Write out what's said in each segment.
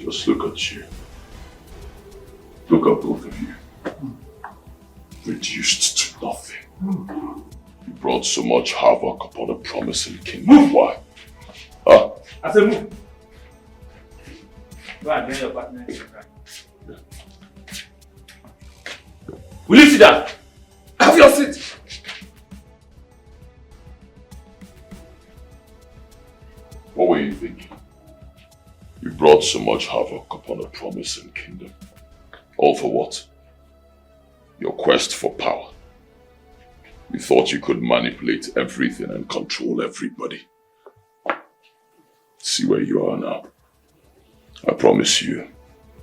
Just look at you. Look at both of you. Reduced to nothing. You brought so much havoc upon a promising kingdom. Why? Huh? I said move. Go and get your partner. Yeah. Will you sit down? Have your seat. What were you thinking? You brought so much havoc upon a promising kingdom. All for what? Your quest for power. You thought you could manipulate everything and control everybody. See where you are now. I promise you,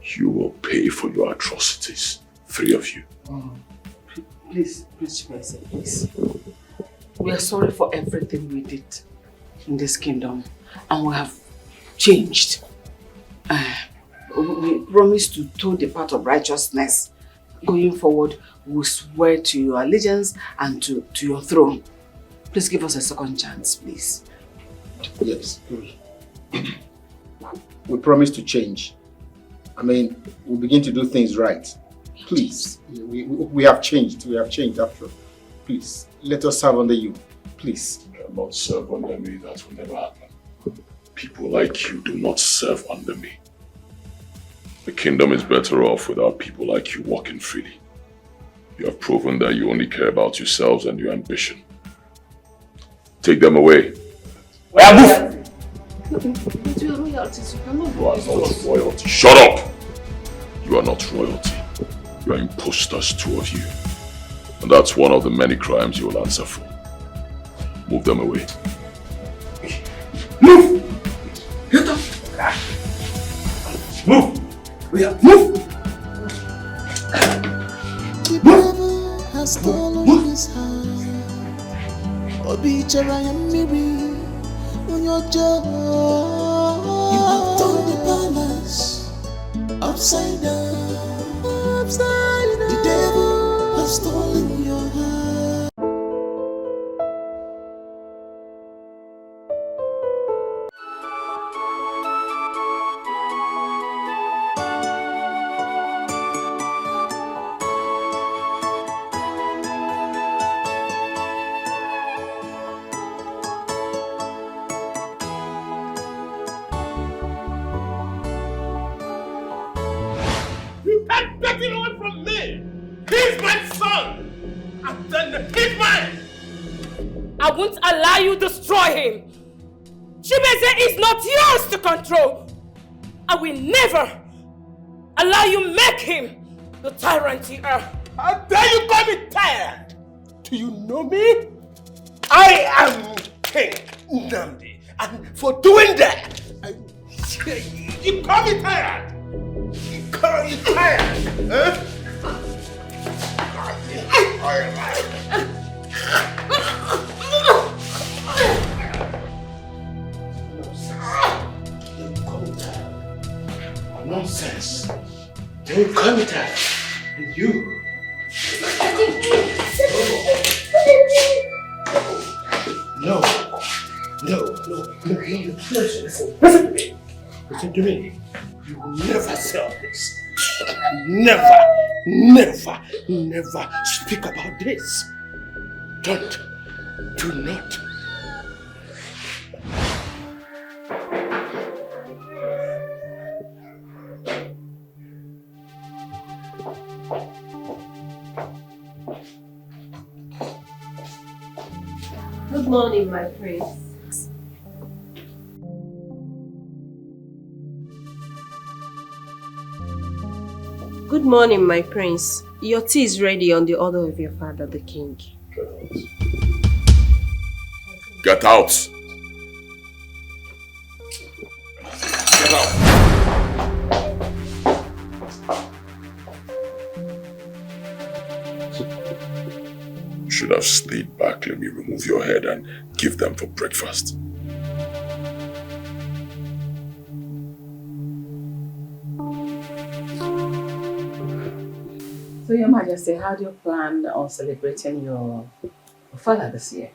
you will pay for your atrocities. 3 of you. Please, please. We are sorry for everything we did in this kingdom, and we have changed. We promise to toe the path of righteousness. Going forward, we swear to your allegiance and to your throne. Please give us a second chance, please. Yes. We promise to change. I mean, we'll begin to do things right. Please. We have changed. We have changed after all. Please, let us serve under you. Please. You cannot serve under me. That will never happen. People like you do not serve under me. The kingdom is better off without people like you walking freely. You have proven that you only care about yourselves and your ambition. Take them away. Well, move! But you are royalty, so you cannot You are not royalty. Shut up! You are not royalty. You are imposters, 2 of you. And that's one of the many crimes you will answer for. Move them away. Move! Get up! Move! Move! Move! Has stolen his heart. On your job, you have turned the palace upside down. The devil has stolen your heart. Get away from me! He's my son! And then he's mine! I won't allow you to destroy him! Chimeze is not yours to control! I will never allow you make him the tyrant you are! How dare you call me tyrant? Do you know me? I am King Nnamdi, and for doing that, you call me tyrant! Call you tired, huh? Nonsense. Don't call me tired. And you. No. Listen to me. Listen to me. You will never sell this. Never speak about this. Do not. Good morning, my prince. Good morning, my prince. Your tea is ready on the order of your father, the king. Get out! Get out! You should have stayed back. Let me remove your head and give them for breakfast. So, Your Majesty, how do you plan on celebrating your father this year?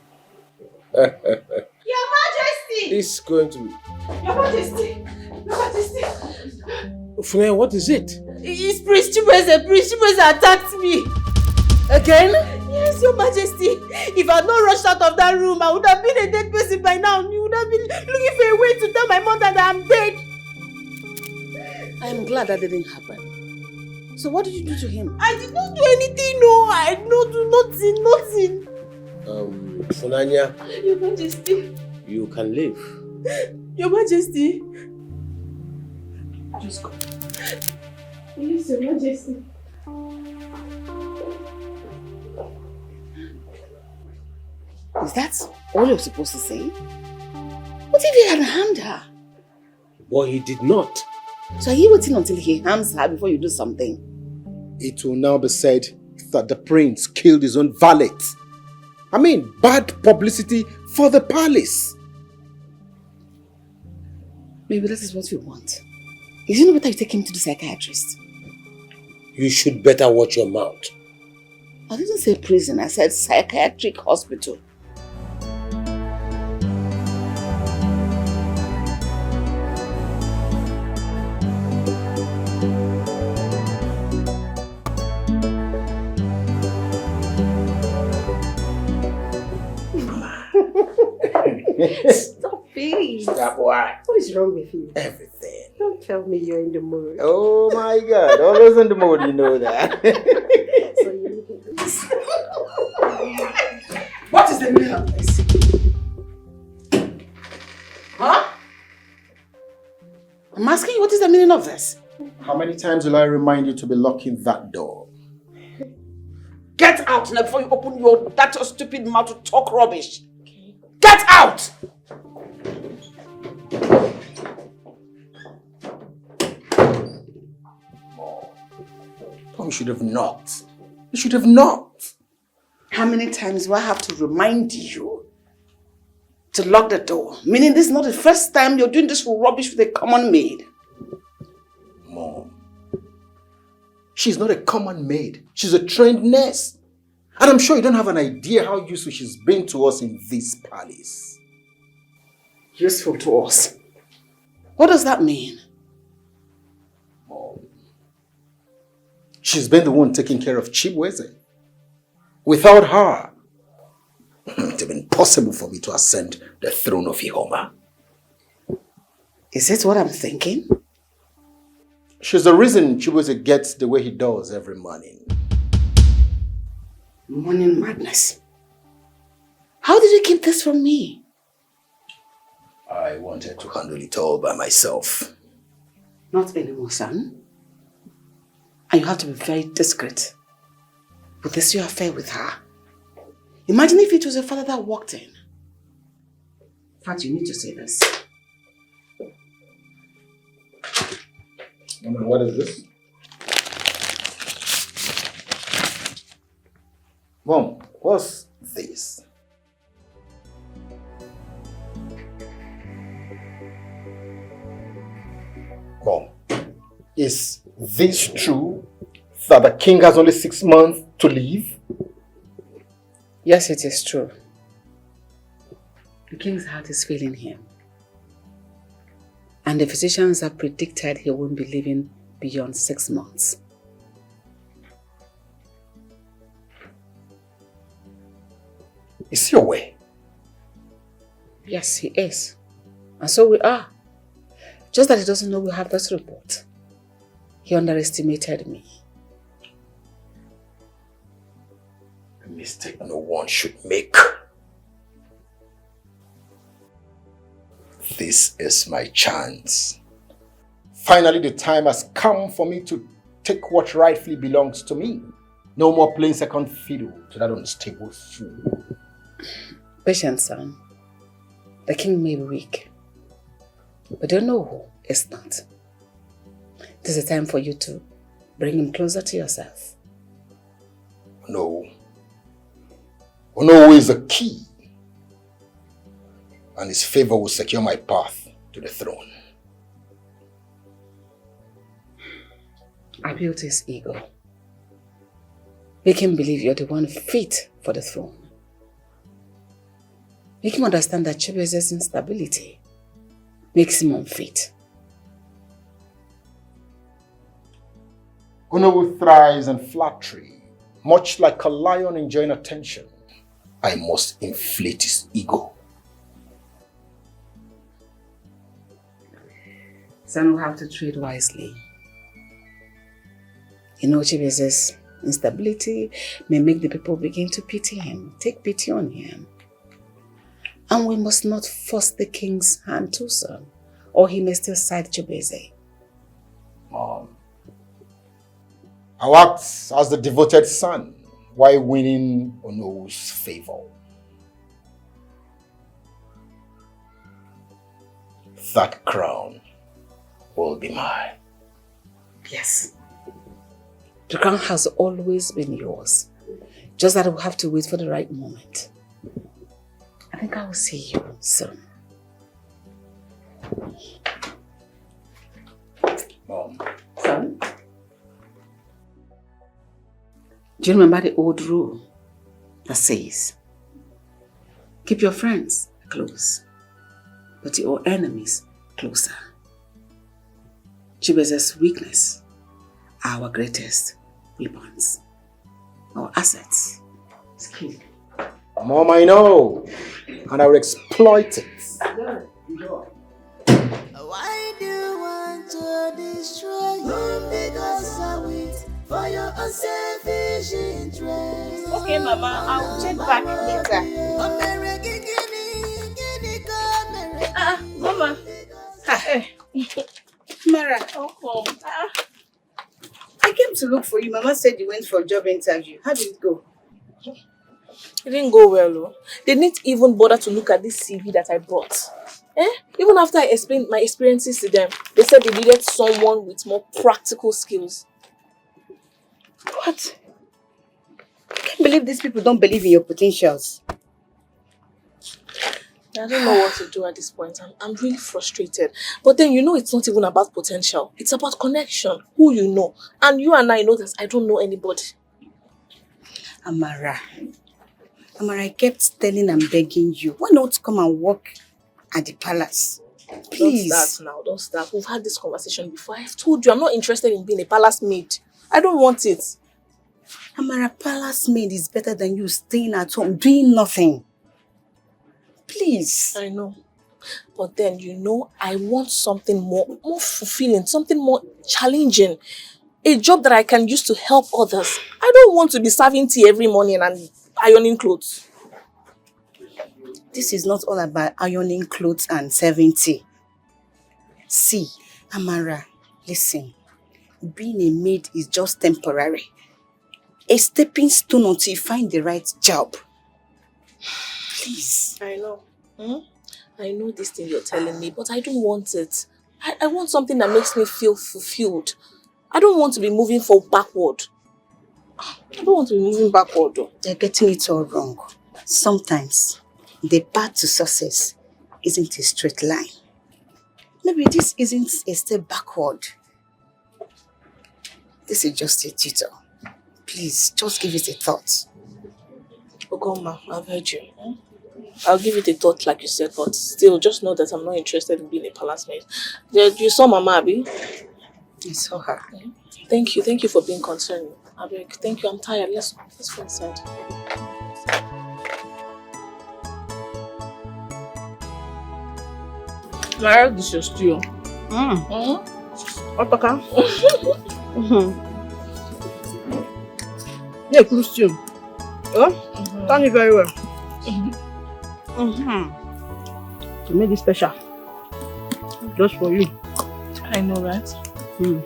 Your Majesty! It's going to be... Your Majesty! Your Majesty! Funanya, what is it? It's Prince Chibueze. Prince Chibueze attacked me. Again? Yes, Your Majesty. If I had not rushed out of that room, I would have been a dead person by now. You would have been looking for a way to tell my mother that I'm dead. I am glad that didn't happen. So what did you do to him? I did not do anything, no. I did not do nothing. Funanya. Your Majesty. You can leave. Your Majesty. Just go. Please, Your Majesty. Is that all you're supposed to say? What if he had harmed her? But he did not. So are you waiting until he harms her before you do something? It will now be said that the prince killed his own valet. I mean, bad publicity for the palace. Maybe that is what you want. Is it not better you take him to the psychiatrist? You should better watch your mouth. I didn't say prison, I said psychiatric hospital. Stop it. Stop what? What is wrong with you? Everything. Don't tell me you're in the mood. Oh my God, always in the mood, you know that. So you're looking at this. What is the meaning of this? Huh? I'm asking you, what is the meaning of this? How many times will I remind you to be locking that door? Get out now before you open that stupid mouth to talk rubbish. Okay. Get out! Oh, you should have knocked. You should have knocked. How many times do I have to remind you to lock the door? Meaning this is not the first time you're doing this rubbish with a common maid. Mom, she's not a common maid. She's a trained nurse. And I'm sure you don't have an idea how useful she's been to us in this palace. Useful to us? What does that mean? Mom, she's been the one taking care of Chibueze. Without her, it would have been impossible for me to ascend the throne of Ihoma. Is it what I'm thinking? She's the reason Chibueze gets the way he does every morning. Morning madness. How did you keep this from me? I wanted to handle it all by myself. Not anymore, son. And you have to be very discreet with this your affair with her. Imagine if it was your father that walked in. In fact, you need to say this. Mama, what is this? Mom, what's this? Mom, is this true that the king has only 6 months to live? Yes, it is true. The king's heart is failing him. And the physicians have predicted he won't be living beyond 6 months. Is he away? Yes, he is. And so we are. Just that he doesn't know we have this report. He underestimated me. A mistake no one should make. This is my chance. Finally, the time has come for me to take what rightfully belongs to me. No more playing second fiddle to that unstable fool. Patience, son. The king may be weak, but don't know who is not. This is a time for you to bring him closer to yourself. No. Onowu is the key, and his favor will secure my path to the throne. Appeal to his ego. Make him believe you're the one fit for the throne. Make him understand that Chibueze's instability makes him unfit. Onowu thrives on flattery, much like a lion enjoying attention. I must inflate his ego. Son will have to tread wisely. You know, Chibueze's instability may make the people begin to pity him, take pity on him. And we must not force the king's hand too soon, or he may still side Chibueze. Mom, I act as the devoted son while winning Onowu's favor. That crown will be mine. Yes. The crown has always been yours. Just that we'll have to wait for the right moment. I think I will see you soon. Mom. Son? Do you remember the old rule that says, keep your friends close, but your enemies closer? Chibueze's weakness are our greatest weapons, our assets. It's key. Mom, I know, and I will exploit it. Why do you want to destroy him? Because I wait for your unselfish interest. Okay, Mama, I'll check back later. Mama. Hey. Mara. Oh. I came to look for you. Mama said you went for a job interview. How did it go? It didn't go well, though. They didn't even bother to look at this CV that I brought. Even after I explained my experiences to them, they said they needed someone with more practical skills. What? I can't believe these people don't believe in your potentials. I don't know what to do at this point. I'm really frustrated. But then, it's not even about potential. It's about connection, who you know. And you and I know that I don't know anybody. Amara, I kept telling and begging you, why not come and work at the palace? Please. Don't start now, don't start. We've had this conversation before. I've told you I'm not interested in being a palace maid. I don't want it. Amara, palace maid is better than you staying at home doing nothing. Please. I know. But then, I want something more fulfilling, something more challenging. A job that I can use to help others. I don't want to be serving tea every morning and ironing clothes. This is not all about ironing clothes and serving tea. See, Amara, listen. Being a maid is just temporary. A stepping stone until you find the right job. Please. I know. I know this thing you're telling me, but I don't want it. I want something that makes me feel fulfilled. I don't want to be moving backward. They're getting it all wrong. Sometimes, the path to success isn't a straight line. Maybe this isn't a step backward. This is just a tutor. Please, just give it a thought. Ogoma, I've heard you. I'll give it a thought like you said, but still, just know that I'm not interested in being a palace maid. You saw Mama, Abi? I saw her. Thank you for being concerned. Abi, thank you, I'm tired. Let's go inside. Mara, this is your stew. Otaka. Yeah, good stew. Done it very well. To make it special. Just for you. I know, right? You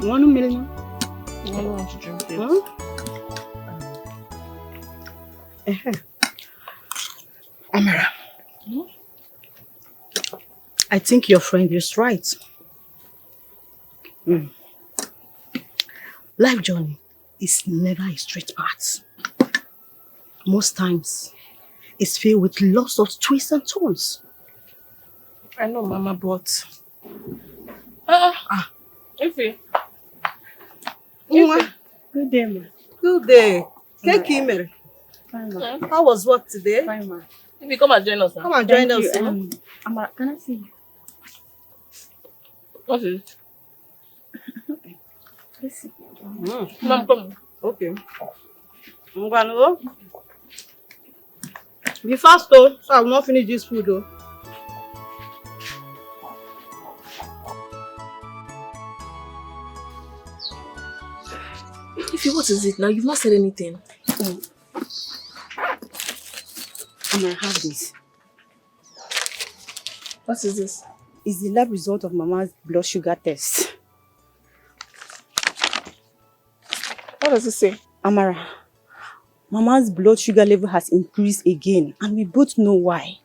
want a million? I don't want to drink it. Amara, I think your friend is right. Life journey is never a straight path. Most times, it's filled with lots of twists and turns. I know, Mama, but... Ify. Good day, ma. Good day. Take him. Fine, ma. How was work today? Fine, ma. If you come and join us now. Come and join Thank us. you. Amara, can I see you? What is it? Let's see. Mom, come. Okay. Ngwano. Be fast though, so I will not finish this food though. Ify, what is it now? You've not said anything. I'm gonna have this. What is this? It's the lab result of Mama's blood sugar test. What does it say? Amara, Mama's blood sugar level has increased again, and we both know why.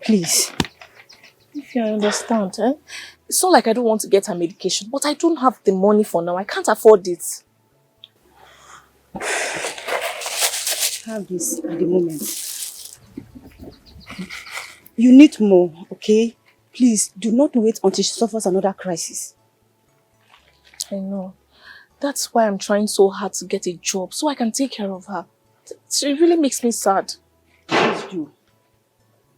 Please. If you understand, eh? It's not like I don't want to get her medication, but I don't have the money for now. I can't afford it. Have this at the moment. You need more, okay? Please, do not wait until she suffers another crisis. I know. That's why I'm trying so hard to get a job, so I can take care of her. It really makes me sad. Please do.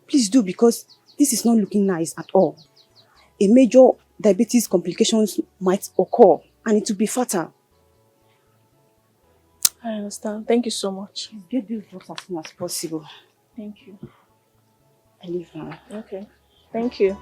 Please do, because this is not looking nice at all. A major diabetes complications might occur, and it will be fatal. I understand. Thank you so much. Get this drugs as soon as possible. Thank you. I leave now. Okay. Thank you.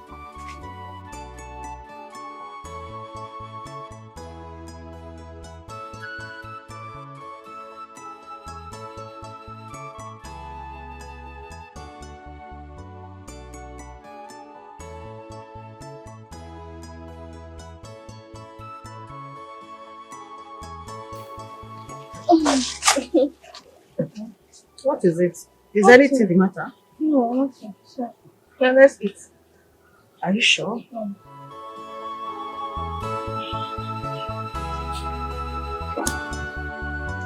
What is it? Is anything the matter? No, nothing. Sure. Yeah, let's eat. Are you sure?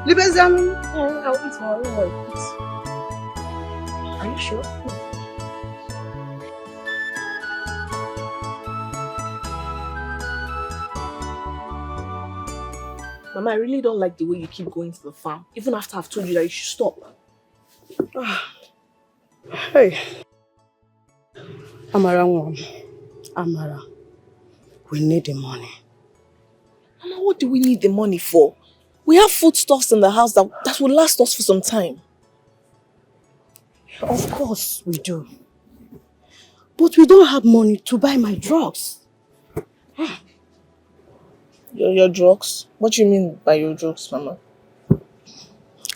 Libezam. Yeah, I'll eat more. I will eat. Are you sure? Mama, I really don't like the way you keep going to the farm, even after I've told you that you should stop. Hey. Amara, Amara, we need the money. Mama, what do we need the money for? We have foodstuffs in the house that will last us for some time. Of course we do. But we don't have money to buy my drugs. Your drugs? What do you mean by your drugs, Mama?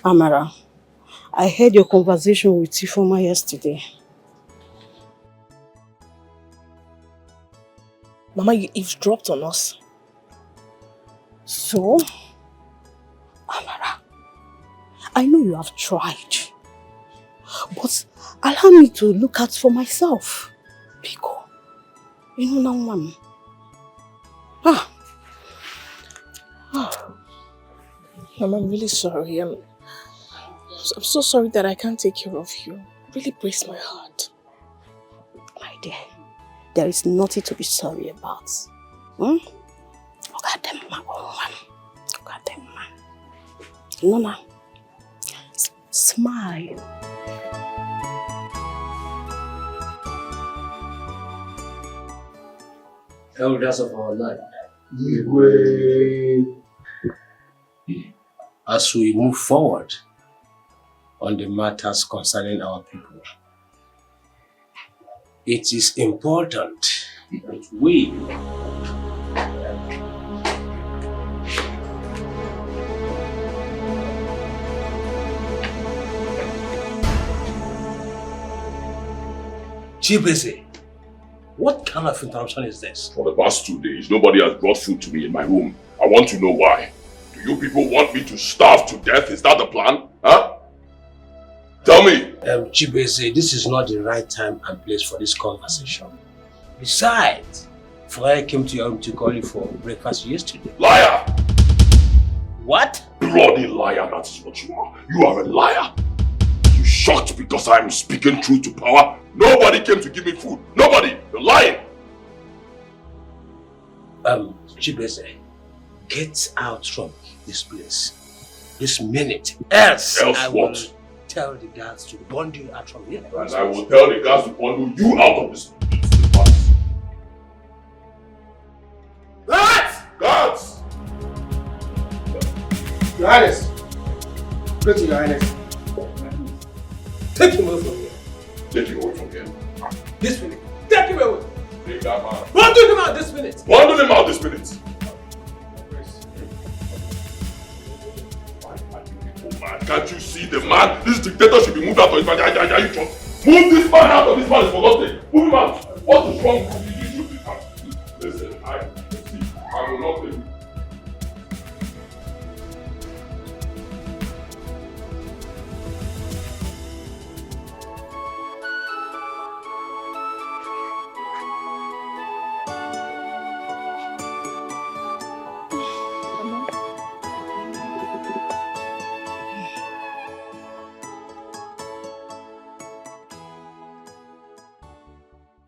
Amara, I heard your conversation with Tifoma yesterday. Mama, you eavesdropped on us. So? Amara, I know you have tried. But allow me to look out for myself. Pico, you know now, one. Mama, I'm really sorry. I'm so sorry that I can't take care of you. It really breaks my heart. My dear, there is nothing to be sorry about. Look at them, ma. Look at them, ma. Nona, smile. Elders of our land, as we move forward on the matters concerning our people, it is important that we Chibese, what kind of interruption is this? For the past 2 days, nobody has brought food to me in my room. I want to know why. Do you people want me to starve to death? Is that the plan? Huh? Tell me! Chibese, this is not the right time and place for this conversation. Besides, Flyer came to your room to call you for breakfast yesterday. Liar! What? Bloody liar, that is what you are. You are a liar. You shocked because I am speaking truth to power? Nobody came to give me food. Nobody! You're lying! Chibese, get out from this place. this minute. Else I will what? tell the guards to bundle you out from here. And I will tell the guards to bundle you out of this place. Guards! Guards! Your Highness. Go to Your Highness. Take him away from here. Take him away from here. This minute. Take him away. Take that man. Bundle him out this minute. Bundle him out this minute. Can't you see the man? This dictator should be moved out of his body. Are you drunk? Move this man out of this palace for God's sake. Move him out. What is wrong with you? You should be out. Listen, I will not take you.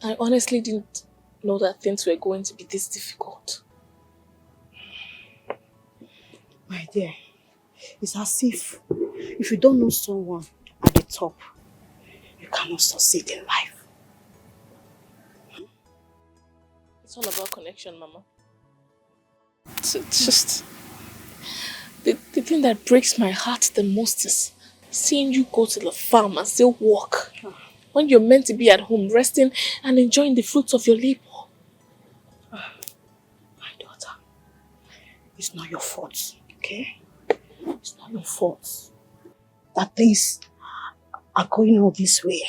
I honestly didn't know that things were going to be this difficult. My dear, it's as if you don't know someone at the top, you cannot succeed in life. It's all about connection, Mama. It's just... The thing that breaks my heart the most is seeing you go to the farm and still work. When you're meant to be at home, resting and enjoying the fruits of your labor. My daughter, it's not your fault, okay? It's not your fault that things are going on this way.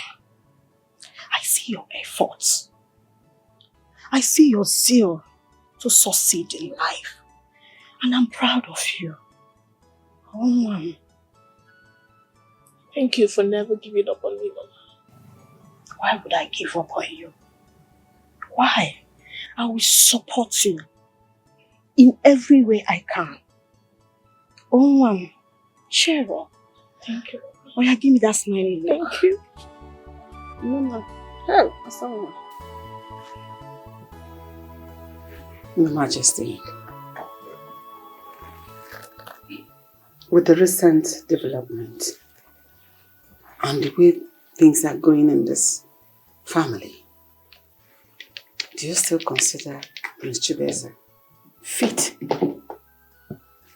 I see your efforts. I see your zeal to succeed in life. And I'm proud of you. Oh, Mom. Thank you for never giving up on me, Mama. Why would I give up on you? Why? I will support you in every way I can. Oh, Mom, cheer up. Thank you. Oh, yeah, give me that smiley look. Thank you. Mama, help, someone. Your Majesty, with the recent development and the way things are going in this family, do you still consider Prince Chibeze fit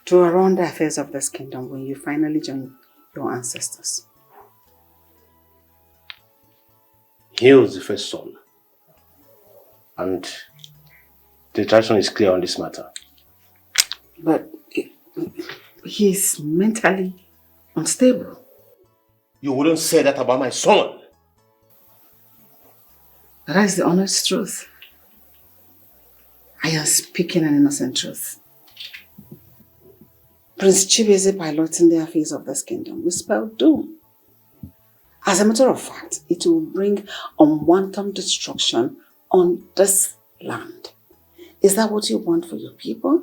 to run the affairs of this kingdom when you finally join your ancestors? He was the first son. And the tradition is clear on this matter. But he's mentally unstable. You wouldn't say that about my son. That is the honest truth. I am speaking an innocent truth. Prince Chibeze piloting the affairs of this kingdom will spell doom. As a matter of fact, it will bring unwanted destruction on this land. Is that what you want for your people?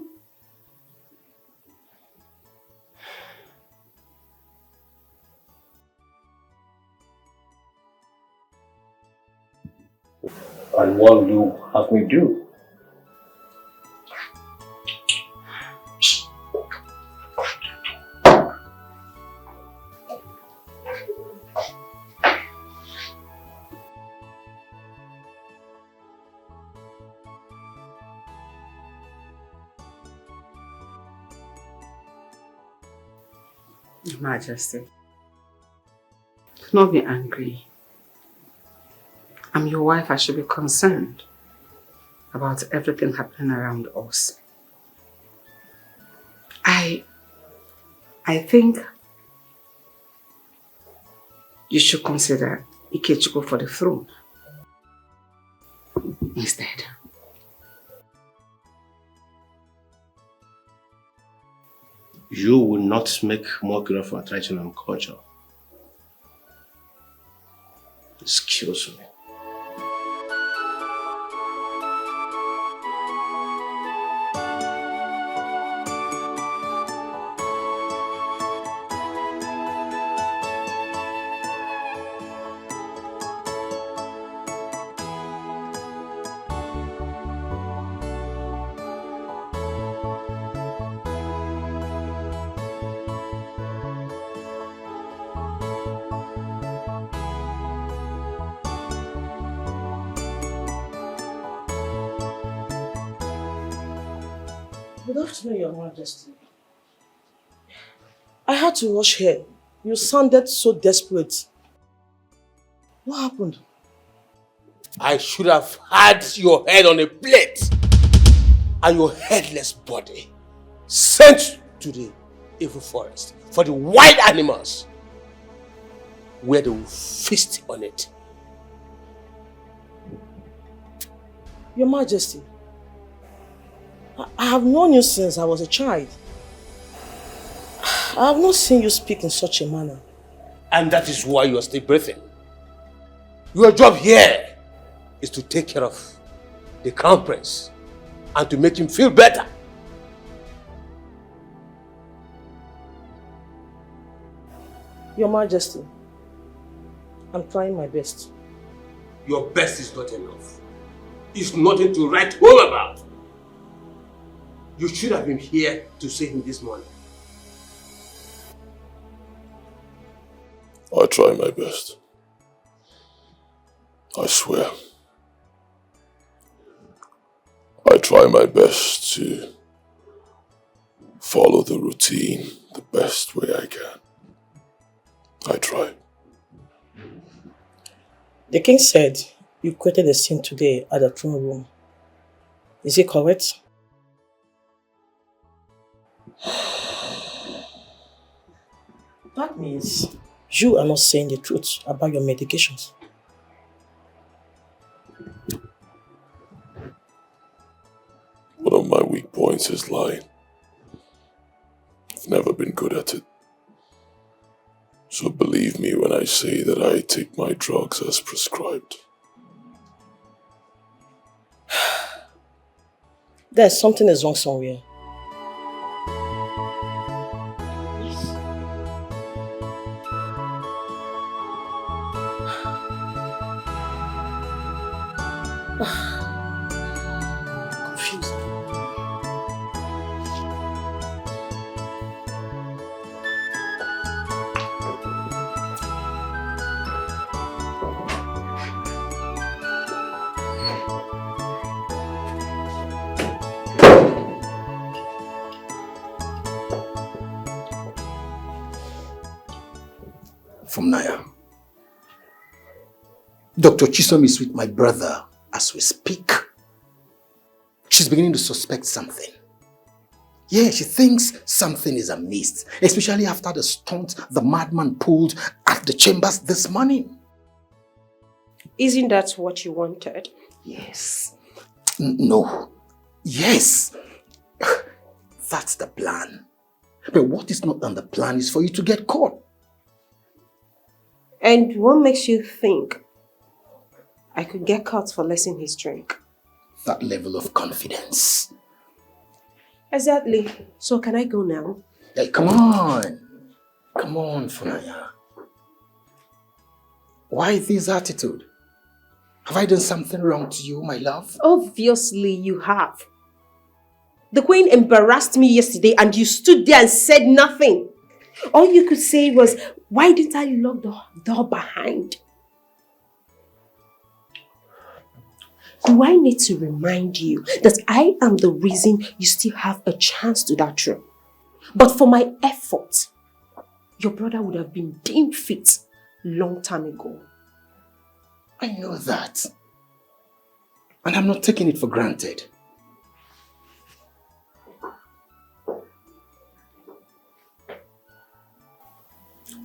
And what will you have me do? Your Majesty, do not be angry. I'm your wife. I should be concerned about everything happening around us. I think you should consider Ikechukwu for the throne instead. You will not make mockery of our tradition and culture. Excuse me. Good afternoon, Your Majesty. I had to rush here. You sounded so desperate. What happened? I should have had your head on a plate and your headless body sent to the evil forest for the wild animals where they will feast on it. Your Majesty, I have known you since I was a child. I have not seen you speak in such a manner. And that is why you are still breathing. Your job here is to take care of the crown prince and to make him feel better. Your Majesty, I'm trying my best. Your best is not enough. It's nothing to write home about. You should have been here to see him this morning. I try my best. I swear. I try my best to follow the routine the best way I can. I try. The king said you created a scene today at the throne room. Is it correct? That means you are not saying the truth about your medications. One of my weak points is lying. I've never been good at it. So believe me when I say that I take my drugs as prescribed. There's something is wrong somewhere. Confused. From Naya. Dr. Chisom is with my brother as we speak. She's beginning to suspect something. Yeah, she thinks something is amiss, especially after the stunt the madman pulled at the chambers this morning. Isn't that what you wanted? Yes. No. Yes. That's the plan. But what is not on the plan is for you to get caught. And what makes you think I could get caught for lessing his drink? That level of confidence. Exactly. So can I go now? Hey, come on. Come on, Funaya. Why this attitude? Have I done something wrong to you, my love? Obviously you have. The queen embarrassed me yesterday and you stood there and said nothing. All you could say was, why didn't I lock the door behind? Do I need to remind you that I am the reason you still have a chance to that room? But for my efforts, your brother would have been deemed fit long time ago. I know that. And I'm not taking it for granted.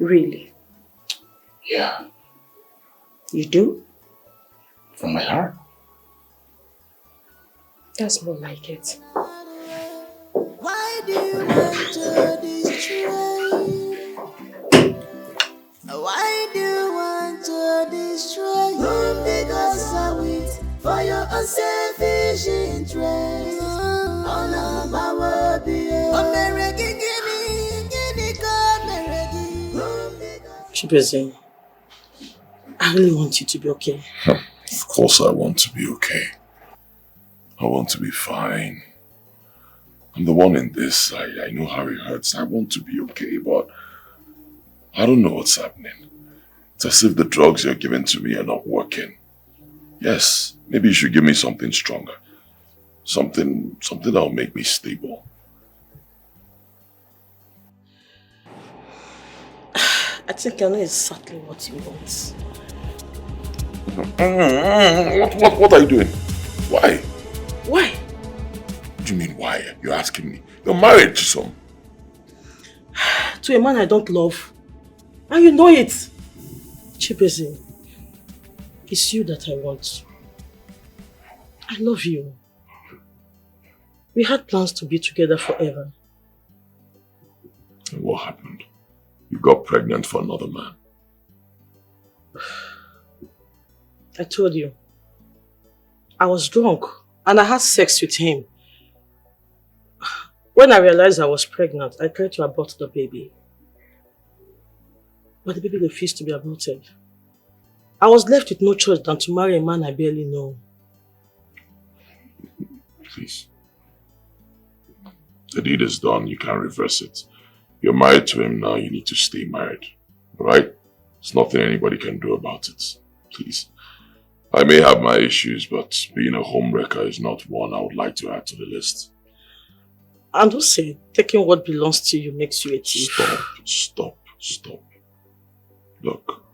Really? Yeah. You do? From my heart. That's more like it. Why do you want to destroy? Why do you want to destroy him? Because I wait for your unselfish interest. All of my will be Chibeze, I really want you to be okay. Of course I want to be okay. I want to be fine. I'm the one in this. I know how it hurts. I want to be okay, but I don't know what's happening. It's as if the drugs you're giving to me are not working. Yes, maybe you should give me something stronger. Something that'll make me stable. I think I know exactly what you want. What are you doing? Why? Why? What do you mean why? You're asking me. You're married to some. To a man I don't love. And you know it. Chibeze, it's you that I want. I love you. We had plans to be together forever. And what happened? You got pregnant for another man. I told you. I was drunk and I had sex with him. When I realized I was pregnant, I tried to abort the baby. But the baby refused to be aborted. I was left with no choice than to marry a man I barely know. Please. The deed is done, you can't reverse it. You're married to him now, you need to stay married. Alright? There's nothing anybody can do about it. Please. I may have my issues, but being a homewrecker is not one I would like to add to the list. And don't say taking what belongs to you makes you a thief. Stop. Look.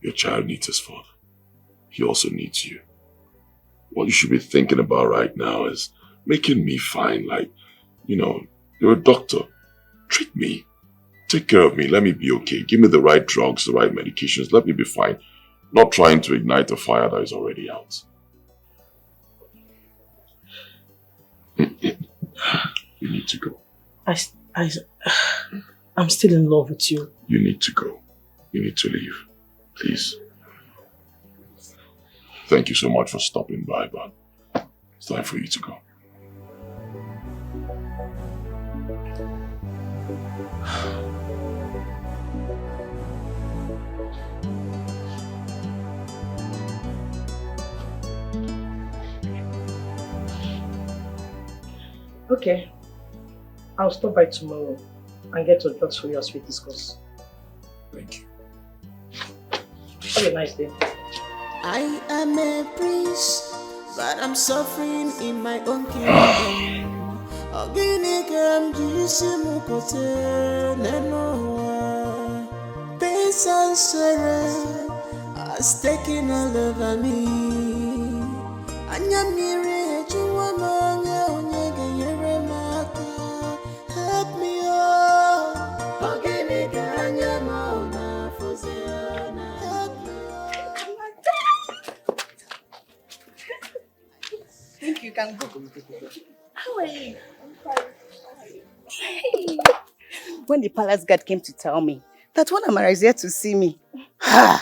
Your child needs his father. He also needs you. What you should be thinking about right now is making me fine. Like, you know, you're a doctor. Treat me. Take care of me. Let me be okay. Give me the right drugs, the right medications. Let me be fine. Not trying to ignite a fire that is already out. You need to go. I'm still in love with you. You need to go. You need to leave. Please. Thank you so much for stopping by, but it's time for you to go. Okay. I'll stop by tomorrow and get your drugs for you as we discuss. Thank you. Have a nice day. I am a prince, but I'm suffering in my own kingdom. Pain and sorrow has taken all over me. Help me, oh. Think you can go. How are you? I'm fine. When the palace guard came to tell me that one Amara is here to see me, I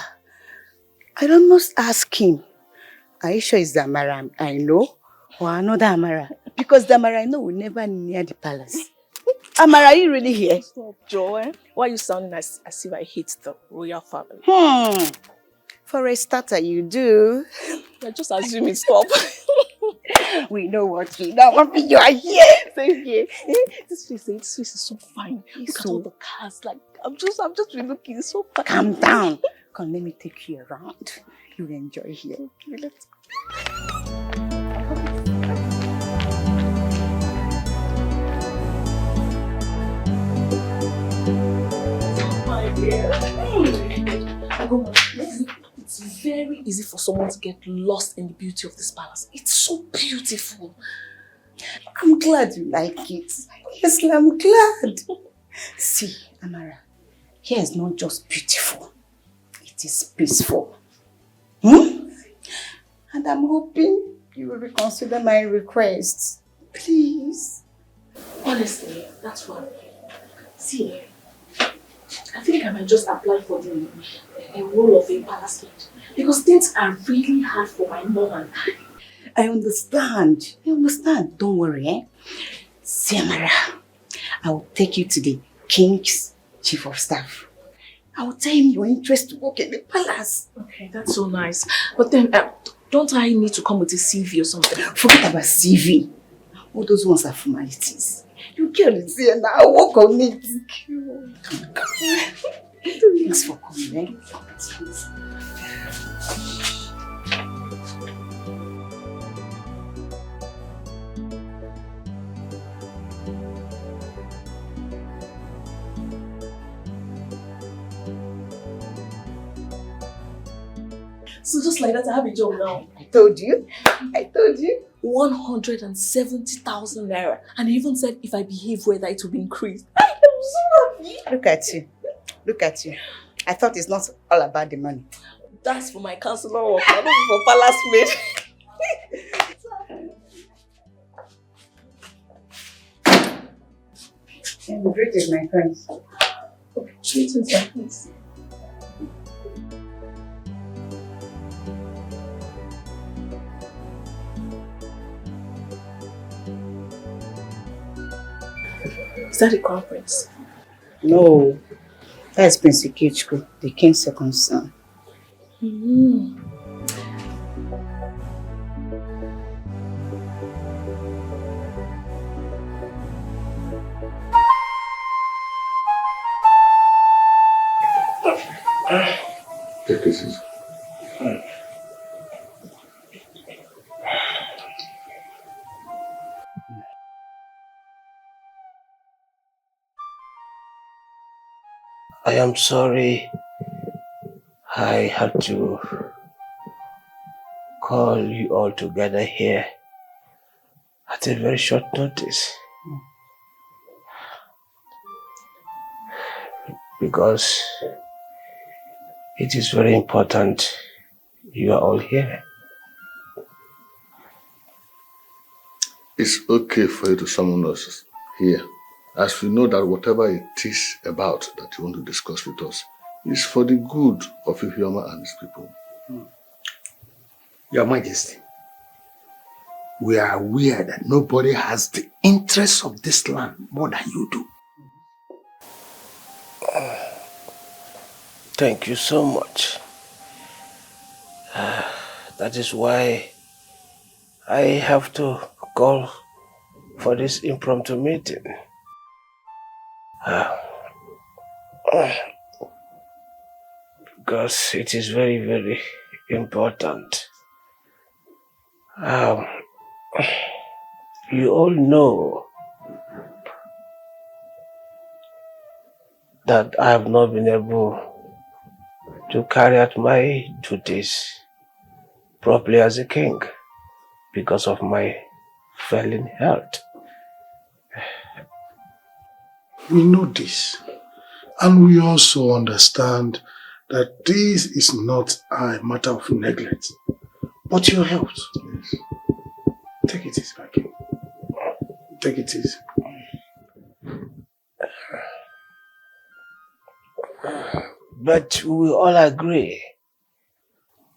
almost asked him, are you sure it's the Amara I know or another Amara? Because the Amara I know will never near the palace. Amara, are you really here? Stop, Joe. Why are you sounding as if I hate the royal family? For a starter, you do. You're just assuming. Stop. We know what you know. You are here. Same here. This place is so fine. Look at all the cars. Like I'm just been looking so fine. Calm down. Come, let me take you around. You will enjoy here. Okay, let's go. It's very easy for someone to get lost in the beauty of this palace. It's so beautiful. I'm glad you like it. Yes, I'm glad. See, Amara, here is not just beautiful. It is peaceful. And I'm hoping you will reconsider my request. Please. Honestly, that's why. See, I think I might just apply for the role of a palace maid because things are really hard for my mom and I. I understand. Don't worry, eh? See, Amara, I will take you to the king's chief of staff. I will tell him your interest to work in the palace. Okay, that's so nice. But then, don't I need to come with a CV or something? Forget about CV. All those ones are formalities. You girl is here now. I'll work on it. Come. Thanks for coming, eh? So just like that, I have a job now. I told you. 170,000 naira. And he even said if I behave well, that it will be increased. I am so happy. Look at you. I thought it's not all about the money. That's for my counselor work, not for palace maid. Greetings, my friends. Greetings, my friends. Is that the conference? No. That's Prince Ikechukwu, the king's second son. Take this easy. I am sorry I had to call you all together here at a very short notice. Because it is very important you are all here. It's okay for you to summon us here, as we know that whatever it is about that you want to discuss with us is for the good of Ifeoma and his people. Your Majesty, we are aware that nobody has the interests of this land more than you do. Thank you so much. That is why I have to call for this impromptu meeting. Because it is very, very important. You all know that I have not been able to carry out my duties properly as a king because of my failing health. We know this, and we also understand that this is not a matter of neglect, but your health. Yes. Take it easy, my king. Take it easy. But we all agree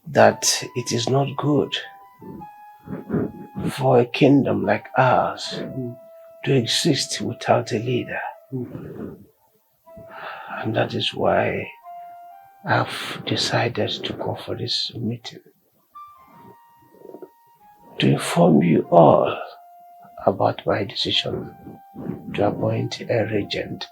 that it is not good for a kingdom like ours to exist without a leader. And that is why I've decided to go for this meeting. To inform you all about my decision to appoint a regent.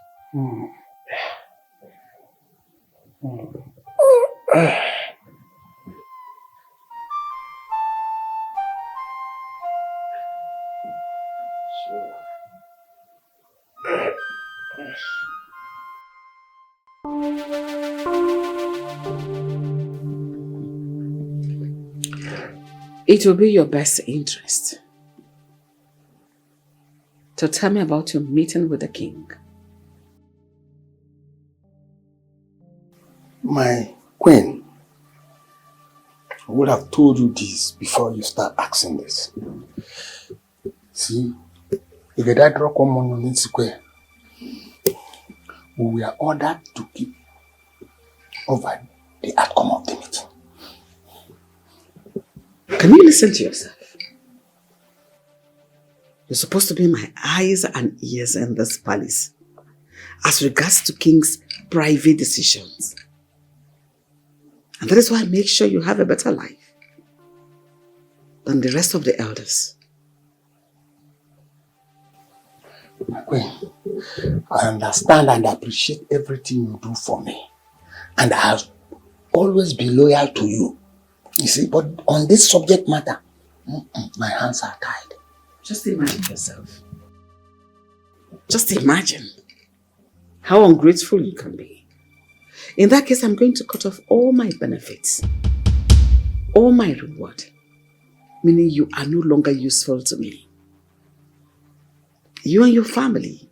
It will be your best interest to tell me about your meeting with the king. My queen, I would have told you this before you start asking this. See, if you don't rock on the square, we were ordered to keep over the outcome of the meeting. Can you listen to yourself? You're supposed to be my eyes and ears in this palace as regards to king's private decisions. And that is why I make sure you have a better life than the rest of the elders. My queen, I understand and appreciate everything you do for me. And I have always been loyal to you. You see, but on this subject matter, my hands are tied. Just imagine yourself. Just imagine how ungrateful you can be. In that case, I'm going to cut off all my benefits. all my reward, meaning you are no longer useful to me. You and your family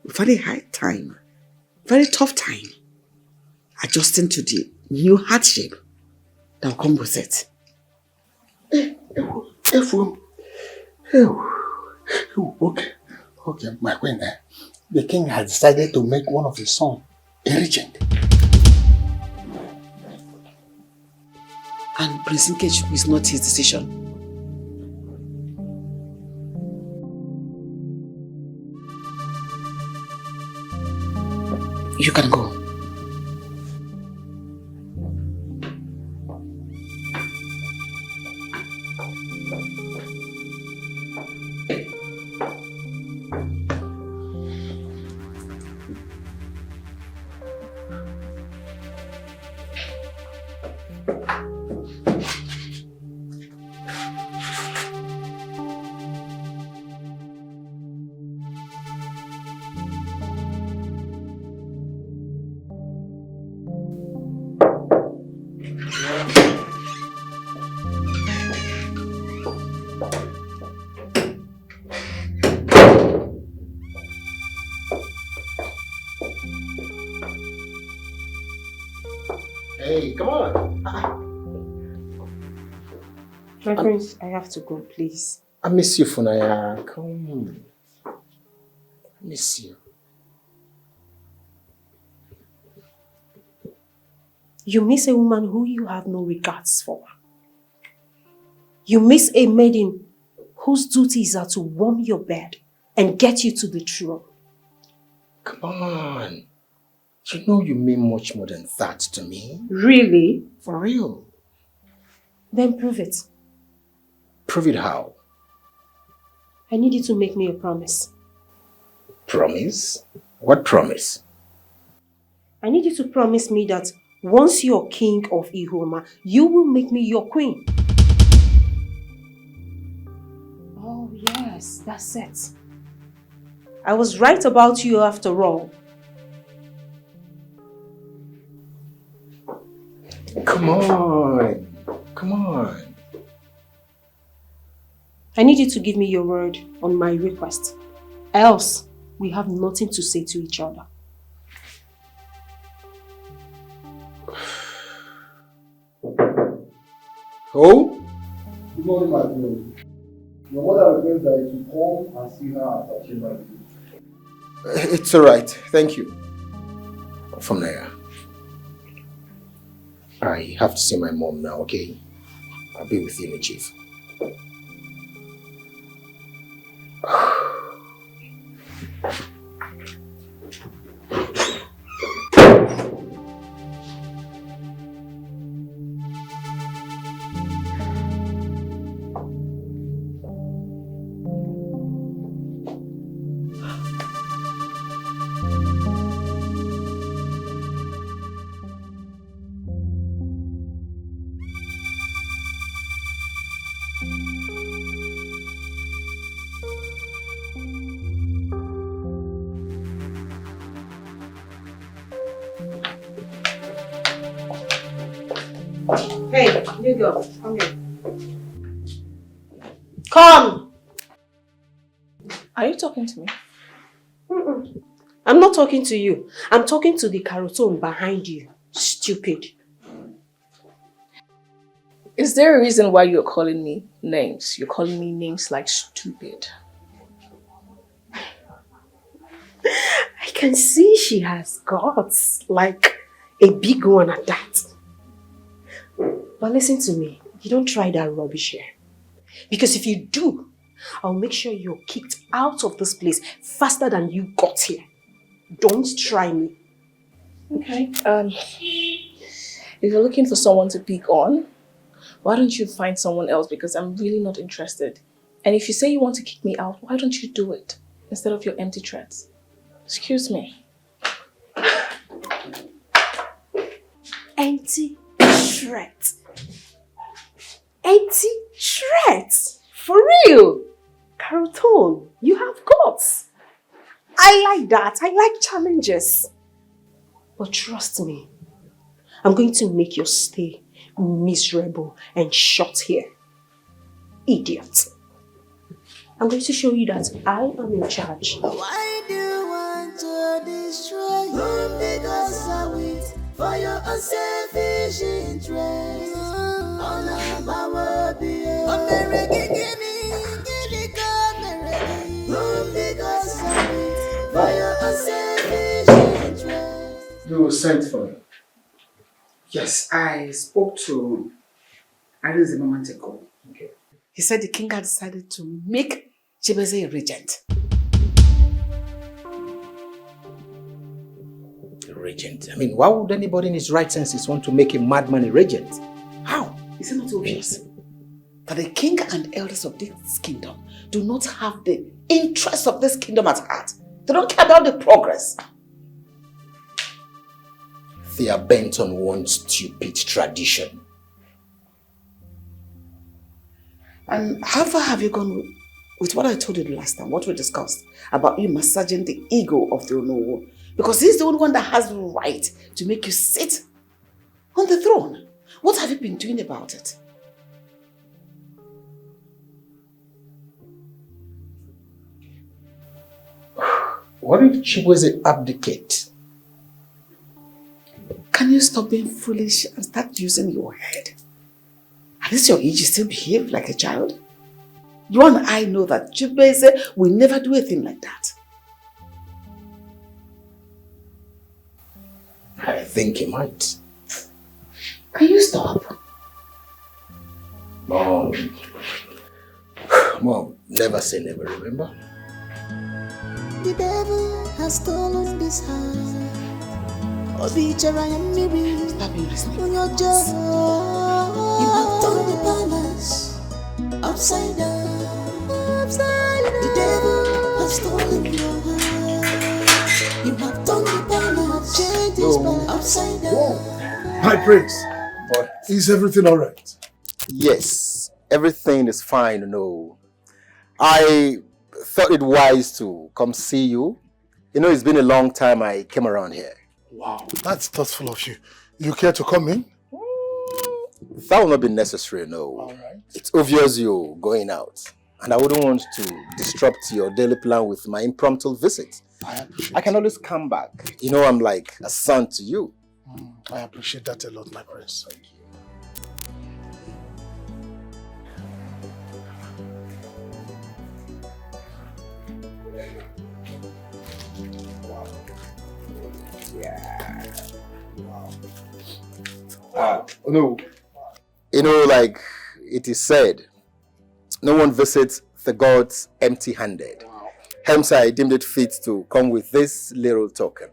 will find a hard time, very tough time, adjusting to the new hardship that will come with it. Okay, my queen. The king has decided to make one of his sons a regent. And Prince Nkechi is not his decision. You can go. Hey, come on. My prince, I have to go, please. I miss you, Funaya. Come. I miss you. You miss a woman who you have no regards for. You miss a maiden whose duties are to warm your bed and get you to the throne. Come on. You know you mean much more than that to me. Really? For real. Then prove it. Prove it how? I need you to make me a promise. Promise? What promise? I need you to promise me that once you're king of Ihoma, you will make me your queen. Oh yes, that's it. I was right about you after all. Come on. Come on. I need you to give me your word on my request. Else, we have nothing to say to each other. Who? Good morning, my friend. Your mother requests that you come and see her at her chamber. It's alright. Thank you. From there. I have to see my mom now, okay? I'll be with you in a jiff. Hey, you go. Come here. Come! Are you talking to me? I'm not talking to you. I'm talking to the carotone behind you. Stupid. Is there a reason why you're calling me names? You're calling me names like stupid. I can see she has guts, like a big one at that. But listen to me, you don't try that rubbish here. Because if you do, I'll make sure you're kicked out of this place faster than you got here. Don't try me. Okay. If you're looking for someone to pick on, why don't you find someone else? Because I'm really not interested. And if you say you want to kick me out, why don't you do it instead of your empty threats? Excuse me. Empty threat. Empty threat. For real. Carotone, you have guts. I like that. I like challenges. But trust me, I'm going to make your stay miserable and short here. Idiot. I'm going to show you that I am in charge. Why do you want to destroy him? Because I wait for your unselfish interest. On a power be because I wait for your unselfish interest. You sent for me. Yes, I spoke to Aris a moment ago. Okay. He said the king had decided to make Chibeze a regent. A regent? I mean, why would anybody in his right senses want to make a madman a regent? How? Is it not obvious that the king and elders of this kingdom do not have the interests of this kingdom at heart? They don't care about the progress. They are bent on one stupid tradition. And how far have you gone with what I told you the last time, what we discussed about you massaging the ego of the Onowo? Because he's the only one that has the right to make you sit on the throne. What have you been doing about it? What if Chibweze abdicate? Can you stop being foolish and start using your head? At this your age, you still behave like a child? You and I know that Chibweze will never do a thing like that. I think he might. Can you stop? Mom, never say never, remember? The devil has stolen this heart. Stop being listening. On your job, you have turned the palace upside down. The devil has stolen your heart. You have turned the palace, changed this palace upside down. My prince, is everything all right? Yes, everything is fine, no. I thought it wise to come see you. You know, it's been a long time I came around here. Wow, that's thoughtful of you. You care to come in? That will not be necessary, no. All right. It's obvious you're going out. And I wouldn't want to disrupt your daily plan with my impromptu visit. I can always come back. You know, I'm like a son to you. I appreciate that a lot, my prince. Thank you. No. You know, like it is said, no one visits the gods empty-handed. Wow. Hence, I deemed it fit to come with this little token.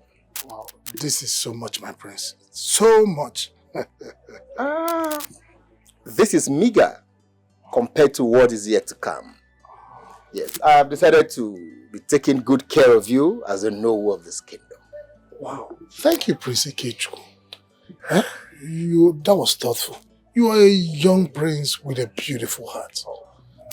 Wow, this is so much, my prince. So much. This is meager compared to what is yet to come. Yes, I have decided to be taking good care of you as a knower of this kingdom. Wow, thank you, Prince Ikechu. Huh? That was thoughtful. You are a young prince with a beautiful heart.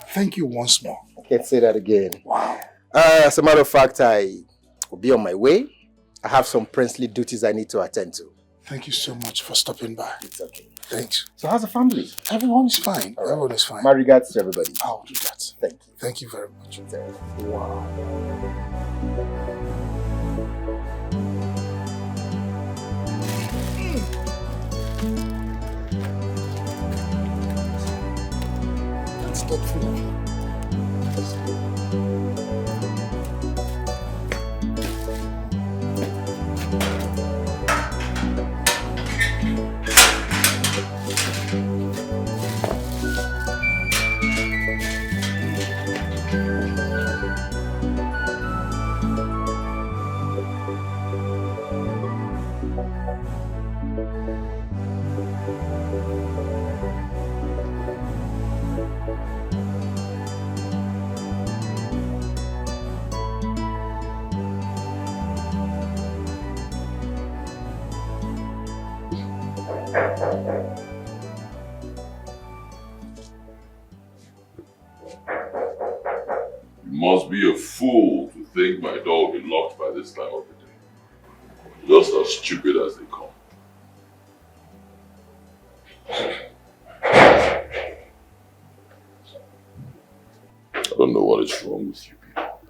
Thank you once more. I can't say that again. Wow. As a matter of fact, I will be on my way. I have some princely duties I need to attend to. Thank you so much for stopping by. It's okay. Thanks. So how's the family? Everyone is fine. Right. Everyone is fine. My regards to everybody. I'll do that. Thank you. Thank you very much. Wow. That's thoughtful of you. You must be a fool to think my door will be locked by this time of the day. Just as stupid as they come. I don't know what is wrong with you people.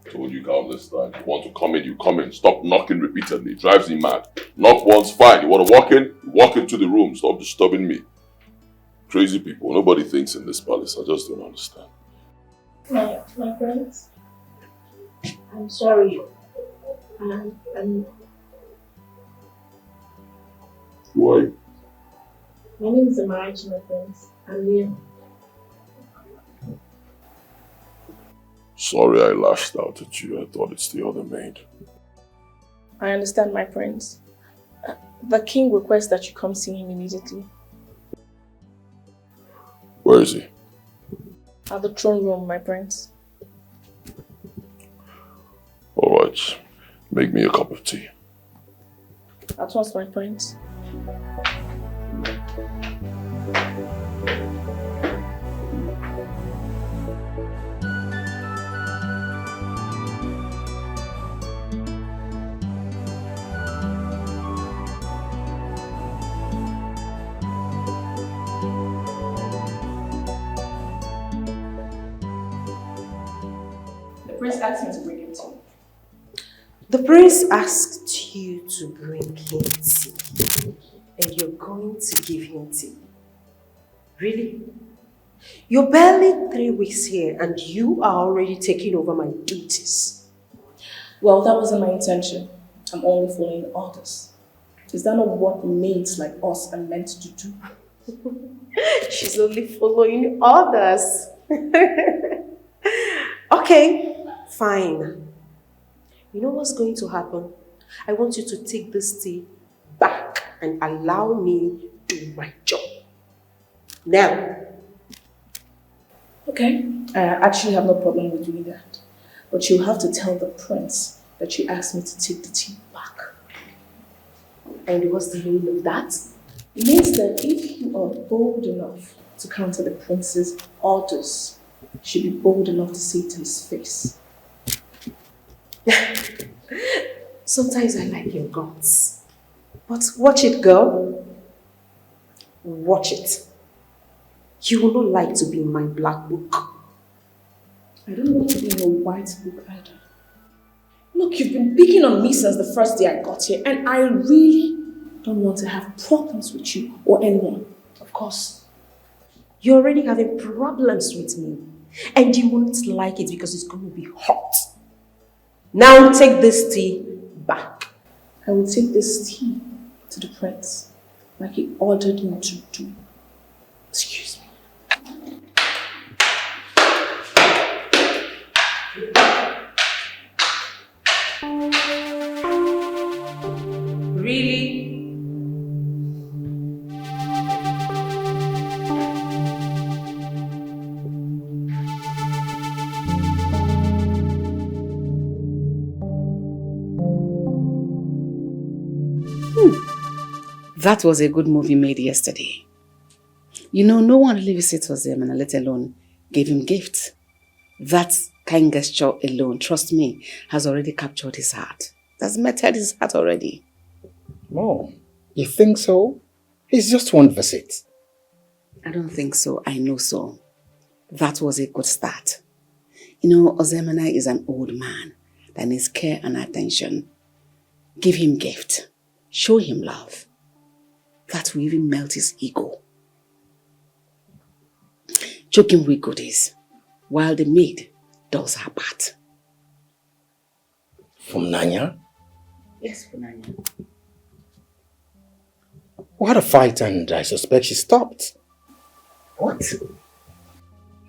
I told you countless times, you want to come in, you come in. Stop knocking repeatedly, it drives me mad. Knock once, fine. You want to walk in? You walk into the room, stop disturbing me. Crazy people, nobody thinks in this palace, I just don't understand. My friends, I'm sorry. I'm Why? My name is Amara, my friends. I'm new. Sorry I lashed out at you, I thought it's the other maid. I understand, my friends. The king requests that you come see him immediately. Where is he? At the throne room, my friends. Alright, make me a cup of tea. At once, my friends. The prince asked me to bring him tea. The prince asked you to bring him tea, and you're going to give him tea. Really? You're barely 3 weeks here, and you are already taking over my duties. Well, that wasn't my intention. I'm only following orders. Is that not what maids like us are meant to do? She's only following orders. Okay, fine. You know what's going to happen? I want you to take this tea back and allow me to do my job. Now. Okay, I actually have no problem with doing that. But you have to tell the prince that you asked me to take the tea back. And what's the meaning of that? It means that if you are bold enough to counter the prince's orders, you should be bold enough to say it to his face. Sometimes I like your guts. But watch it, girl. Watch it. You will not like to be in my black book. I don't want to be in your white book either. Look, you've been picking on me since the first day I got here, and I really don't want to have problems with you or anyone. Of course. You're already having problems with me. And you won't like it because it's going to be hot. Now take this tea back. I will take this tea to the prince, like he ordered me to do. Excuse me. Really? That was a good movie made yesterday. You know, no one really visits Ozemena, let alone gave him gifts. That kind gesture alone, trust me, has already captured his heart. That's melted his heart already. Mom, you think so? It's just one visit. I don't think so. I know so. That was a good start. You know, Ozemena is an old man that needs care and attention. Give him gift. Show him love. That will even melt his ego. Choke him with goodies while the maid does her part. From Nanya? Yes, from Nanya. We had a fight and I suspect she stopped. What?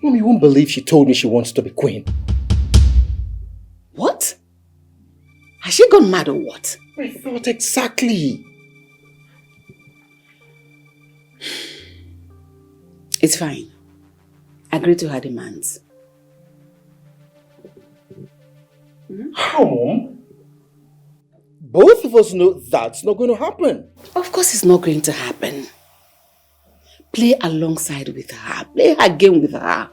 Mom, you won't believe she told me she wants to be queen. What? Has she gone mad or what? I thought exactly. It's fine. Agree to her demands. How, Mom? Both of us know that's not going to happen. Of course it's not going to happen. Play alongside with her. Play her game with her.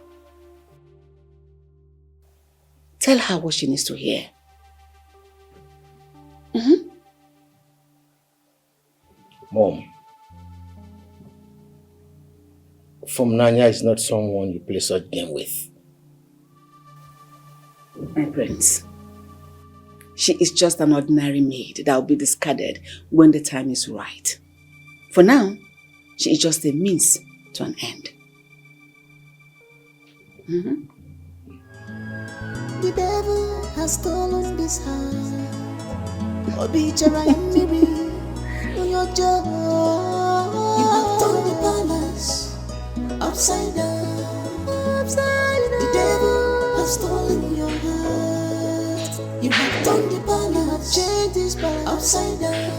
Tell her what she needs to hear. Mom, Nanya is not someone you play such game with. My prince, she is just an ordinary maid that will be discarded when the time is right. For now, she is just a means to an end. The devil has stolen this heart. Oh, Betrayal, your job. You have turned the palace upside down. The devil has stolen your heart. You have turned the palace, changed this palace upside down.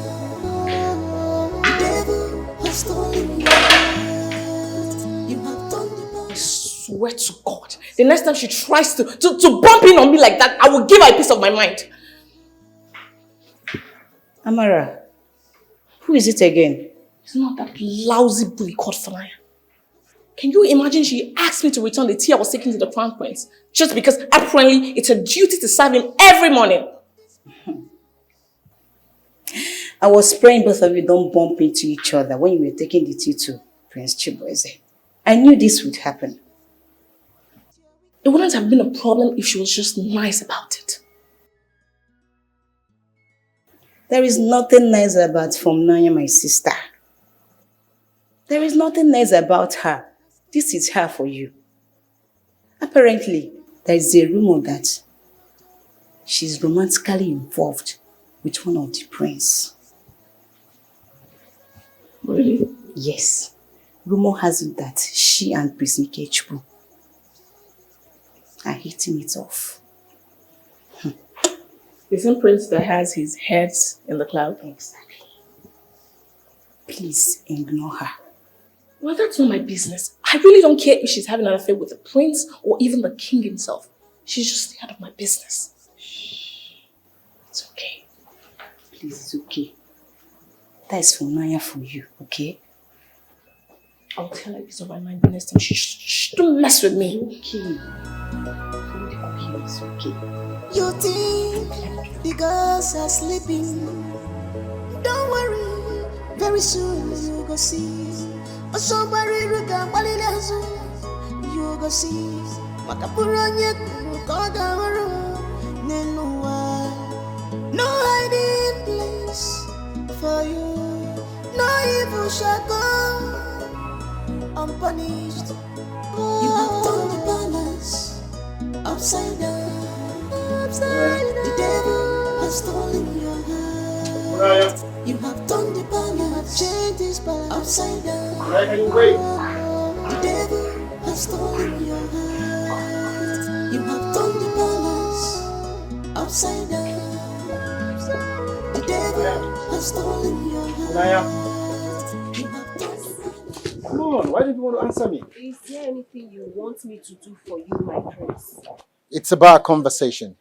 The devil has stolen your heart. You have turned the palace. I swear to God, the next time she tries to bump in on me like that, I will give her a piece of my mind. Amara, who is it again? It's not that lousy bully called Fanaya. Can you imagine she asked me to return the tea I was taking to the crown prince just because apparently it's a duty to serve him every morning? I was praying both of you don't bump into each other when you were taking the tea to Prince Chibueze. I knew this would happen. It wouldn't have been a problem if she was just nice about it. There is nothing nice about Nanya, my sister. There is nothing nice about her. This is her for you. Apparently, there is a rumor that she's romantically involved with one of the prince. Really? Yes. Rumor has it that she and Prince Ikechukwu are hitting it off. The same prince that has his head in the cloud? Exactly. Please ignore her. Well, that's not my business. I really don't care if she's having an affair with the prince or even the king himself. She's just out of my business. It's okay. Please, it's okay. That is Nanya for you, okay? I'll tell her a piece of my mind the next time. Shh, don't mess with me. Okay. It's okay. You think the girls are sleeping? Don't worry, very soon you go see. Somebody you go see. No hiding place for you. No evil shall go unpunished. You have turned the balance upside down. The devil has stolen your heart. You have turned the balance, changed this balance upside down. The devil has stolen your heart. You have turned the balance upside down. The devil has stolen your heart. Come on, why did you want to answer me? Is there anything you want me to do for you, my prince? It's about conversation.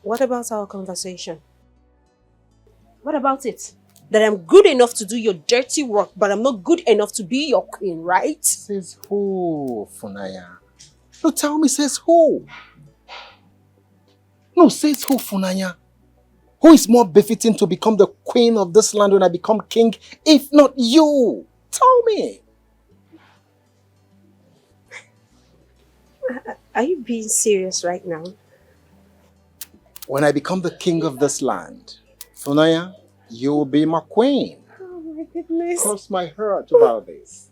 What about our conversation? What about it? That I'm good enough to do your dirty work, but I'm not good enough to be your queen, right? Says who, Funaya? No, tell me, says who? No, says who, Funaya? Who is more befitting to become the queen of this land when I become king, if not you? Tell me. Are you being serious right now? When I become the king of this land, Funaya, you will be my queen. Oh my goodness. Cross my heart about this.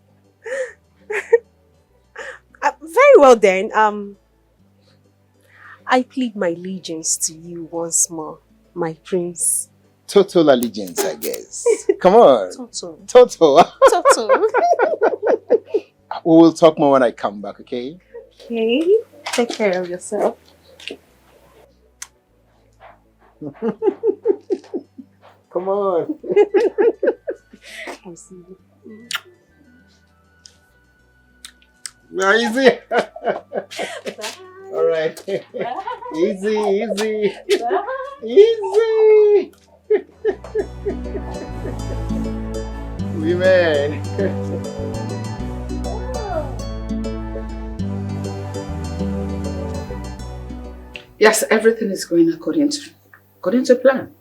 Very well then. I plead my allegiance to you once more, my prince. Total allegiance, I guess. Come on. Total. Total. Total. We will talk more when I come back, okay? Okay. Take care of yourself. Come on. I'll see you. Now, easy. All right. Easy, easy. Easy. Women. Yes, everything is going according to plan.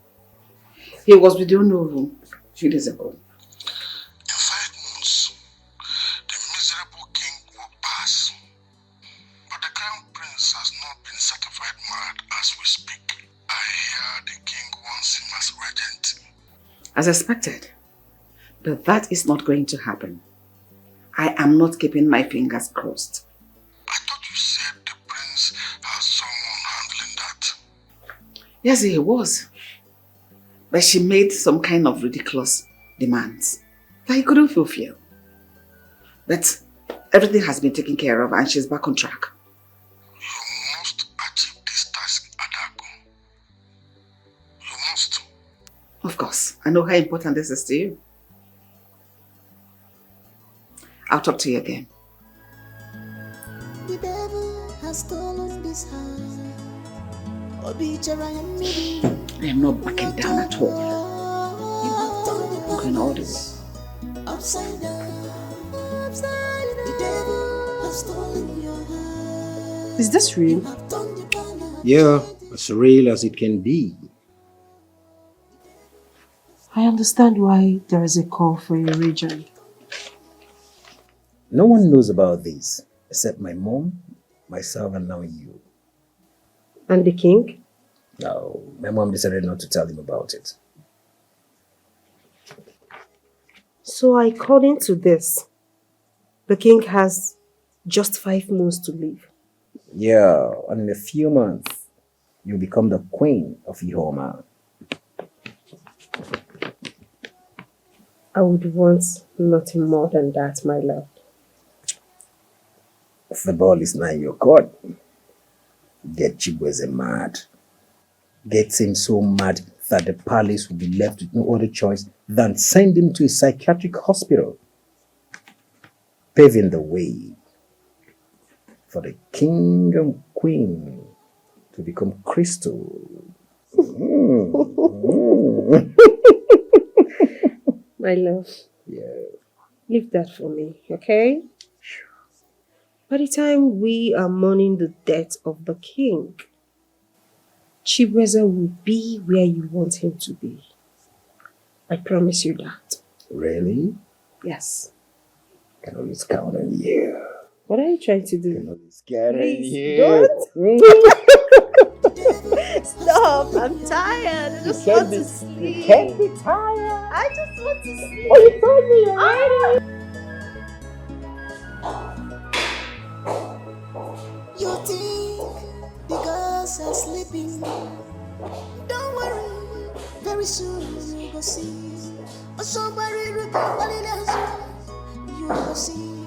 He was with you no room 2 days ago. In 5 months, as expected. But that is not going to happen. I am not keeping my fingers crossed. I thought you said the prince has someone handling that. Yes, he was. But she made some kind of ridiculous demands that he couldn't fulfill. But everything has been taken care of and she's back on track. You must achieve this task, Adako. You must. Of course. I know how important this is to you. I'll talk to you again. The devil has stolen this heart. I am not backing down at all. I'm going all the way. Upside down, upside down. The devil has stolen your heart. Is this real? Yeah, as real as it can be. I understand why there is a call for your region. No one knows about this except my mom, myself, and now you. And the king? No, my mom decided not to tell him about it. So according to this, the king has just 5 months to live. Yeah, and in a few months, you'll become the queen of Ihoma. I would want nothing more than that, my love. The ball is now in your court. Get Chibweze mad. Get him so mad that the palace will be left with no other choice than send him to a psychiatric hospital, paving the way for the king and queen to become crystal. My love. Yeah. Leave that for me, okay? By the time we are mourning the death of the king, Chibweze will be where you want him to be. I promise you that. Really? Yes. Can always count on you. What are you trying to do? Can always count on Please, you. don't. Stop, I'm tired. I just want to sleep. You can't be tired. I just want to sleep. Oh, you told me already. You think the girls are sleeping? Don't worry, very soon you go see. Oh, somebody you go see.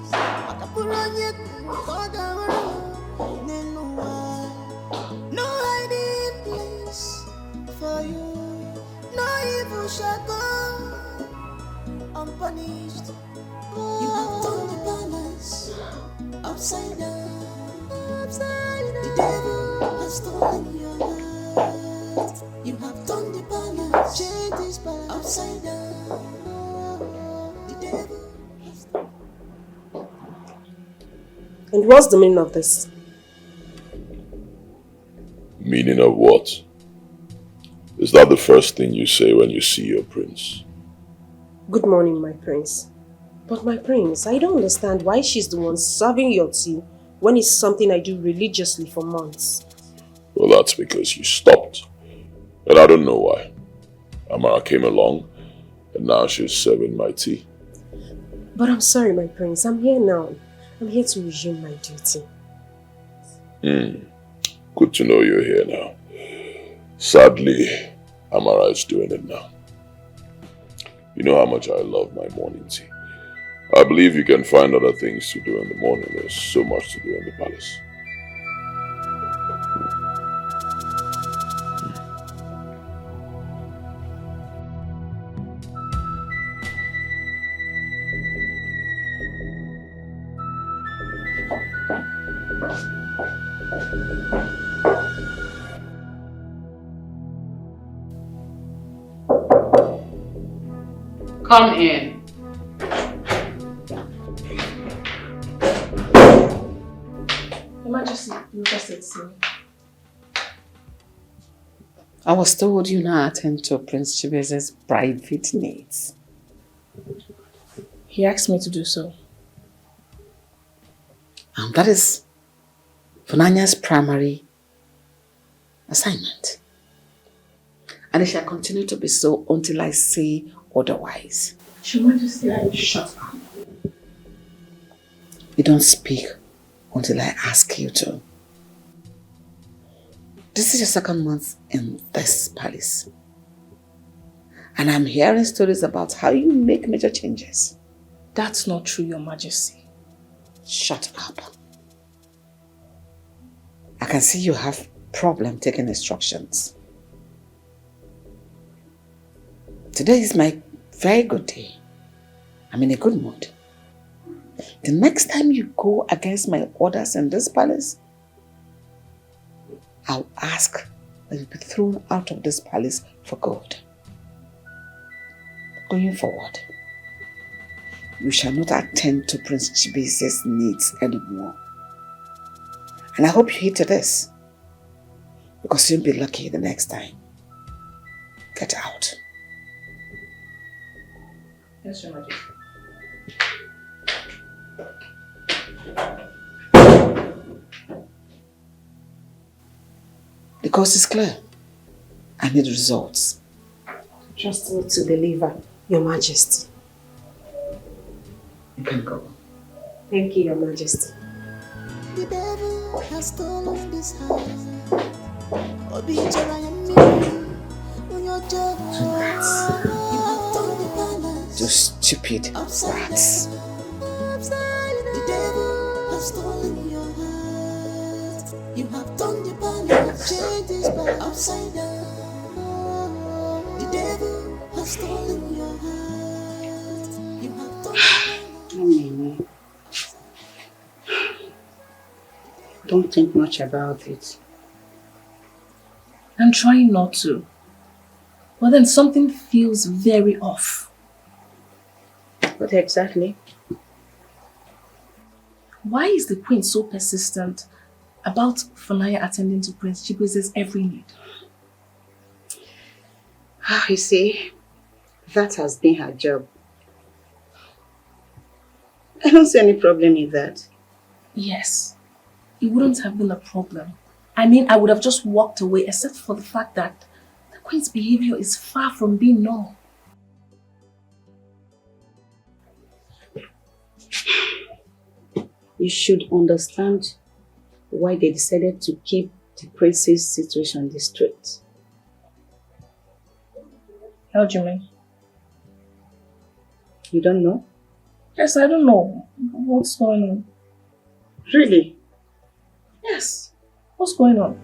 No hiding place for you. No evil shall go unpunished. You have turned the balance upside down. The devil has stolen your heart. You have turned the balance, change this balance upside down. The devil has And what's the meaning of this? Meaning of what? Is that the first thing you say when you see your prince? Good morning, my prince. But my prince, I don't understand why she's the one serving your tea when it's something I do religiously for months. Well, that's because you stopped. And I don't know why. Amara came along, and now she's serving my tea. But I'm sorry, my prince. I'm here now. I'm here to resume my duty. Good to know you're here now. Sadly, Amara is doing it now. You know how much I love my morning tea. I believe you can find other things to do in the morning. There's so much to do in the palace. Come in. Your Majesty, you just said to me. I was told you now attend to Prince Chibeze's private needs. He asked me to do so. And that is Funanya's primary assignment. And it shall continue to be so until I say otherwise. Your Majesty, Shut up. You don't speak until I ask you to. This is your second month in this palace. And I'm hearing stories about how you make major changes. That's not true, Your Majesty. Shut up. I can see you have problem taking instructions. Today is my very good day. I'm in a good mood. The next time you go against my orders in this palace, I'll ask that you be thrown out of this palace for good. Going forward, you shall not attend to Prince Chibize's needs anymore. And I hope you heed to this, because you'll be lucky the next time. Get out. Yes, Your Majesty. The course is clear. I need results. Trust me to deliver, Your Majesty. You can go. Thank you, Your Majesty. The devil has stolen this house. Betrayal and me. On your job. Those stupid rats. The devil has stolen your heart. You have turned the balance, changed this back upside down. The devil has stolen your heart. You have turned the Don't think much about it. I'm trying not to. But then something feels very off. What exactly? Why is the Queen so persistent about Fanaya attending to Prince Chibuze's every need? You see, that has been her job. I don't see any problem in that. Yes, it wouldn't have been a problem. I mean, I would have just walked away except for the fact that the Queen's behavior is far from being normal. You should understand why they decided to keep the prince's situation discreet. How do you mean? You don't know? Yes, I don't know. What's going on? Really? Yes. What's going on?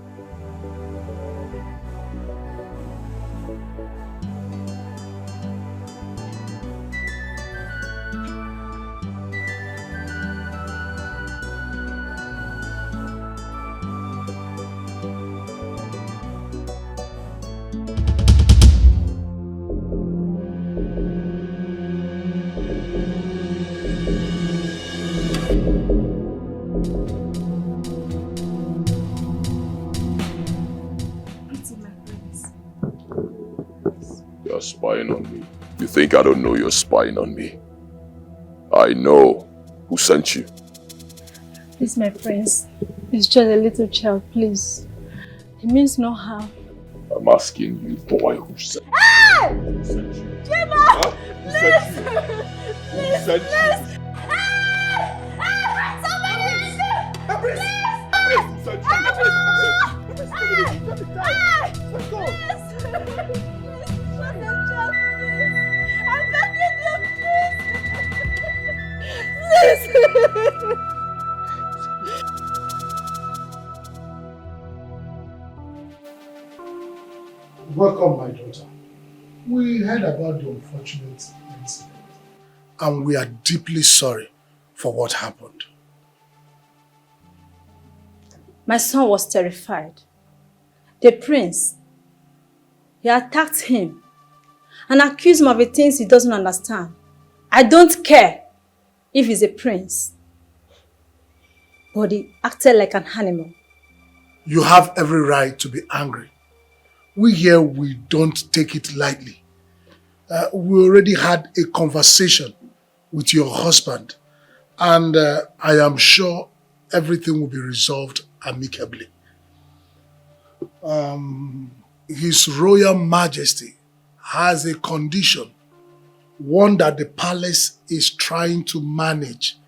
You're spying on me. You think I don't know you're spying on me? I know. Who sent you? Please, my prince. It's just a little child, please. It means no harm. I'm asking you, boy, who sent you? Ah! Who sent you? Jimbo! Huh? Please! Who sent you? Please! Ah! Somebody! Please! Who sent Welcome, my daughter. We heard about the unfortunate incident, and we are deeply sorry for what happened. My son was terrified. The prince, he attacked him and accused him of the things he doesn't understand. I don't care if he's a prince, but he acted like an animal. You have every right to be angry. We here, we don't take it lightly. We already had a conversation with your husband, and I am sure everything will be resolved amicably. His Royal Majesty has a condition one that the palace is trying to manage.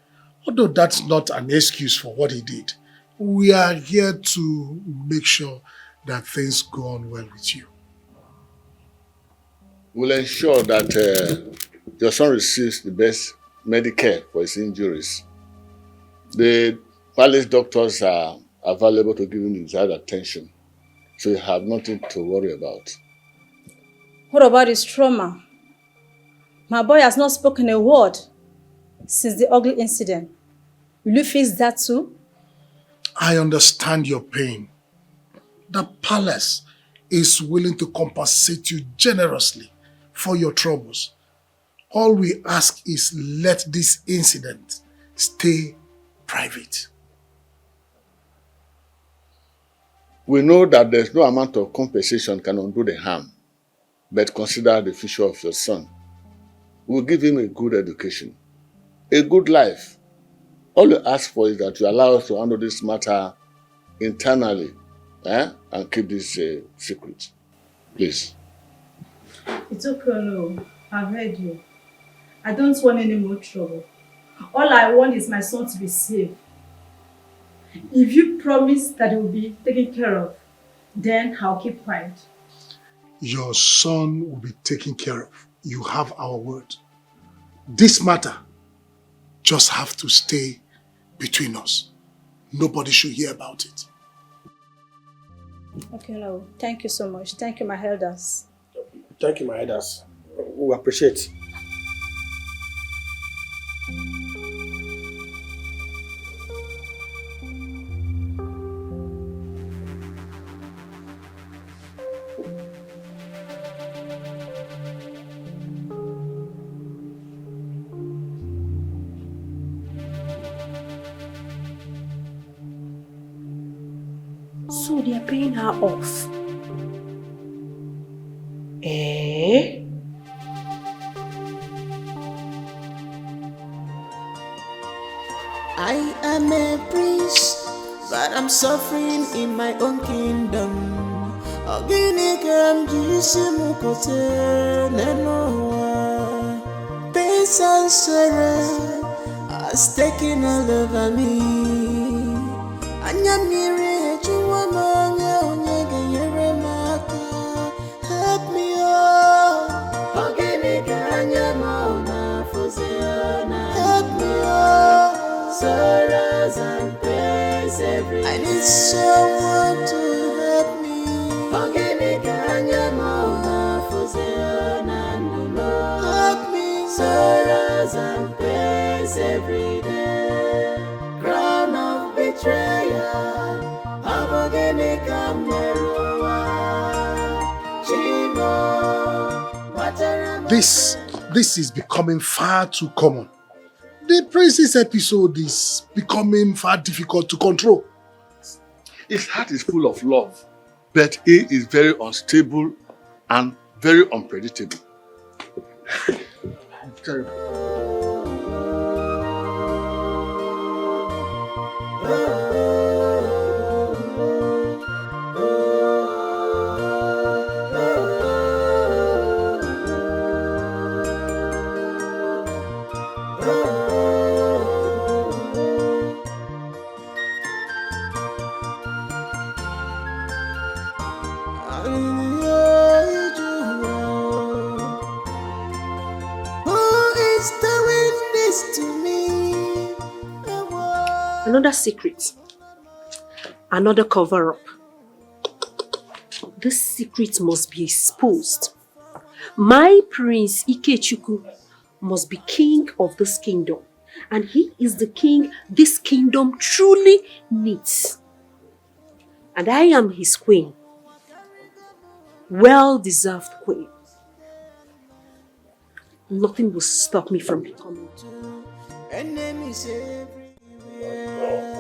Although that's not an excuse for what he did. We are here to make sure that things go on well with you. We'll ensure that your son receives the best medical care for his injuries. The palace doctors are available to give him the desired attention, so you have nothing to worry about. What about his trauma? My boy has not spoken a word since the ugly incident. Will you fix that too? I understand your pain. The palace is willing to compensate you generously for your troubles. All we ask is let this incident stay private. We know that there's no amount of compensation can undo the harm, but consider the future of your son. We'll give him a good education, a good life. All we ask for is that you allow us to handle this matter internally and keep this secret. Please. It's okay, no. I've heard you. I don't want any more trouble. All I want is my son to be safe. If you promise that he will be taken care of, then I'll keep quiet. Your son will be taken care of. You have our word. This matter just have to stay between us. Nobody should hear about it. Okay, no. Thank you so much. Thank you, my elders. Thank you, my elders. We appreciate. So they are paying her off. Eh? I am a prince, but I'm suffering in my own kingdom. Pains and sorrow has taken all over me. Help me, oh. Help me, oh. Sorrows and pains every day. I need someone to help me. Help me, sorrows and pains every day. Crown of betrayal. This is becoming far too common. The princess episode is becoming far difficult to control. His heart is full of love, but he is very unstable and very unpredictable. Another secret. Another cover-up. This secret must be exposed. My prince Ikechukwu must be king of this kingdom. And he is the king this kingdom truly needs. And I am his queen. Well-deserved queen. Nothing will stop me from becoming. Enemies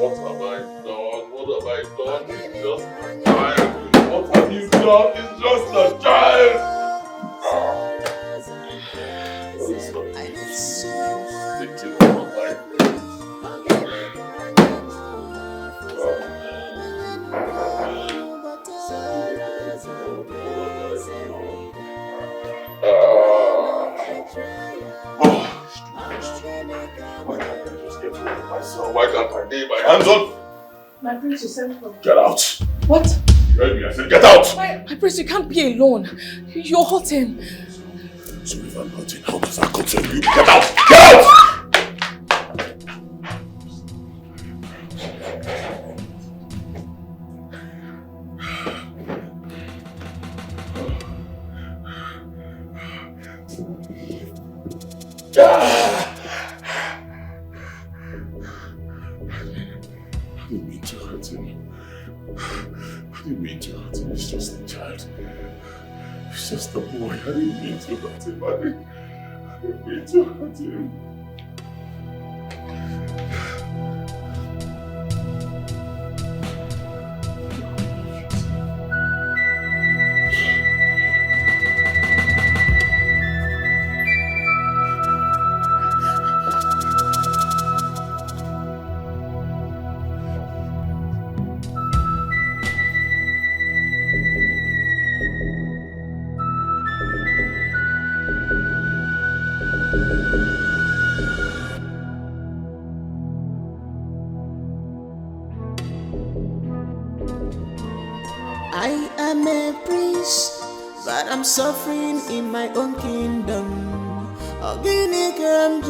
What have I done? What have I done? It's just a child. What have you done? It's just a child. get hold of myself. Why can't I lay my hands on? My prince, you sent for me. Get out. What? You heard me, I said get out! My prince, you can't be alone. You're hurting. So if I'm hurting, how does that concern you? Get out! Get out! I didn't mean to hurt him. He's just a child. He's just a boy. I didn't mean to hurt him. I didn't mean to hurt him. I am a prince, but I'm suffering in my own kingdom. Organic and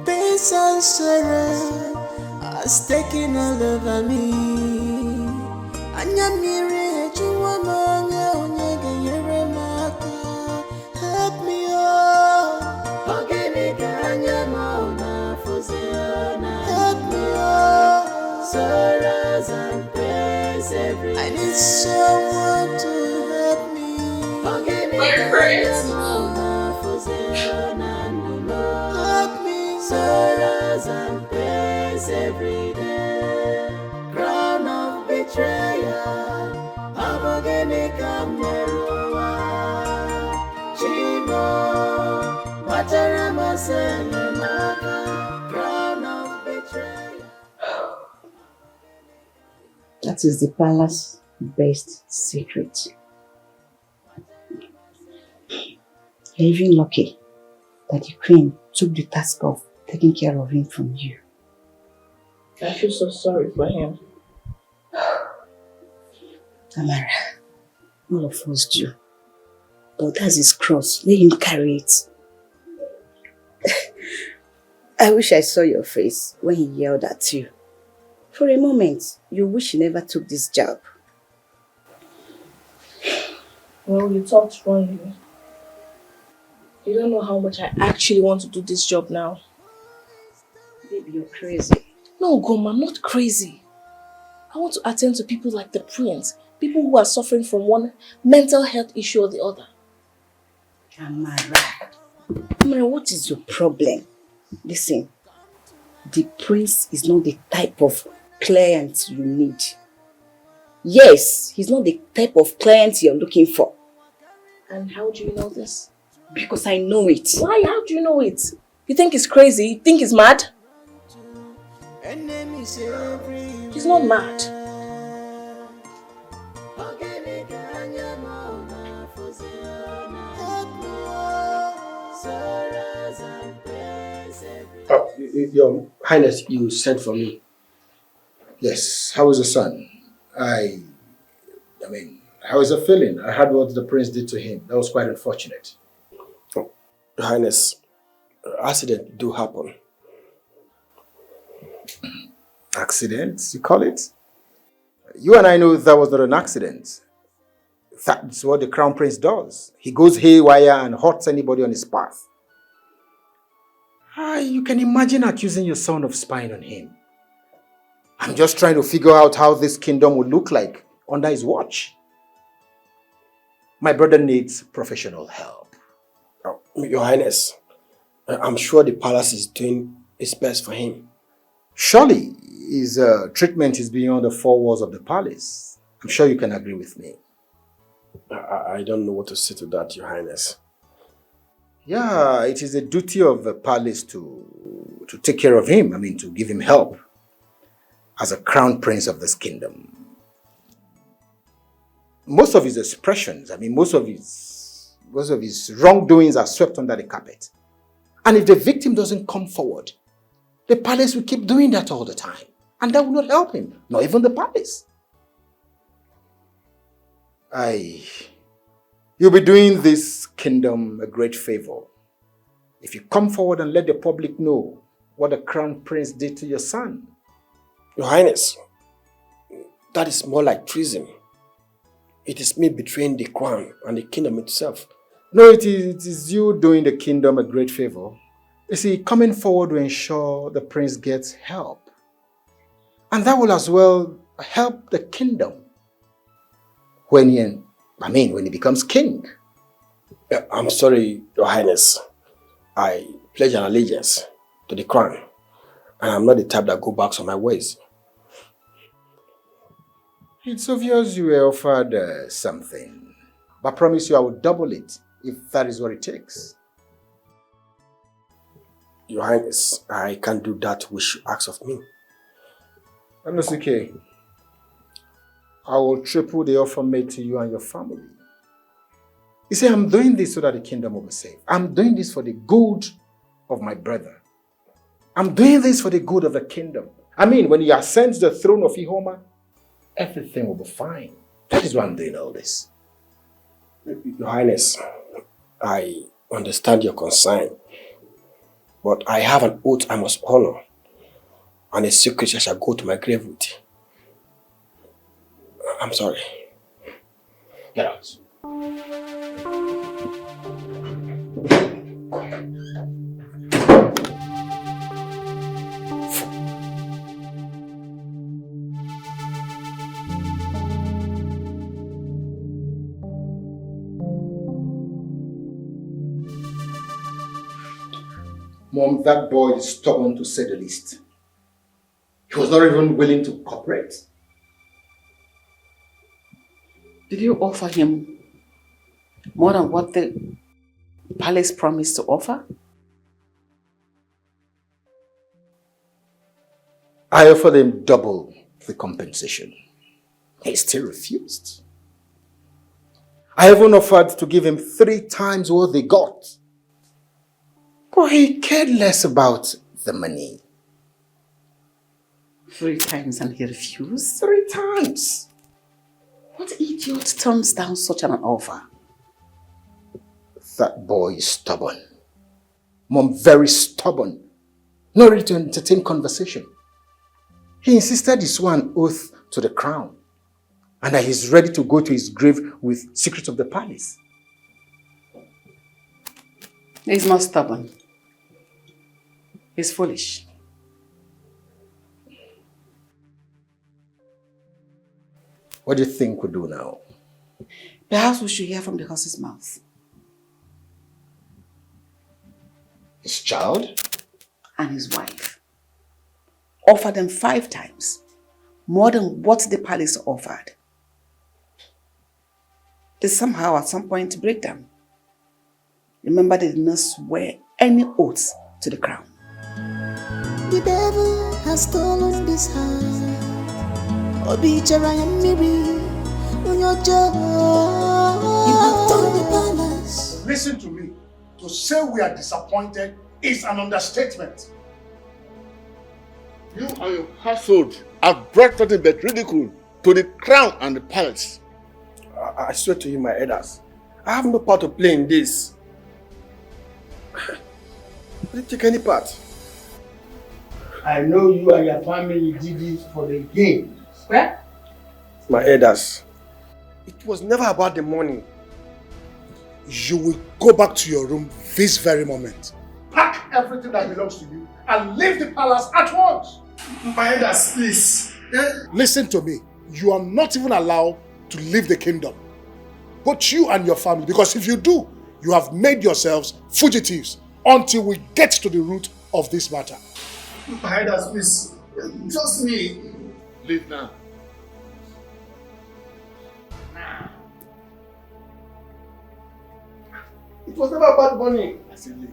pain and sorrow has taken all over me. Help me, oh. Organic and help me, oh. Sorrows and pains every day. I need someone to help me. My friends. Help me. Sorrows and pains every day. Crown of betrayal. Abogenik Amerua. Chimo. Matarama Selemaka. Crown of betrayal. That is the palace-based secret. You're even lucky that the queen took the task of taking care of him from you. I feel so sorry for him. Amara, all of us do. But that's his cross. Let him carry it. I wish I saw your face when he yelled at you. For a moment, you wish you never took this job. Well, you talked wrongly. You don't know how much I actually want to do this job now. Baby, you're crazy. No, Goma, I'm not crazy. I want to attend to people like the prince. People who are suffering from one mental health issue or the other. Amara, what is your problem? Listen, the prince is not the type of client you need. Yes, he's not the type of client you're looking for. And how do you know this? Because I know it. Why? How do you know it? You think he's crazy? You think he's mad? He's not mad. Your Highness, you sent for me. Yes, how is the son? I mean, how is the feeling? I heard what the prince did to him. That was quite unfortunate. Oh, Your Highness, accidents do happen. Accidents, you call it? You and I know that was not an accident. That's what the crown prince does. He goes haywire and hurts anybody on his path. You can imagine accusing your son of spying on him. I'm just trying to figure out how this kingdom would look like under his watch. My brother needs professional help. Oh, Your Highness, I'm sure the palace is doing its best for him. Surely his treatment is beyond the four walls of the palace. I'm sure you can agree with me. I don't know what to say to that, Your Highness. Yeah, it is a duty of the palace to take care of him. I mean, to give him help as a crown prince of this kingdom. Most of his expressions, I mean, most of his wrongdoings are swept under the carpet. And if the victim doesn't come forward, the palace will keep doing that all the time. And that will not help him, not even the palace. You'll be doing this kingdom a great favor if you come forward and let the public know what the crown prince did to your son. Your Highness, that is more like treason. It is me betraying the crown and the kingdom itself. No, it is you doing the kingdom a great favor. You see, coming forward will ensure the prince gets help. And that will as well help the kingdom when he becomes king. I'm sorry, Your Highness. I pledge an allegiance to the crown. And I'm not the type that go back on my ways. It's obvious you were offered something. But I promise you I will double it if that is what it takes. Your Highness, I can't do that which you ask of me. okay. I will triple the offer made to you and your family. You see, I'm doing this so that the kingdom will be safe. I'm doing this for the good of my brother. I'm doing this for the good of the kingdom. When he ascends the throne of Ihoma, everything will be fine. That is why I'm doing all this. Your Highness, I understand your concern, but I have an oath I must honor, and a secret I shall go to my grave with. I'm sorry. Get out. Mom, that boy is stubborn to say the least. He was not even willing to cooperate. Did you offer him more than what the palace promised to offer? I offered him double the compensation. He still refused. I even offered to give him 3 times what they got. But he cared less about the money. 3 times and he refused? 3 times. What idiot turns down such an offer? That boy is stubborn. Mom, very stubborn. Not ready to entertain conversation. He insisted he swore an oath to the crown and that he's ready to go to his grave with secrets of the palace. He's not stubborn. He's foolish. What do you think we'll do now? Perhaps we should hear from the horse's mouth. His child? And his wife. Offer them 5 times. More than what the palace offered. They somehow at some point break them. Remember, they did not swear any oaths to the crown. The devil has stolen this heart. Betrayal and Miri, on your job. You have done the palace. Listen to me. To say we are disappointed is an understatement. You and your household have brought nothing but ridicule to the crown and the palace. I swear to you, my elders, I have no part to play in this. I didn't take any part. I know you and your family did it for the gain. Where? My elders, it was never about the money. You will go back to your room this very moment. Pack everything that belongs to you and leave the palace at once. My elders, please. Listen to me. You are not even allowed to leave the kingdom. Both you and your family, because if you do, you have made yourselves fugitives until we get to the root of this matter. My elders, please. Just me. Leave now. It was never about money. I said leave.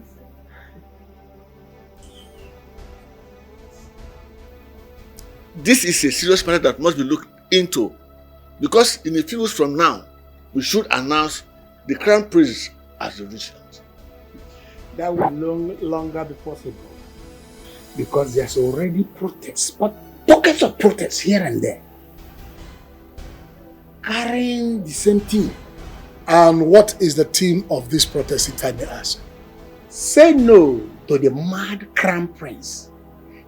This is a serious matter that must be looked into, because in a few weeks from now, we should announce the crown prince as the regent. that will no longer be possible. Because there's already protests, but pockets of protests here and there. Carrying the same theme. And what is the theme of this protest, if I may ask? Say no to the mad crown prince.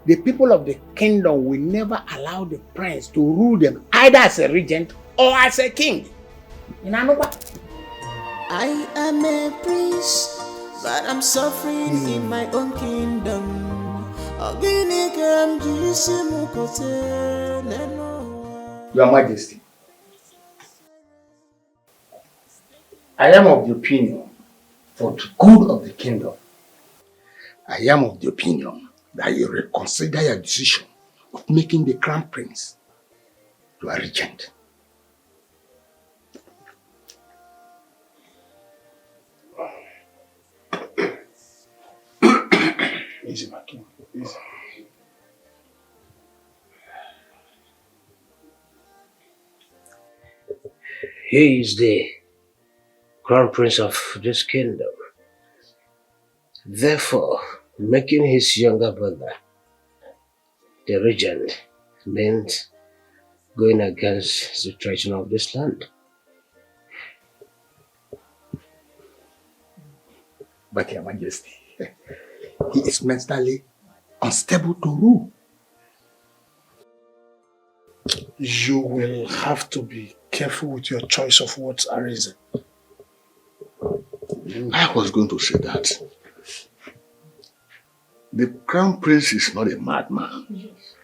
The people of the kingdom will never allow the prince to rule them either as a regent or as a king. You know what? I am a prince, but I'm suffering in my own kingdom. Your Majesty, I am of the opinion, for the good of the kingdom, I am of the opinion that you reconsider your decision of making the crown prince your regent. Easy, my king. Easy. He is the crown prince of this kingdom. Therefore, making his younger brother the regent meant going against the tradition of this land. But Your Majesty, he is mentally unstable to rule. You will have to be careful with your choice of words, Arisen. I was going to say that. The crown prince is not a madman. Yes.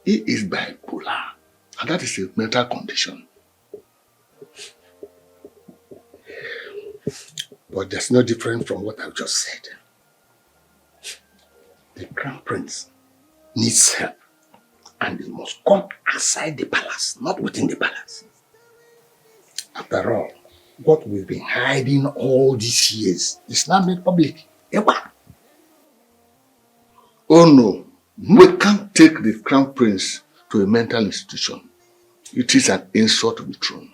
He is bipolar. And that is a mental condition. But there's no difference from what I've just said. The crown prince needs help. And he must come outside the palace, not within the palace. After all, what we've been hiding all these years is now made public. Oh no, we can't take the crown prince to a mental institution. It is an insult to the throne.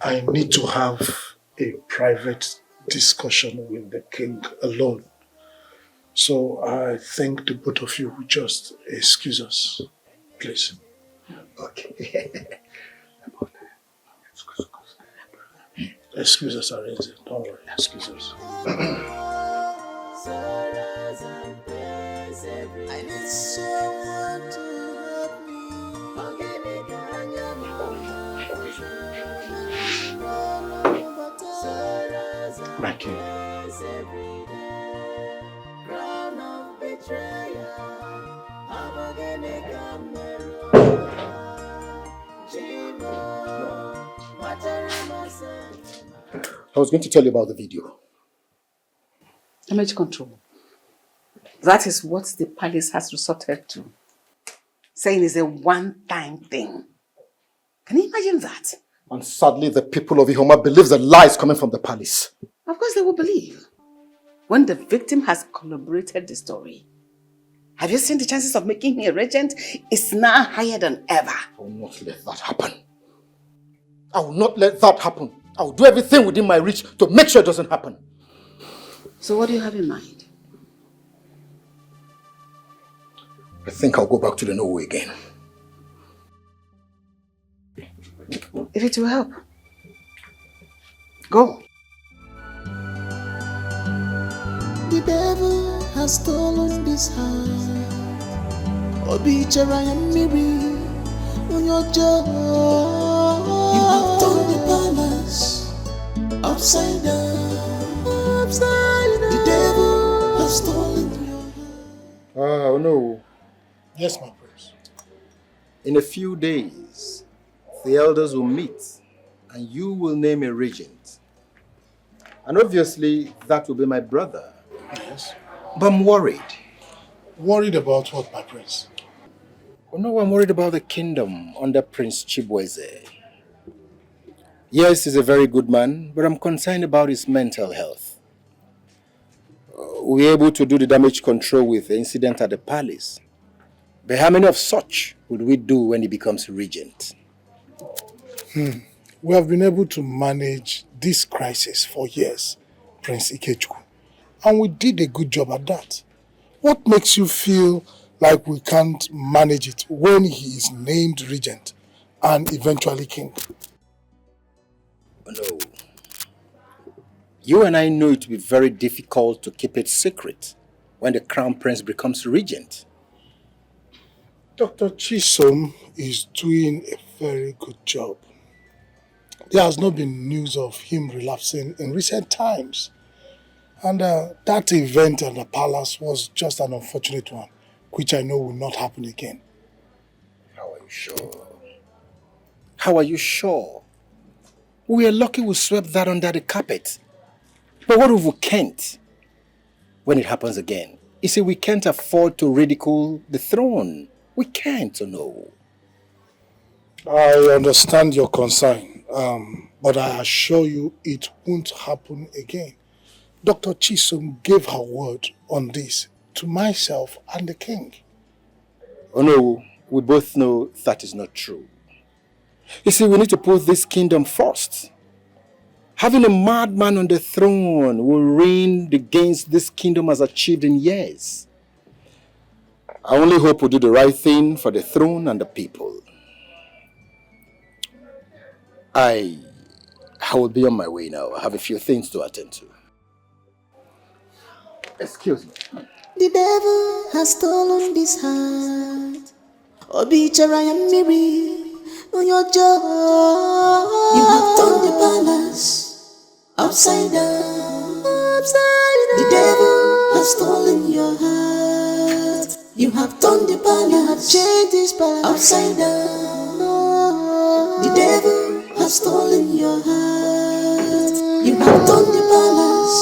I need to have a private discussion with the king alone. So I think the both of you will just excuse us, please. Okay. Excuse us, Arenze. Don't worry, excuse us. I need someone to help me. My king. Crown of betrayal. I was going to tell you about the video. Damage control. That is what the palace has resorted to. Saying it's a one-time thing. Can you imagine that? And sadly, the people of Ihoma believe the lies coming from the palace. Of course they will believe. When the victim has corroborated the story. Have you seen the chances of making him a regent? It's now higher than ever. I will not let that happen. I will not let that happen. I will do everything within my reach to make sure it doesn't happen. So what do you have in mind? I think I'll go back to the Norway again. If it will help, go. The devil has stolen this heart. Betrayal and Miri on your jaw. You have turned the palace upside down. Upside down. The devil has stolen your heart. Oh no. Yes, my prince. In a few days, the elders will meet and you will name a regent. And obviously, that will be my brother. Yes. But I'm worried. Worried about what, my prince? Oh no, I'm worried about the kingdom under Prince Chibueze. Yes, he's a very good man, but I'm concerned about his mental health. We're able to do the damage control with the incident at the palace. But how many of such would we do when he becomes regent? We have been able to manage this crisis for years, Prince Ikechukwu. And we did a good job at that. What makes you feel like we can't manage it when he is named regent and eventually king? No. You and I know it will be very difficult to keep it secret when the crown prince becomes regent. Dr. Chisom is doing a very good job. There has not been news of him relapsing in recent times. And that event at the palace was just an unfortunate one, which I know will not happen again. How are you sure? How are you sure? We are lucky we swept that under the carpet. But what if we can't? When it happens again, you see, we can't afford to ridicule the throne. We can't, no. I understand your concern, but I assure you it won't happen again. Dr. Chisom gave her word on this to myself and the king. Oh no, we both know that is not true. You see, we need to put this kingdom first. Having a madman on the throne will reign the gains this kingdom has achieved in years. I only hope we do the right thing for the throne and the people. I will be on my way now. I have a few things to attend to. Excuse me. The devil has stolen this heart. Betrayal and Miri on your jaw. You have turned the palace upside down. The devil has stolen your heart. You have turned the palace. You have changed this palace upside down. The devil has stolen your heart. You have turned the palace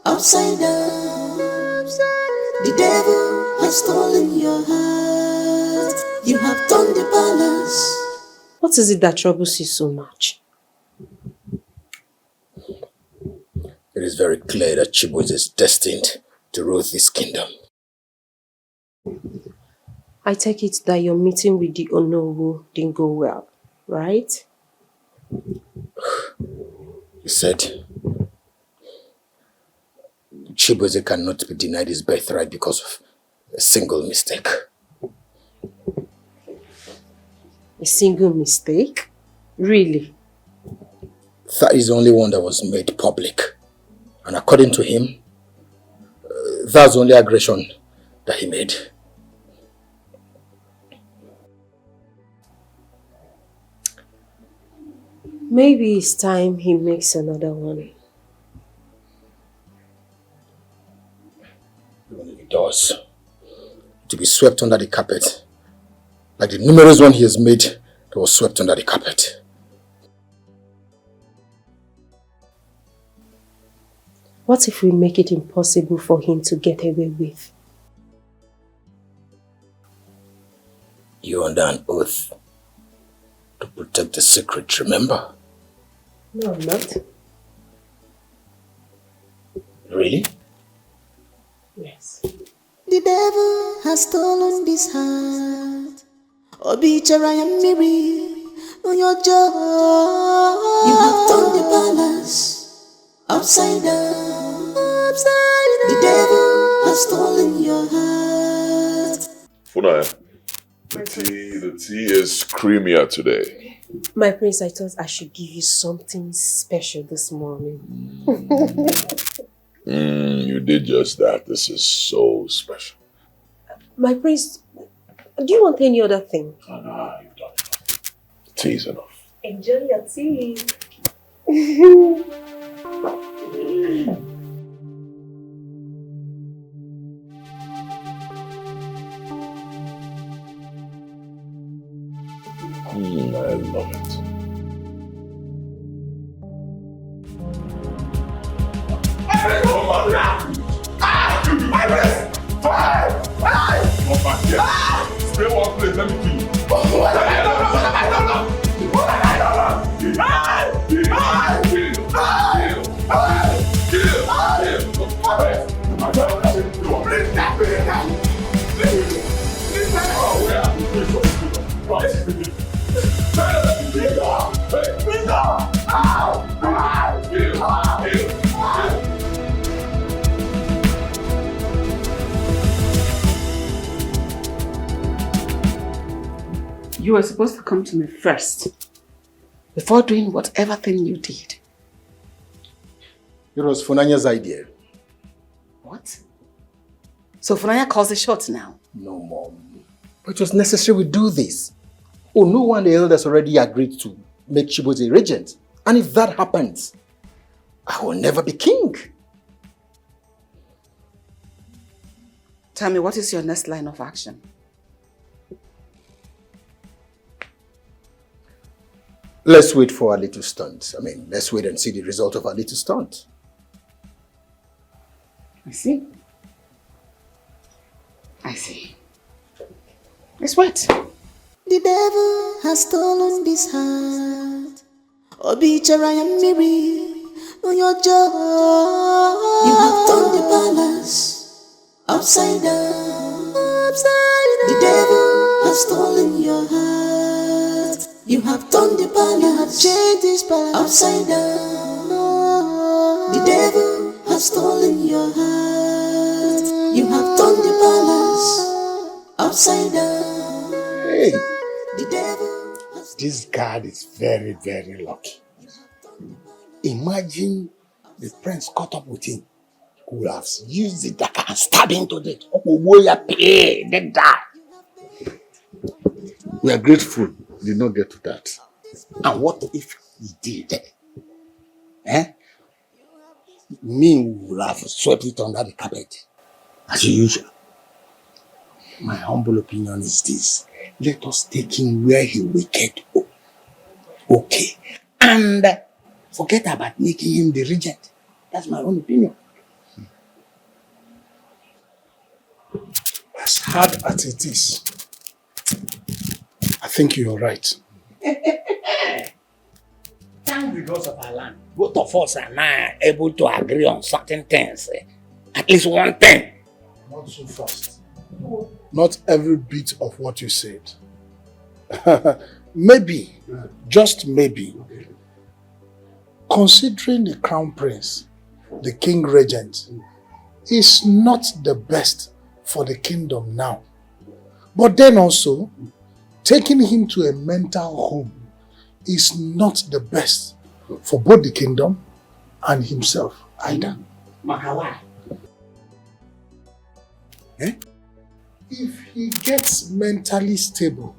upside down. The devil has stolen your heart. You have turned the palace. What is it that troubles you so much? It is very clear that Chibueze is destined to rule this kingdom. I take it that your meeting with the Onowu didn't go well, right? You said Chibueze cannot be denied his birthright because of a single mistake. A single mistake? Really? That is the only one that was made public. And according to him, that's the only aggression that he made. Maybe it's time he makes another one. Even if he does, to be swept under the carpet, like the numerous one he has made that was swept under the carpet. What if we make it impossible for him to get away with? You're under an oath to protect the secret, remember? No, I'm not. Really? Yes. The devil has stolen this heart. Betrayal and Miri on your jaw. You have turned the palace upside down. The devil has stolen your heart. Funaya, the tea is creamier today. My prince, I thought I should give you something special this morning. You did just that. This is so special. My prince, do you want any other thing? Oh, no, you've done enough. Tea is enough. Enjoy your tea. I love it. Come back here. Stay one place, let me kill you. Hey! You were supposed to come to me first before doing whatever thing you did. It was Funanya's idea. What? So Funanya calls the shots now? No, Mom. But it was necessary we do this. Oh, no one the elders already agreed to make Chibueze regent. And if that happens, I will never be king. Tell me, what is your next line of action? Let's wait for a little stunt. Let's wait and see the result of our little stunt. I see. Let's wait. The devil has stolen this heart. Obichara Miri on your jaw. You have turned the palace upside down. The devil has stolen your heart. You have turned the palace. You have changed this palace upside down. The devil has stolen your heart. You have turned the palace upside down. Hey, The devil has... this guard is very, very lucky. Imagine the prince caught up with him. He would have used the dagger and stabbed him to death. They die. We are grateful he did not get to that. And what if he did? Me would have swept it under the carpet, as usual. My humble opinion is this: let us take him where he wicked. Okay, and forget about making him the regent. That's my own opinion. As hard as it is, I think you're right. Thank because of our land, both of us are now able to agree on certain things. At least one thing. Not so fast. Not every bit of what you said. Maybe, just maybe, considering the crown prince, the king regent, is not the best for the kingdom now. But then also, taking him to a mental home is not the best for both the kingdom and himself either. Makawa. If he gets mentally stable,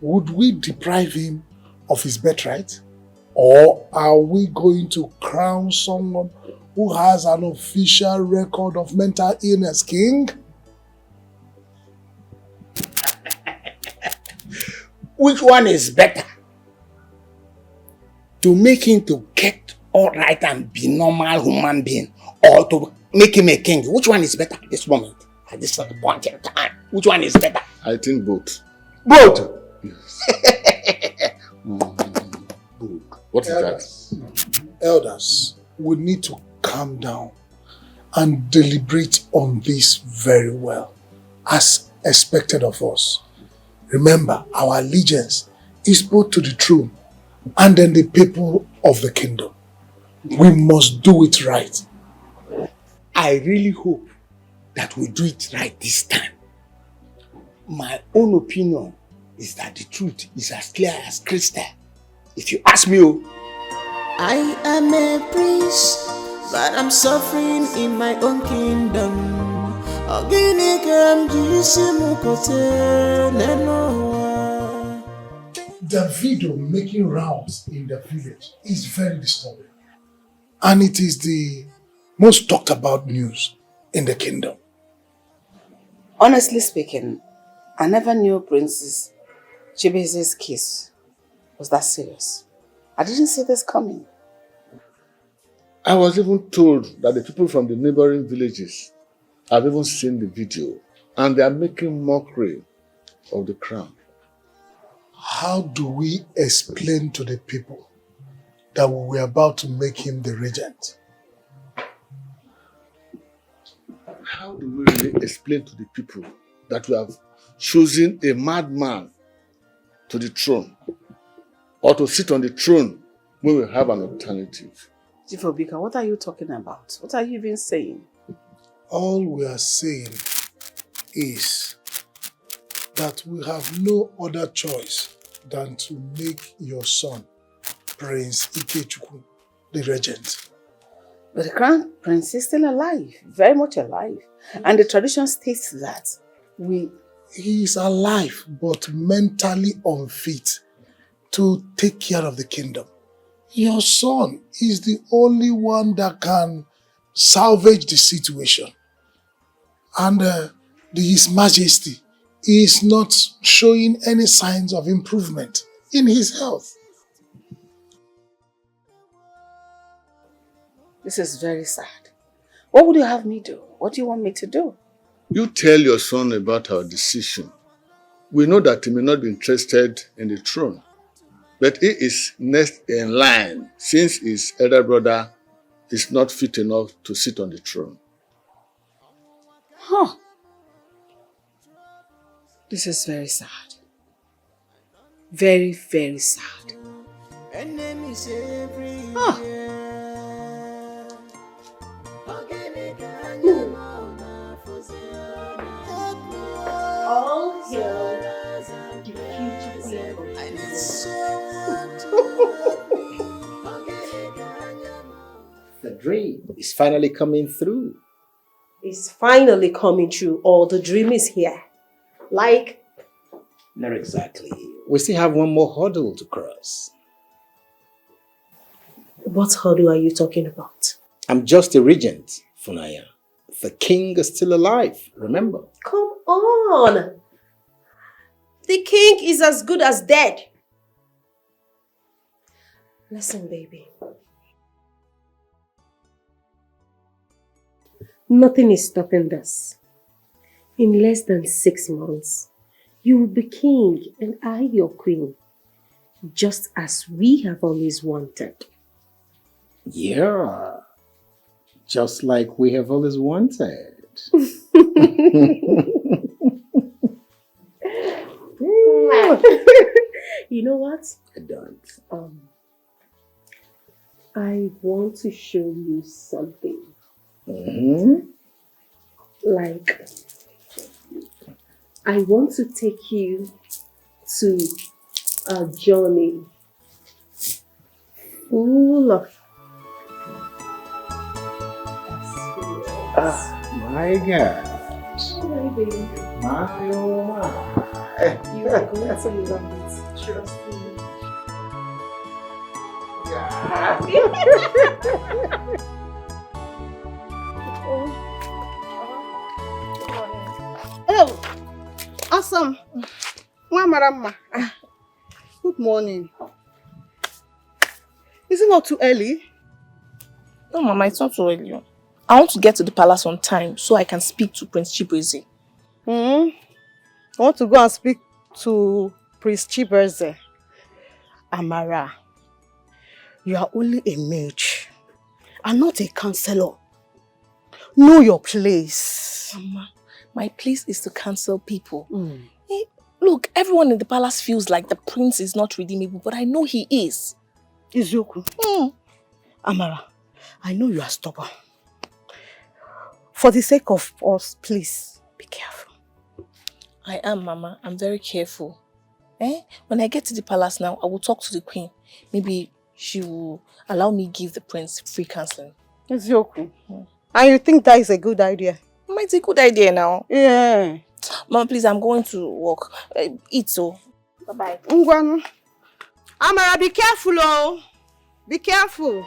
would we deprive him of his birthright? Or are we going to crown someone who has an official record of mental illness king? Which one is better? To make him to get all right and be normal human being, or to make him a king? Which one is better at this moment? At this point in time, which one is better? I think both. Both. What is that? Elders, we need to calm down and deliberate on this very well, as expected of us. Remember, our allegiance is both to the throne and then the people of the kingdom. We must do it right. I really hope that we do it right this time. My own opinion is that the truth is as clear as crystal. If you ask me, I am a prince, but I'm suffering in my own kingdom. The video making rounds in the village is very disturbing. And it is the most talked about news in the kingdom. Honestly speaking, I never knew Princess Chibueze's case was that serious. I didn't see this coming. I was even told that the people from the neighboring villages have even seen the video and they are making mockery of the crown. How do we explain to the people that we were about to make him the regent? How do we really explain to the people that we have chosen a madman to the throne, or to sit on the throne when we have an alternative? Chief Obika, what are you talking about? What are you even saying? All we are saying is that we have no other choice than to make your son, Prince Ikechukwu, the regent. But the crown prince is still alive, very much alive. And the tradition states that he is alive, but mentally unfit to take care of the kingdom. Your son is the only one that can salvage the situation. And His Majesty is not showing any signs of improvement in his health. This is very sad. What would you have me do? What do you want me to do? You tell your son about our decision. We know that he may not be interested in the throne, but he is next in line since his elder brother is not fit enough to sit on the throne. Huh. This is very sad. Very, very sad. Huh. All hail the future queen. The dream is finally coming through. It's finally coming true, or the dream is here. Like? Not exactly. We still have one more hurdle to cross. What hurdle are you talking about? I'm just a regent, Funaya. The king is still alive, remember? Come on! The king is as good as dead. Listen, baby. Nothing is stopping this. In less than 6 months, you will be king and I your queen, just as we have always wanted. Yeah, just like we have always wanted. You know what? I don't. I want to show you something. Like, I want to take you to a journey full of My God. my baby. My oh my. You are going to love it. Trust me. Oh, awesome. Amara. Good morning. Is it not too early? No, Mama, it's not too early. I want to get to the palace on time so I can speak to Prince Chibueze. I want to go and speak to Prince Chibueze. Amara, you are only a mage and not a counselor. Know your place. Mama, my place is to counsel people. Look, everyone in the palace feels like the prince is not redeemable, but I know he is. Izuku. Amara, I know you are stubborn. For the sake of us, please, be careful. I am, Mama. I'm very careful. When I get to the palace now, I will talk to the queen. Maybe she will allow me give the prince free counseling. Izuku. And you think that is a good idea? It's a good idea now. Yeah. Mama, please, I'm going to work. Eat so. Bye-bye. Amara, be careful, oh. Be careful.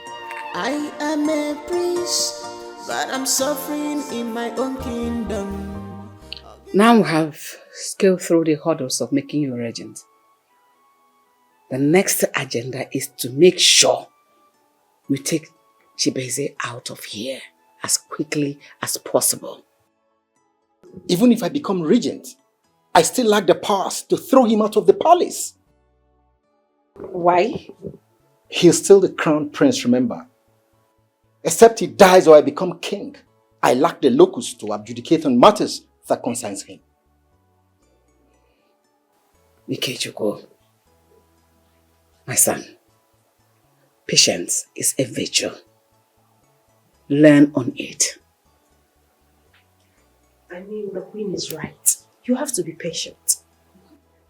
I am a prince, but I'm suffering in my own kingdom. Now we have scaled through the hurdles of making you a regent. The next agenda is to make sure we take Chibueze out of here as quickly as possible. Even if I become regent, I still lack the powers to throw him out of the palace. Why? He's still the crown prince, remember? Except he dies or I become king, I lack the locus to adjudicate on matters that concerns him. Ikechukwu, my son, patience is a virtue. Learn on it. I mean, the queen is right. You have to be patient.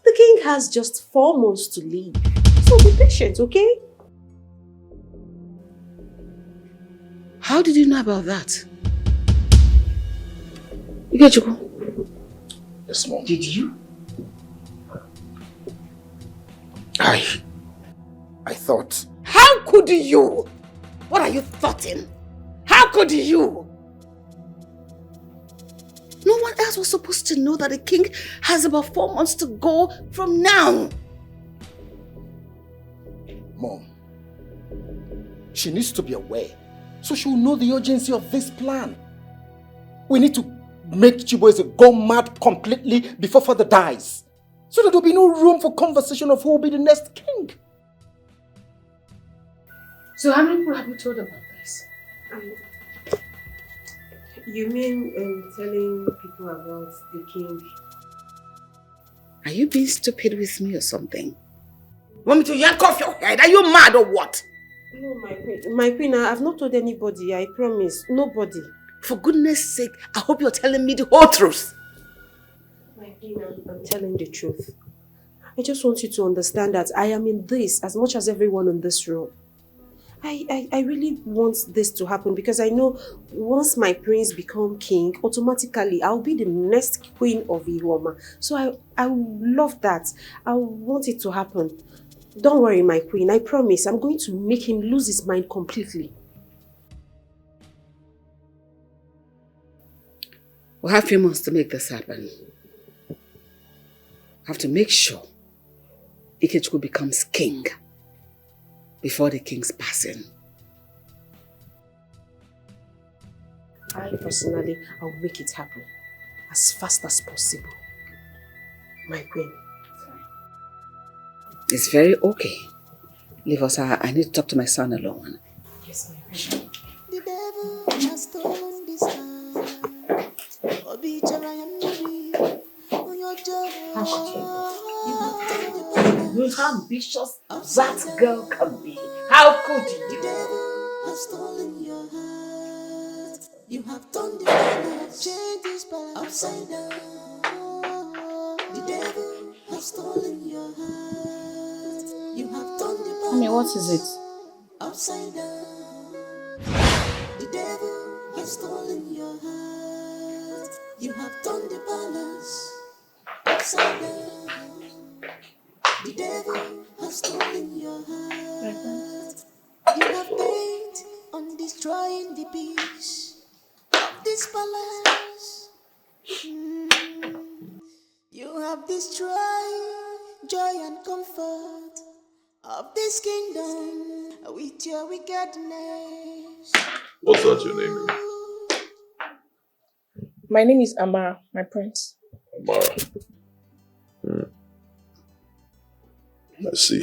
The king has just 4 months to live. So be patient, okay? How did you know about that? Ikechukwu? Yes, Mom. Did you? I thought. How could you? What are you thoughting? How could you? No one else was supposed to know that the king has about 4 months to go from now. Mom, she needs to be aware so she will know the urgency of this plan. We need to make Chibueze go mad completely before father dies, so that there will be no room for conversation of who will be the next king. So how many people have you told about this? You mean telling people about the king? Are you being stupid with me or something? Want me to yank off your head? Are you mad or what? No, my queen, I've not told anybody, I promise. Nobody. For goodness sake, I hope you're telling me the whole truth. My queen, I'm telling the truth. I just want you to understand that I am in this as much as everyone in this room. I really want this to happen because I know once my prince become king, automatically I'll be the next queen of Iwoma. So I love that. I want it to happen. Don't worry, my queen. I promise I'm going to make him lose his mind completely. We'll have a few months to make this happen. Have to make sure Ikechukwu becomes king before the king's passing. I personally, I'll make it happen as fast as possible. My queen. It's very okay. Leave us. I need to talk to my son alone. Yes, my queen. The devil has stolen this heart. How ambitious that girl can be. How could you? The devil has stolen your heart. You have turned the balance, changed this balance upside down. The devil has stolen your heart. You have turned the balance. I mean, what is it? Upside down. The devil has stolen your heart. You have turned the balance upside down. The devil has stolen your heart. You have bent on destroying the peace of this palace. You have destroyed joy and comfort of this kingdom with your wickedness. What's that your name? My name is Amara, my prince. Amara. I see.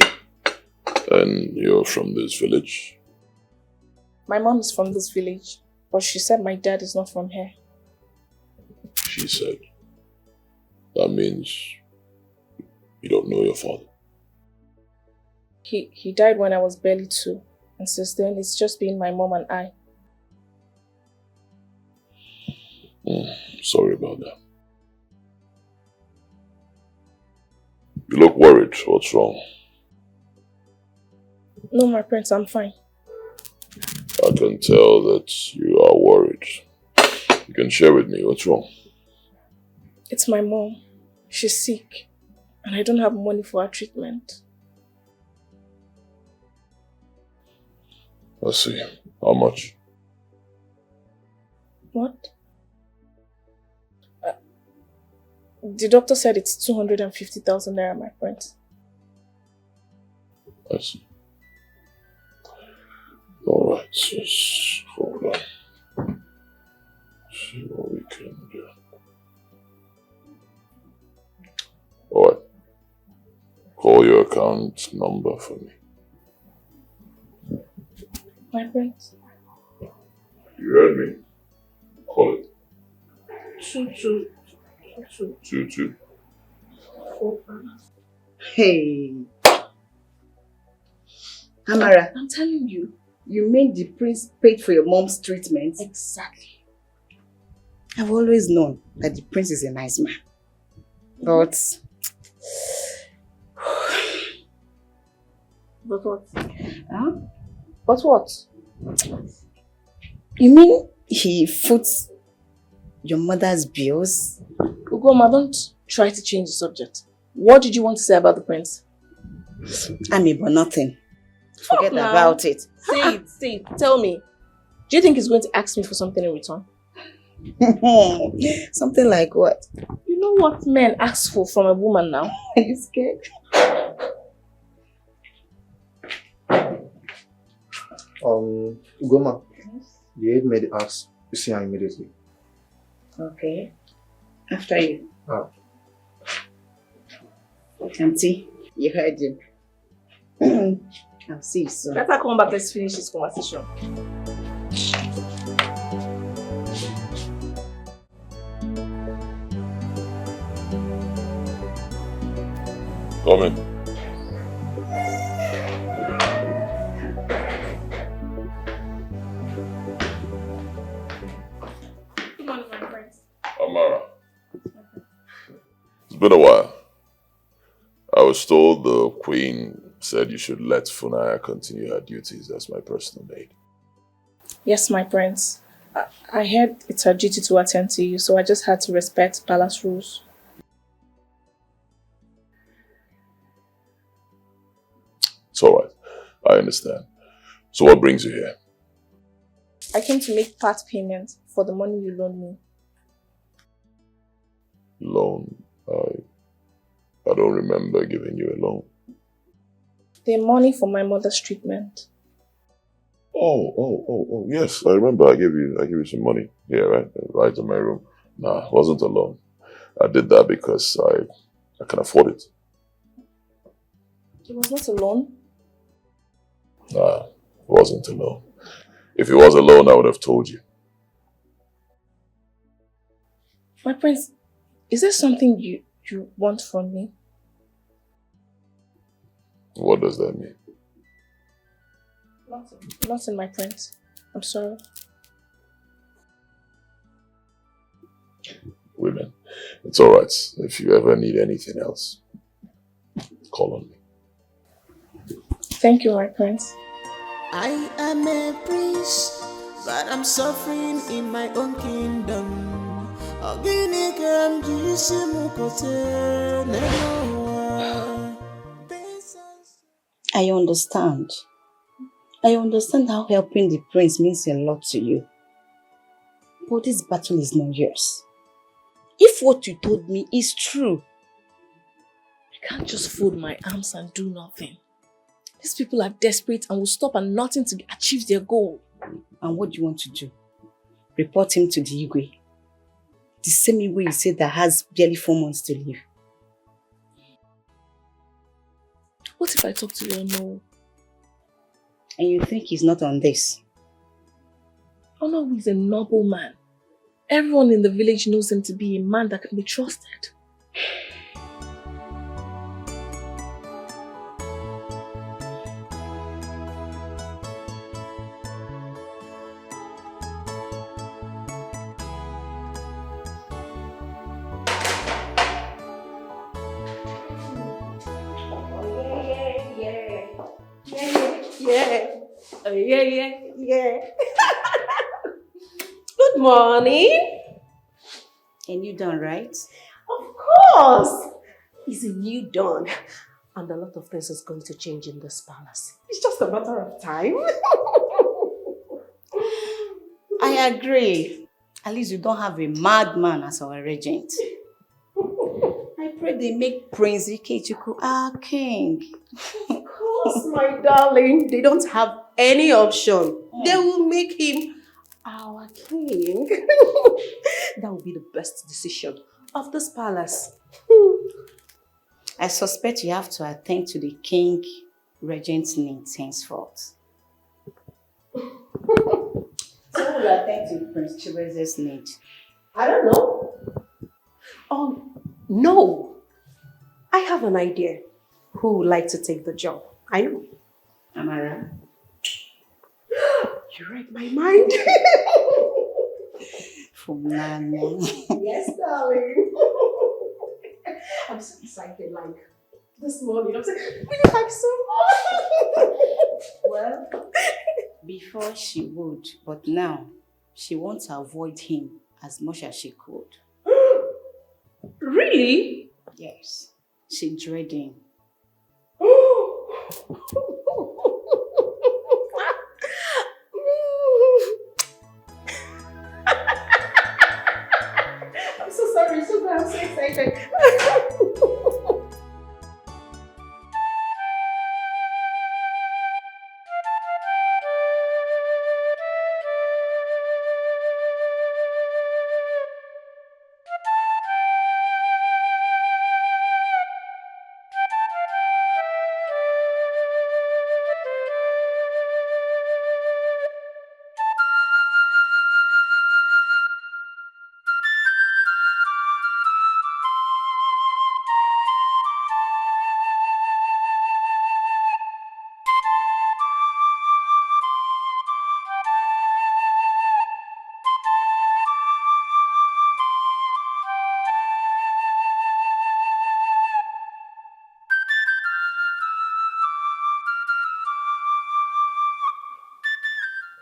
And you're from this village? My mom is from this village, but she said my dad is not from here. She said. That means you don't know your father. He died when I was barely 2, and since then it's just been my mom and I. Sorry about that. You look worried. What's wrong? No, my prince, I'm fine. I can tell that you are worried. You can share with me what's wrong. It's my mom. She's sick, and I don't have money for her treatment. I see. How much? What? The doctor said it's 250,000 naira, my prince. I see. Alright, just hold on. See what we can do. Alright. Call your account number for me. My prince. You heard me? Call it. 22. Hey. Amara, I'm telling you, you mean the prince paid for your mom's treatment? Exactly. I've always known that the prince is a nice man. But But what? Huh? But what? You mean he foots your mother's bills? Ugoma, don't try to change the subject. What did you want to say about the prince? I mean, but nothing. Forget now. about it. Say it. Tell me. Do you think he's going to ask me for something in return? Something like what? You know what men ask for from a woman now? Are you scared? Ugoma, the aide made ask to see her immediately. Okay. After you. Oh. Auntie, you heard him. I'll see you soon. Better come back, let's finish this conversation. Come in. Good morning, my friends. Amara. It's been a while. I was told the Queen said you should let Funaya continue her duties as my personal maid. Yes, my prince. I heard it's her duty to attend to you, so I just had to respect palace rules. It's alright. I understand. So what brings you here? I came to make part payment for the money you loaned me. Loan? I don't remember giving you a loan. The money for my mother's treatment. Oh, yes, I remember I gave you some money. Yeah, right in my room. Nah, it wasn't a loan. I did that because I can afford it. It was not a loan? Nah, it wasn't a loan. If it was a loan, I would have told you. My prince, is there something you want from me? What does that mean? Nothing, my prince. I'm sorry. Women, it's alright. If you ever need anything else, call on me. Thank you, my prince. I am a prince, but I'm suffering in my own kingdom. I understand. I understand how helping the prince means a lot to you. But this battle is not yours. If what you told me is true, I can't just fold my arms and do nothing. These people are desperate and will stop at nothing to achieve their goal. And what do you want to do? Report him to the Igwe? The same Igwe you said that has barely 4 months to live. What if I talk to your no? And you think he's not on this? Oh no, he's a noble man. Everyone in the village knows him to be a man that can be trusted. Yeah. Good morning. A new dawn, right? Of course. It's a new dawn. And a lot of things is going to change in this palace. It's just a matter of time. I agree. At least you don't have a madman as our regent. I pray they make Prince Ikechukwu our king. Of course, my darling. They don't have any option. They will make him our king. That will be the best decision of this palace. I suspect you have to attend to the king regent's needs henceforth. So will attend to Prince Chibueze's need? I don't know. Oh, no. I have an idea. Who would like to take the job? I know. Amara. You read my mind. Funana. Yes, darling. I'm so excited, like, this morning. I'm saying, we like so much. Well, before she would, but now she wants to avoid him as much as she could. Really? Yes, she's dreading. I'm so sorry, Sugar. I'm so excited.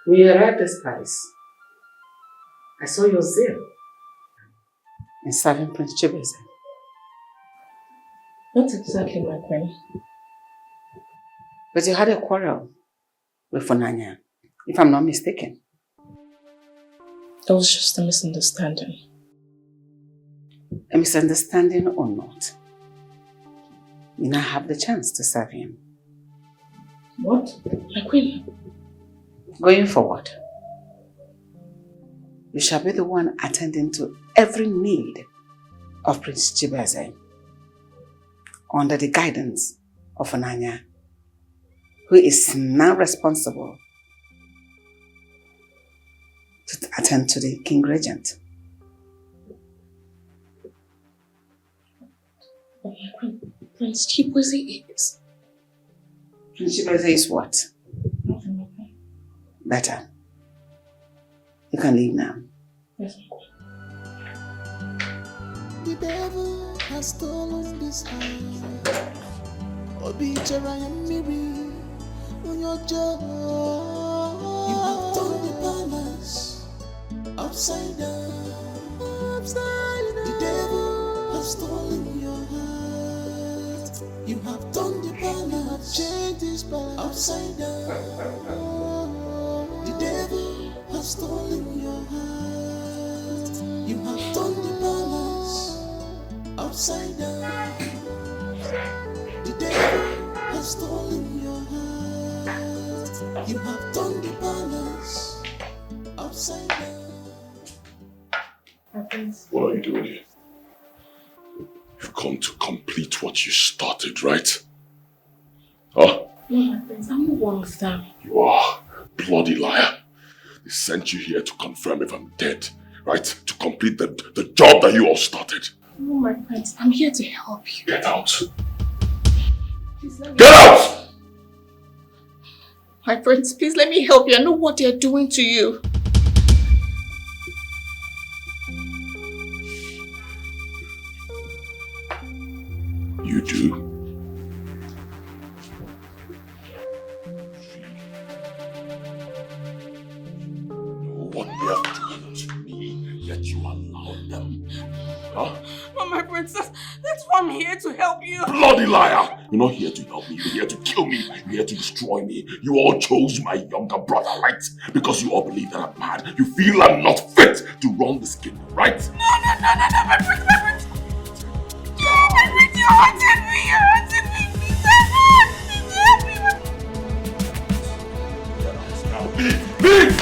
When you arrived this palace, I saw your zeal in serving Prince Chibeze. Not exactly, my queen. But you had a quarrel with Funanya, if I'm not mistaken. It was just a misunderstanding. A misunderstanding or not, you now have the chance to serve him. What? My queen? Going forward, you shall be the one attending to every need of Prince Chibeze under the guidance of Funanya, who is now responsible to attend to the King Regent. Oh my queen, Prince Chibeze is... Prince Chibeze is what? Nothing, my queen. Better. You can leave now. Yes, my queen. The devil has stolen this heart. Betrayal and Miri on your jaw. You have turned the palace upside down. Upside down. The devil has stolen your heart. You have turned the palace, changed this palace upside down. The devil has stolen your heart. You have turned the palace upside down. The devil has stolen your heart. You have turned the palace upside down. What are you doing here? You've come to complete what you started, right? Huh? No, my prince, I'm not one of them. You are a bloody liar. They sent you here to confirm if I'm dead, right? To complete the job that you all started. No, my prince, I'm here to help you. Get out. Please let me... Get out! My prince, please let me help you. I know what they're doing to you. You do? What they have done to me, yet you allowed them. Huh? Oh, my princess, that's why I'm here to help you. Bloody liar! You're not here to help me, you're here to kill me, you're here to destroy me. You all chose my younger brother, right? Because you all believe that I'm mad. You feel I'm not fit to run this kingdom, right? No, my prince, my prince. No, my prince, you're hurting me, Please help me. Leave!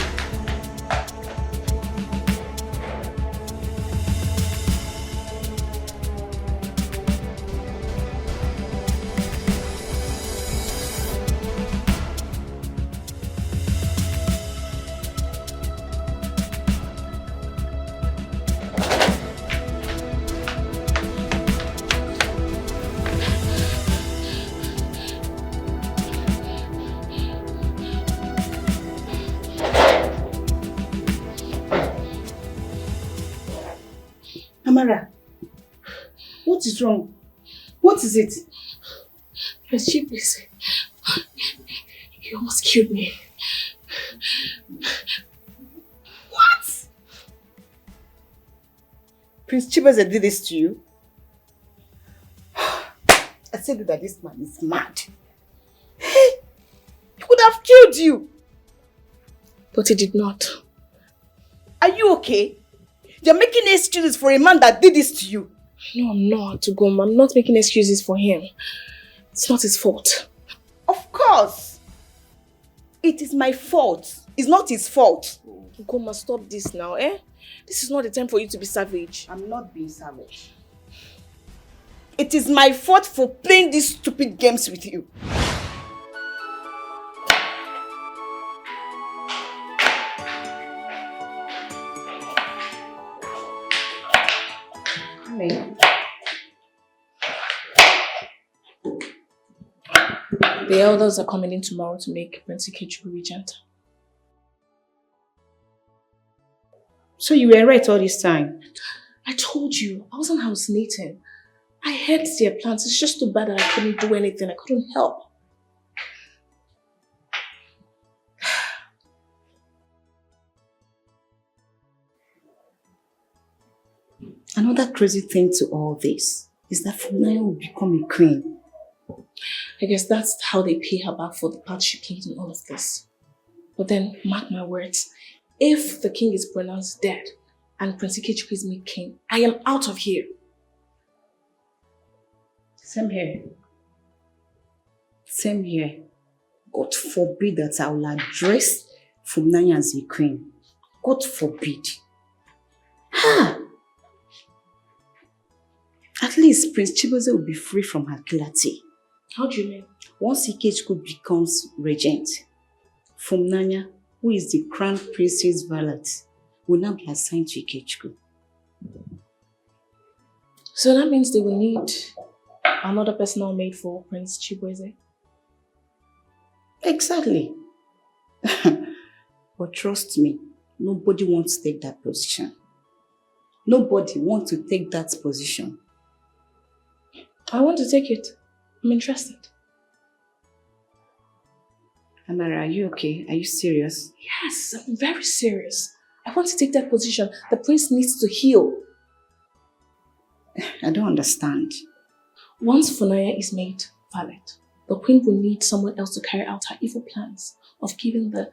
Amara, what is wrong? What is it? Prince Chibueze, you almost killed me. What? Prince Chibueze did this to you? I said that this man is mad. He could have killed you. But he did not. Are you okay? You're making excuses for a man that did this to you. No, I'm not, Ugoma. I'm not making excuses for him. It's not his fault. Of course. It is my fault. It's not his fault. Ugoma, stop this now, eh? This is not the time for you to be savage. I'm not being savage. It is my fault for playing these stupid games with you. The elders are coming in tomorrow to make Prince Ikechukwu regent. So you were right all this time? I told you, I wasn't hallucinating. I heard their plans. It's just too bad that I couldn't do anything. I couldn't help. Another crazy thing to all this is that Funaya will become a queen. I guess that's how they pay her back for the part she played in all of this. But then, mark my words, if the king is pronounced dead and Prince Ikechukwu is made king, I am out of here. Same here. Same here. God forbid that I will address Funaya as a queen. God forbid. Ha! At least Prince Chibueze will be free from her clarity. How do you mean? Once Ikechukwu becomes regent, Funaya, who is the crown prince's valet, will now be assigned to Ikechukwu. So that means they will need another personal maid for Prince Chibueze? Exactly. But trust me, nobody wants to take that position. Nobody wants to take that position. I want to take it. I'm interested. Amara, are you okay? Are you serious? Yes, I'm very serious. I want to take that position. The prince needs to heal. I don't understand. Once Funaya is made valet, the queen will need someone else to carry out her evil plans of giving the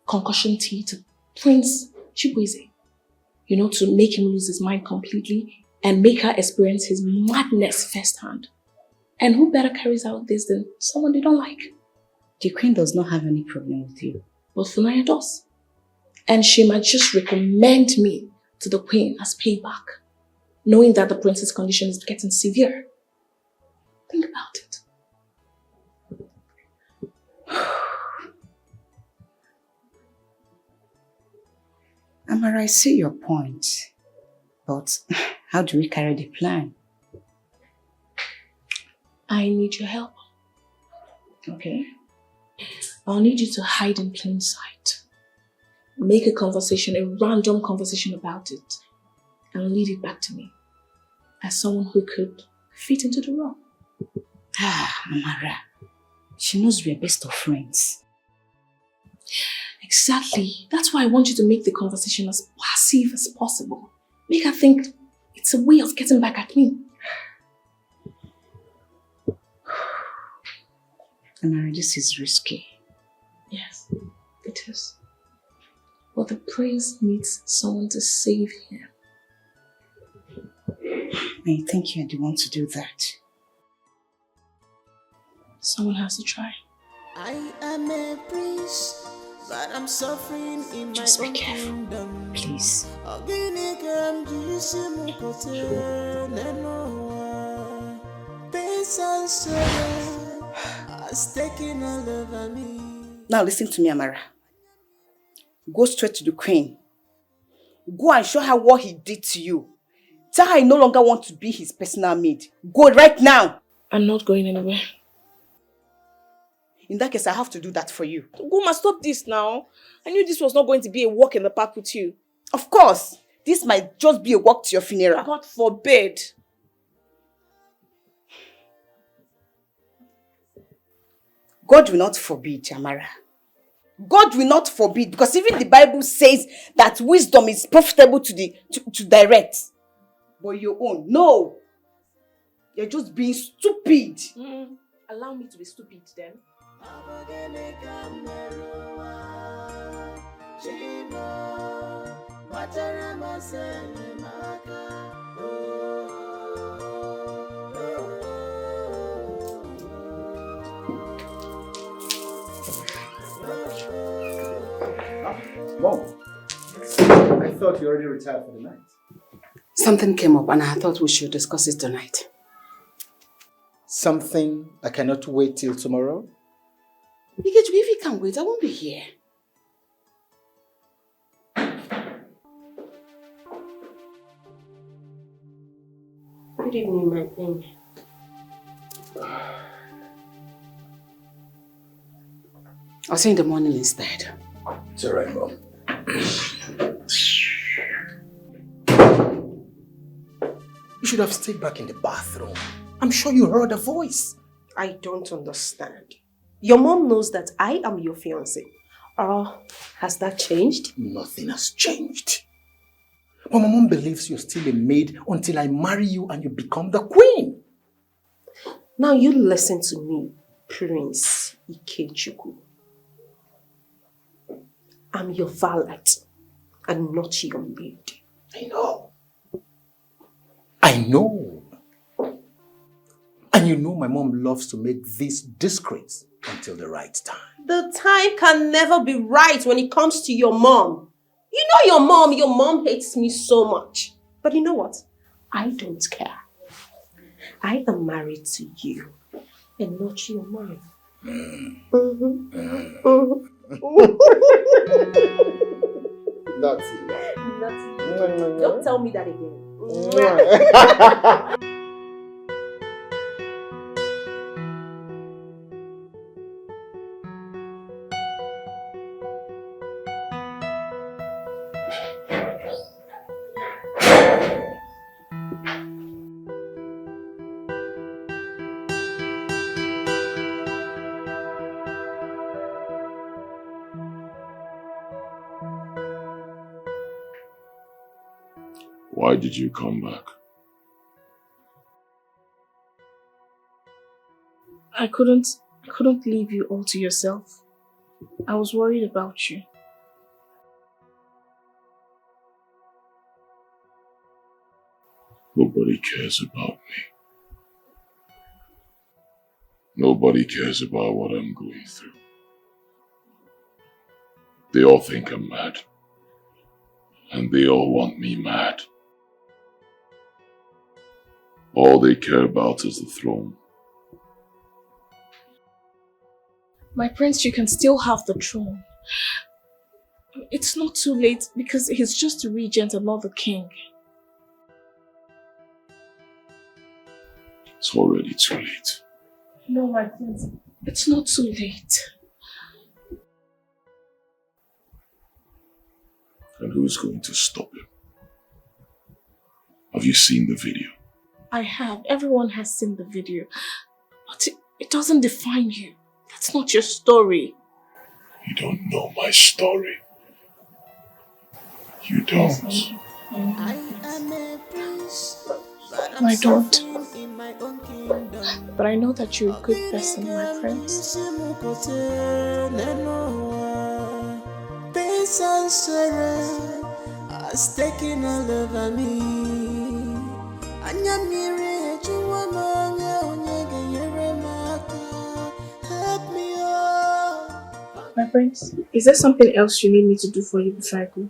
concussion tea to Prince Chibueze. You know, to make him lose his mind completely and make her experience his madness firsthand. And who better carries out this than someone they don't like? The queen does not have any problem with you. But Funaya does. And she might just recommend me to the queen as payback, knowing that the prince's condition is getting severe. Think about it. Amara, I see your point. But how do we carry the plan? I need your help. Okay. I'll need you to hide in plain sight. Make a conversation, a random conversation about it, and lead it back to me as someone who could fit into the role. Amara, she knows we're best of friends. Exactly. That's why I want you to make the conversation as passive as possible. Make her think it's a way of getting back at me. Amara, this is risky. Yes, it is. But the prince needs someone to save him. I think you're the one to do that. Someone has to try. I am a prince, but I'm suffering in Just my be own careful, kingdom. please. Now listen to me, Amara. Go straight to the queen. Go and show her what he did to you. Tell her I no longer want to be his personal maid. Go right now. I'm not going anywhere. In that case, I have to do that for you. Guma, stop this now. I knew this was not going to be a walk in the park with you. Of course. This might just be a walk to your funeral. God forbid. God will not forbid, Amara. God will not forbid, because even the Bible says that wisdom is profitable to direct. But your own, no. You're just being stupid. Allow me to be stupid then. Mom, I thought you already retired for the night. Something came up and I thought we should discuss it tonight. Something I cannot wait till tomorrow? If you can wait, I won't be here. Good evening, my queen. I'll see you in the morning instead. It's alright, Mom. You should have stayed back in the bathroom. I'm sure you heard a voice. I don't understand. Your mom knows that I am your fiancé. Or has that changed? Nothing has changed. But my mom believes you're still a maid until I marry you and you become the queen. Now you listen to me, Prince Ikechukwu. I'm your valet and not your maid. I know. I know. And you know my mom loves to make this discreet until the right time. The time can never be right when it comes to your mom. You know your mom hates me so much. But you know what? I don't care. I am married to you and not your mom. That's it. Don't tell me that again. Why did you come back? I couldn't leave you all to yourself. I was worried about you. Nobody cares about me. Nobody cares about what I'm going through. They all think I'm mad. And they all want me mad. All they care about is the throne. My prince, you can still have the throne. It's not too late because he's just the regent and not the king. It's already too late. No, my prince, it's not too late. And who's going to stop him? Have you seen the video? I have. Everyone has seen the video. But it doesn't define you. That's not your story. You don't know my story. You don't. I don't. But I know that you're a good person, my prince. Pain and sorrow has taken all over me. Help me, oh. My prince, is there something else you need me to do for you before I go?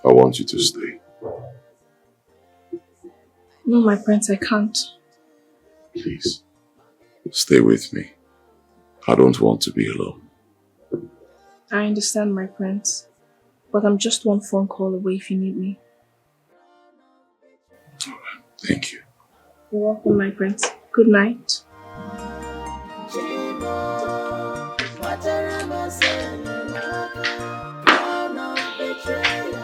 I want you to stay. No, my prince, I can't. Please, stay with me. I don't want to be alone. I understand, my prince. But I'm just one phone call away if you need me. Alright, thank you. You're welcome, my prince. Good night. Betrayal.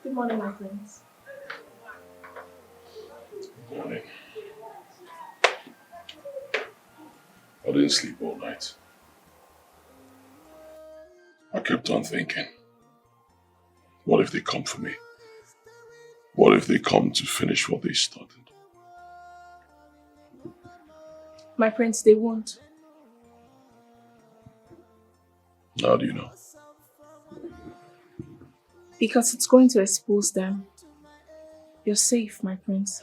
Good morning, my friends. Good morning. I didn't sleep all night. I kept on thinking, what if they come for me? What if they come to finish what they started? My friends, they won't. How do you know? Because it's going to expose them. You're safe, my prince.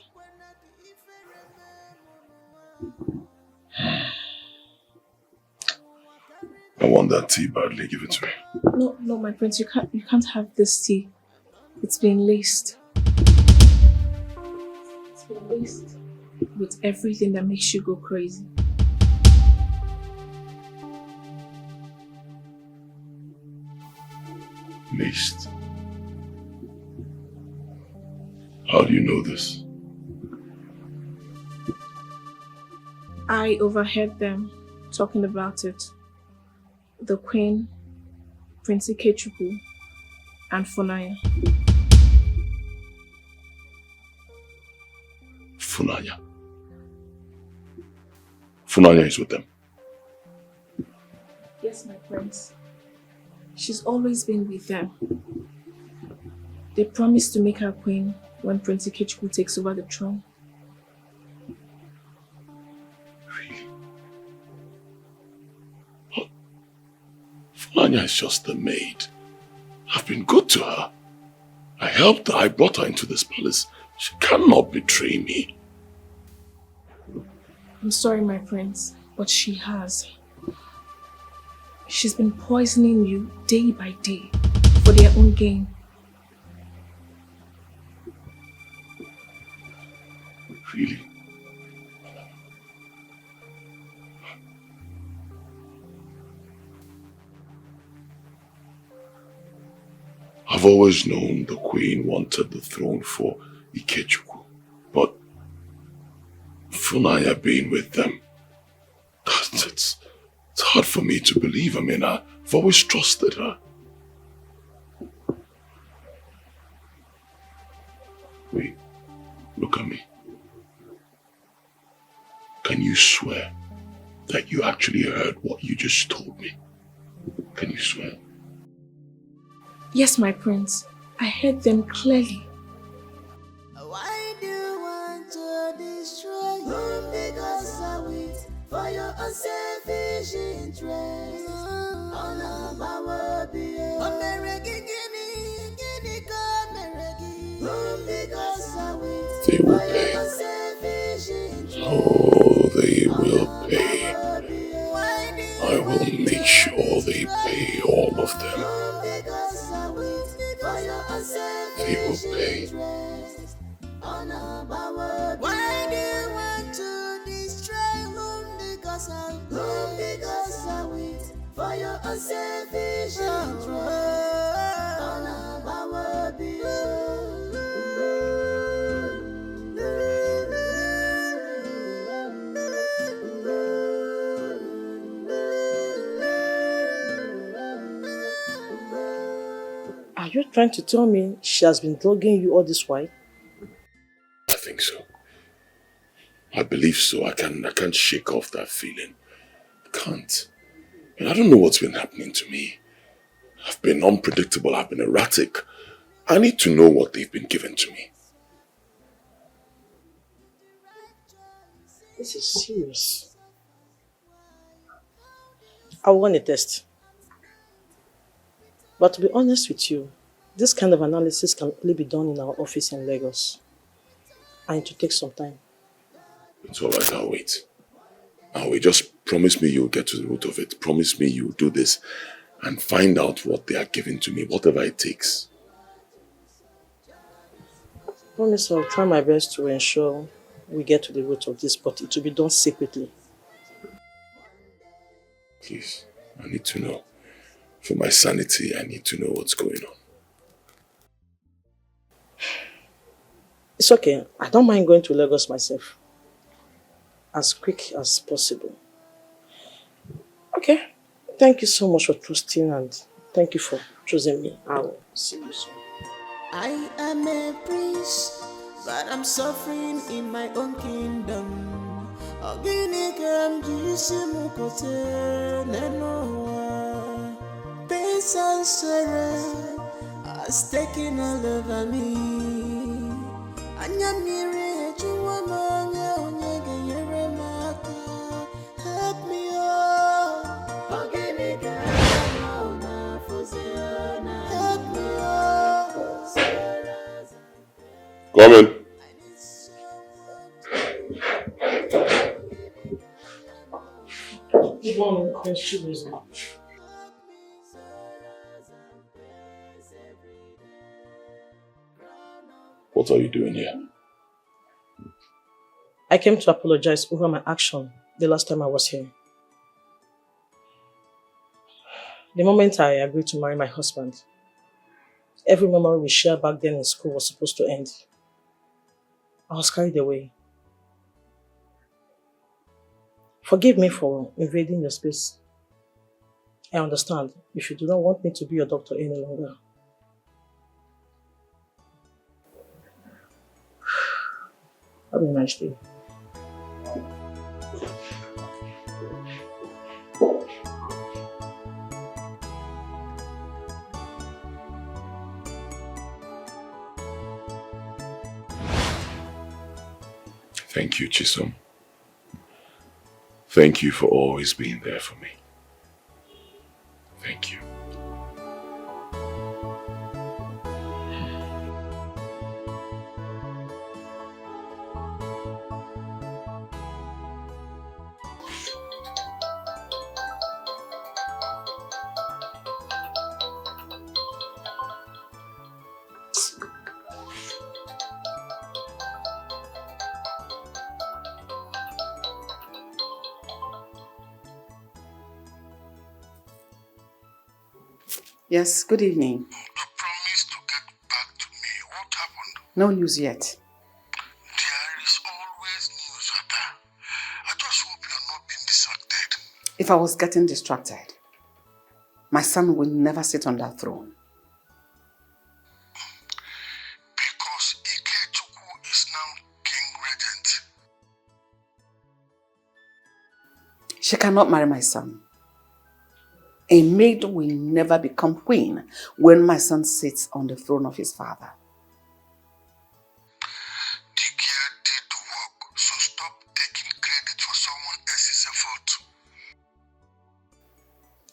I want that tea badly. Give it to me. No, my prince, you can't have this tea. It's been laced. It's been laced with everything that makes you go crazy. Laced. How do you know this? I overheard them talking about it. The Queen, Prince Ikechukwu, and Funaya. Funaya. Funaya is with them. Yes, my prince. She's always been with them. They promised to make her queen when Prince Ikechukwu takes over the throne. Funaya is just the maid. I've been good to her. I helped her. I brought her into this palace. She cannot betray me. I'm sorry, my prince, but she has. She's been poisoning you day by day for their own gain. Really? I've always known the Queen wanted the throne for Ikechukwu, but Funaya being with them, it's hard for me to believe. I mean, I've always trusted her. Wait, look at me. Can you swear that you actually heard what you just told me? Can you swear? Yes, my prince. I heard them clearly. Why do you want to destroy whom because I wait for your unselfish interest? On our baby, they will pay. Oh, they will pay. I will make sure they pay, all of them. They will pay. Why do you want to destroy whom because I wait for your unselfish interest? Are you trying to tell me she has been drugging you all this while? I think so. I believe so. I can't shake off that feeling. I can't. And I don't know what's been happening to me. I've been unpredictable. I've been erratic. I need to know what they've been given to me. This is serious. I want a test. But to be honest with you, this kind of analysis can only be done in our office in Lagos. I need to take some time. It's alright, I'll wait. Just promise me you'll get to the root of it. Promise me you'll do this and find out what they are giving to me, whatever it takes. I promise I'll try my best to ensure we get to the root of this, but it will be done secretly. Please, I need to know. For my sanity, I need to know what's going on. It's okay. I don't mind going to Lagos myself. As quick as possible. Okay. Thank you so much for trusting and thank you for choosing me. I will see you soon. I am a prince, but I'm suffering in my own kingdom. Ogini kamjisi mukote nenoa. Pain and sorrow has taken all over me. Anyamire juwa manya onyege yere maka. Help me, oh. Ogini kamona fuziona. Help me, oh. Come in. Good morning, Consolidating. What are you doing here? I came to apologize over my action the last time I was here. The moment I agreed to marry my husband, every memory we shared back then in school was supposed to end. I was carried away. Forgive me for invading your space. I understand if you do not want me to be your doctor any longer. Have a nice day. Thank you, Chisom. Thank you for always being there for me. Thank you. Yes, good evening. You promised to get back to me. What happened? No news yet. There is always news, Ada. I just hope you're not being distracted. If I was getting distracted, my son will never sit on that throne. Because Ikechukwu is now King Regent. She cannot marry my son. A maid will never become queen when my son sits on the throne of his father. The girl did the work, so stop taking credit for someone else's effort.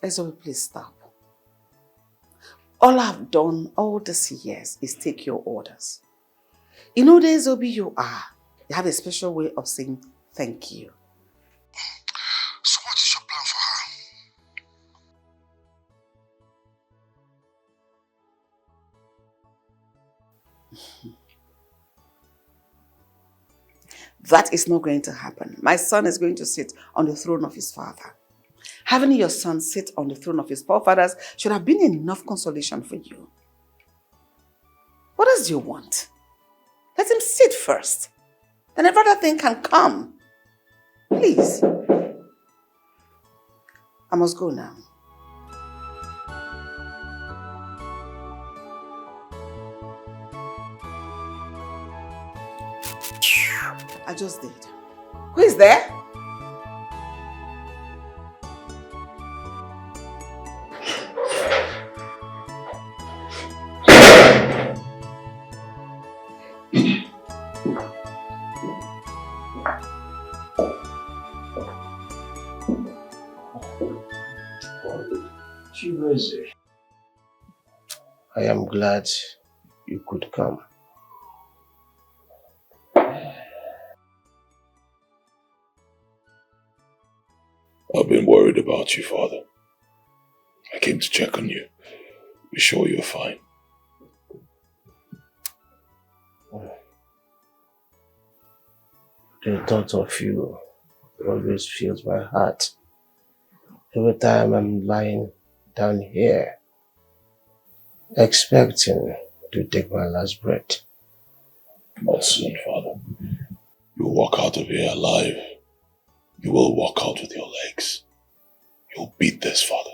Ezoe, please stop. All I've done all these years is take your orders. You know the Ezoe you are. You have a special way of saying thank you. So what is your plan for her? That is not going to happen. My son is going to sit on the throne of his father. Having your son sit on the throne of his forefathers should have been enough consolation for you. What else do you want? Let him sit first. Then every other thing can come. Please. I must go now. I just did. Who is there? I am glad you could come. I've been worried about you, Father. I came to check on you. Be sure you're fine. The thought of you always fills my heart. Every time I'm lying down here, expecting to take my last breath. Not soon, Father. You'll walk out of here alive. You will walk out with your legs. You'll beat this, Father.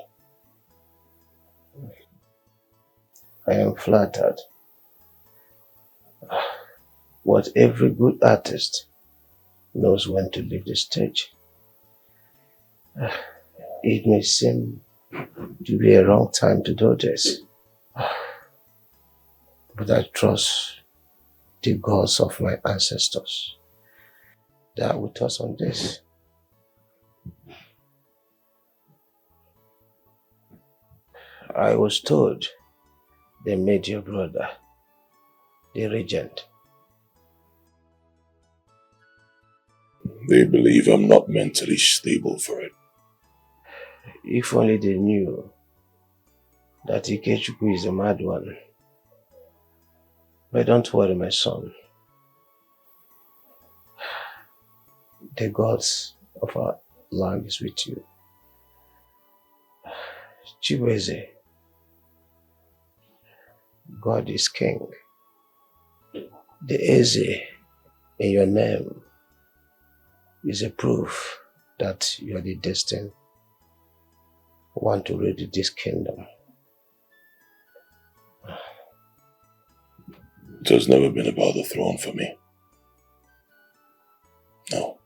I am flattered. What every good artist knows when to leave the stage. It may seem to be a wrong time to do this, but I trust the gods of my ancestors that are with us on this. I was told they made your brother the regent. They believe I'm not mentally stable for it. If only they knew that Ikechukwu is a mad one. But don't worry, my son. The gods of our land is with you. Chibueze, God is king. The Eze in your name is a proof that you are the destined one to rule this kingdom. It has never been about the throne for me. No,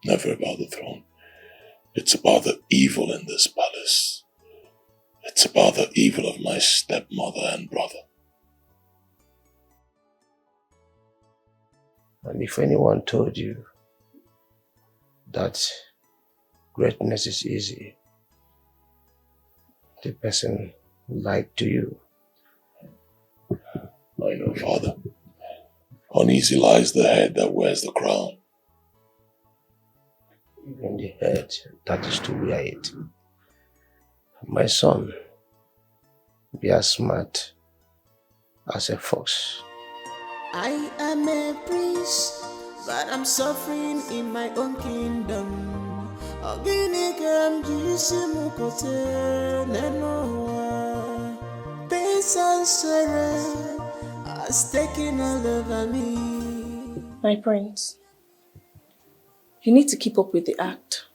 never about the throne. It's about the evil in this palace. It's about the evil of my stepmother and brother. And if anyone told you that greatness is easy, the person lied to you. I know, Father. Uneasy lies the head that wears the crown. Even the head that is to wear it. My son, be as smart as a fox. I am a prince, but I'm suffering in my own kingdom. Pain and sorrow has taken all over me. My prince, you need to keep up with the act.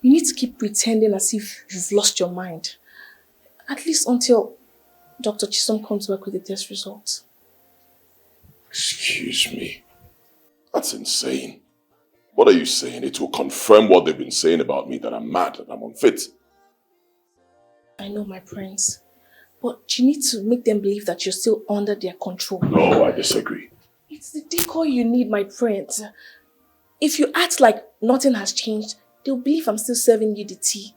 You need to keep pretending as if you've lost your mind. At least until Dr. Chisom comes back with the test results. Excuse me. That's insane. What are you saying? It will confirm what they've been saying about me, that I'm mad, that I'm unfit. I know, my prince. But you need to make them believe that you're still under their control. No, I disagree. It's the decoy you need, my prince. If you act like nothing has changed, they'll believe I'm still serving you the tea.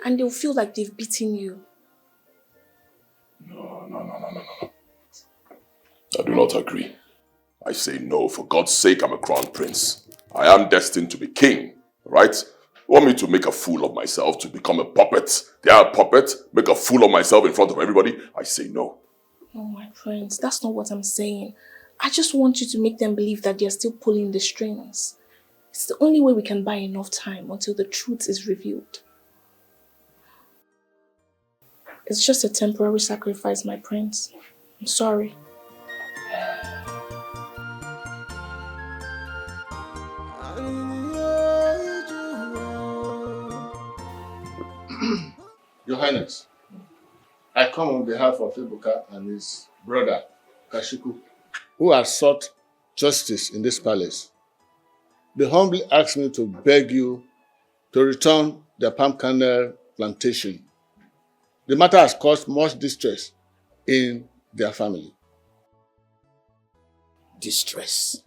And they'll feel like they've beaten you. No. I do not agree. I say no. For God's sake, I'm a crown prince. I am destined to be king, right? You want me to make a fool of myself, to become a puppet? They are a puppet? Make a fool of myself in front of everybody? I say no. No, my prince, that's not what I'm saying. I just want you to make them believe that they're still pulling the strings. It's the only way we can buy enough time until the truth is revealed. It's just a temporary sacrifice, my prince. I'm sorry. Your Highness, I come on behalf of Ebuka and his brother, Kashiku, who has sought justice in this palace. They humbly asked me to beg you to return their palm kernel plantation. The matter has caused much distress in their family. Distress.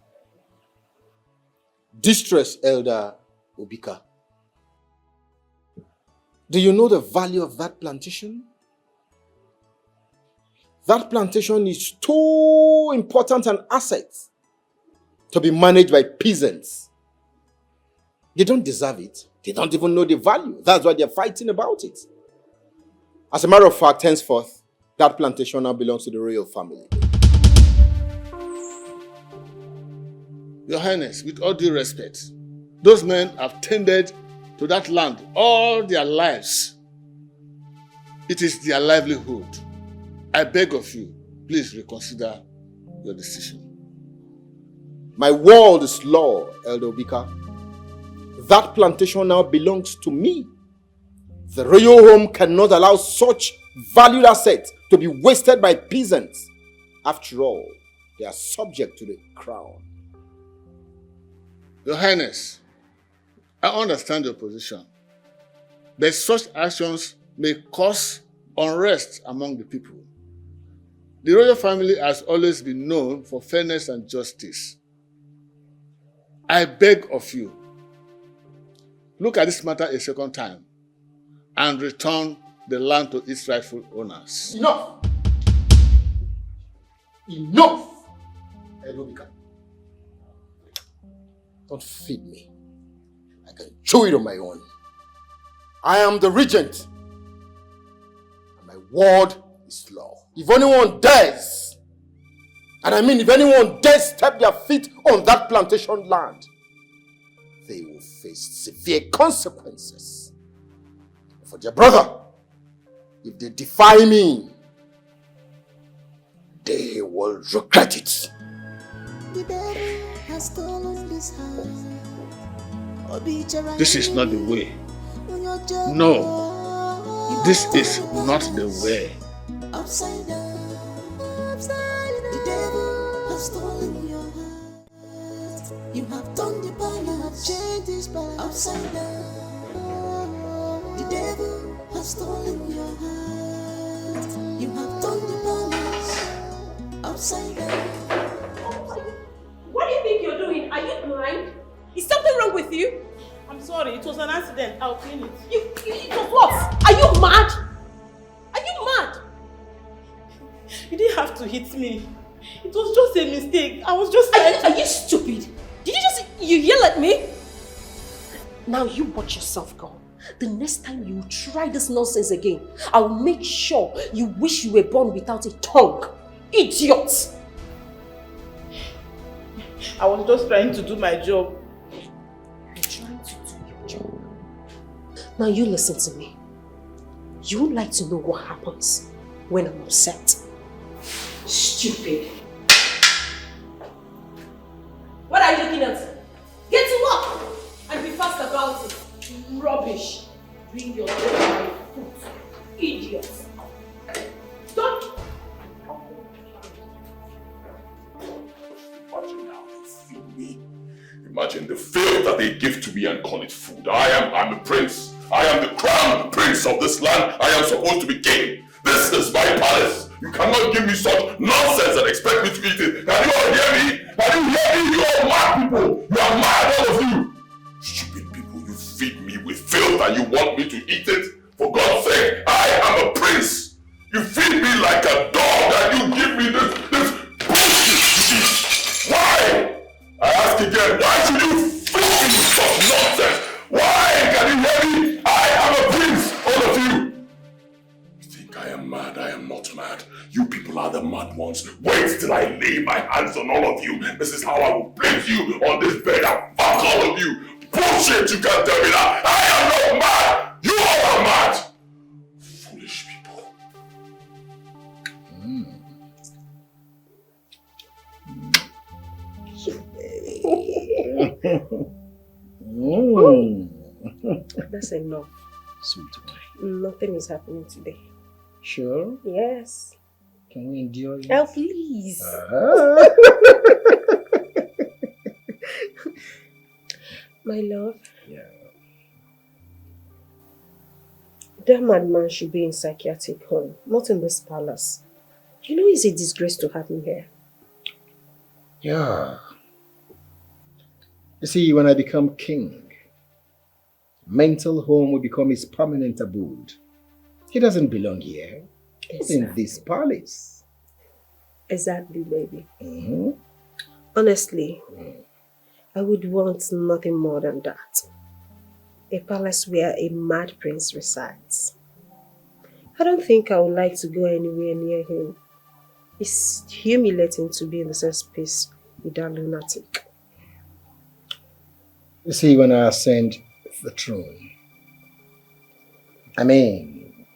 Distress, Elder Obika. Do you know the value of that plantation? That plantation is too important an asset to be managed by peasants. They don't deserve it. They don't even know the value. That's why they're fighting about it. As a matter of fact, henceforth, that plantation now belongs to the royal family. Your Highness, with all due respect, those men have tended to that land all their lives. It is their livelihood. I beg of you, please reconsider your decision. My world is law, Elder Obika. That plantation now belongs to me. The royal home cannot allow such valued asset to be wasted by peasants. After all, they are subject to the crown. Your Highness, I understand your position, but such actions may cause unrest among the people. The royal family has always been known for fairness and justice. I beg of you, look at this matter a second time and return the land to its rightful owners. Enough! Enough! Elobika. Don't feed me. I can chew it on my own. I am the regent. And my word is law. If anyone dares, and I mean if anyone dares step their feet on that plantation land, they will face severe consequences. For their brother, if they defy me, they will regret it. The devil has stolen this heart. This is not the way. No, this is not the way. Upside down, the devil has stolen your heart. You have turned the balance, changed this balance. Upside down, the devil has stolen your heart. You have turned the balance, upside down. What do you think you're doing? Are you blind? Is something wrong with you? I'm sorry, it was an accident. I'll clean it. It was what? Are you mad? Are you mad? You didn't have to hit me. It was just a mistake. I was just trying to... Are you stupid? Did you yell at me? Now you watch yourself, girl. The next time you try this nonsense again, I'll make sure you wish you were born without a tongue. Idiot! I was just trying to do my job. You're trying to do your job. Now you listen to me. You would like to know what happens when I'm upset. Stupid. What are you looking at? Get to work and be fast about it. Rubbish. Bring your foot. Idiot. Stop. Imagine the filth that they give to me and call it food. I'm a prince. I am the crown prince of this land. I am supposed to be king. This is my palace. You cannot give me such nonsense and expect me to eat it. Can you all hear me? Can you hear me? You are mad people. You are mad, all of you. Stupid people, you feed me with filth and you want me to eat it? For God's sake, I am a prince. You feed me like a dog and you give me this bullshit. Why? I ask again, why should you feed me with such nonsense? Why? Can you hear me? I am a prince, all of you. You think I am mad? I am not mad. You people are the mad ones. Wait till I lay my hands on all of you. This is how I will place you on this bed and fuck all of you. Bullshit, you can't tell me that. I am not mad. You all are mad. Foolish people. That's enough. Sweet wine. Nothing is happening today. Sure? Yes. Can we endure it? Oh, please. My love. Yeah. That madman should be in psychiatric home, not in this palace. You know it's a disgrace to have him here. Yeah. You see, when I become king, mental home will become his permanent abode. He doesn't belong here. He's in this palace. Exactly, baby. Honestly, I would want nothing more than that. A palace where a mad prince resides. I don't think I would like to go anywhere near him. It's humiliating to be in the same space with that lunatic. You see, when I ascend the throne, I mean,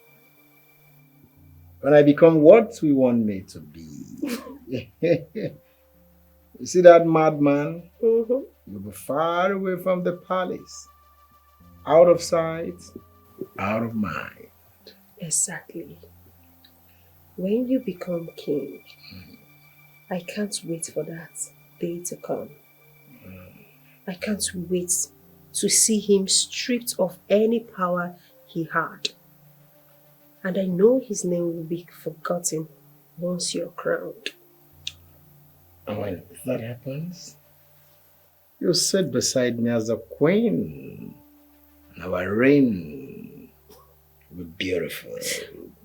when I become what we want me to be. You see that madman? You'll be far away from the palace. Out of sight, out of mind. Exactly. When you become king, I can't wait for that day to come. I can't wait to see him stripped of any power he had. And I know his name will be forgotten once you're crowned. And when that happens, you'll sit beside me as a queen. And our reign will be beautiful.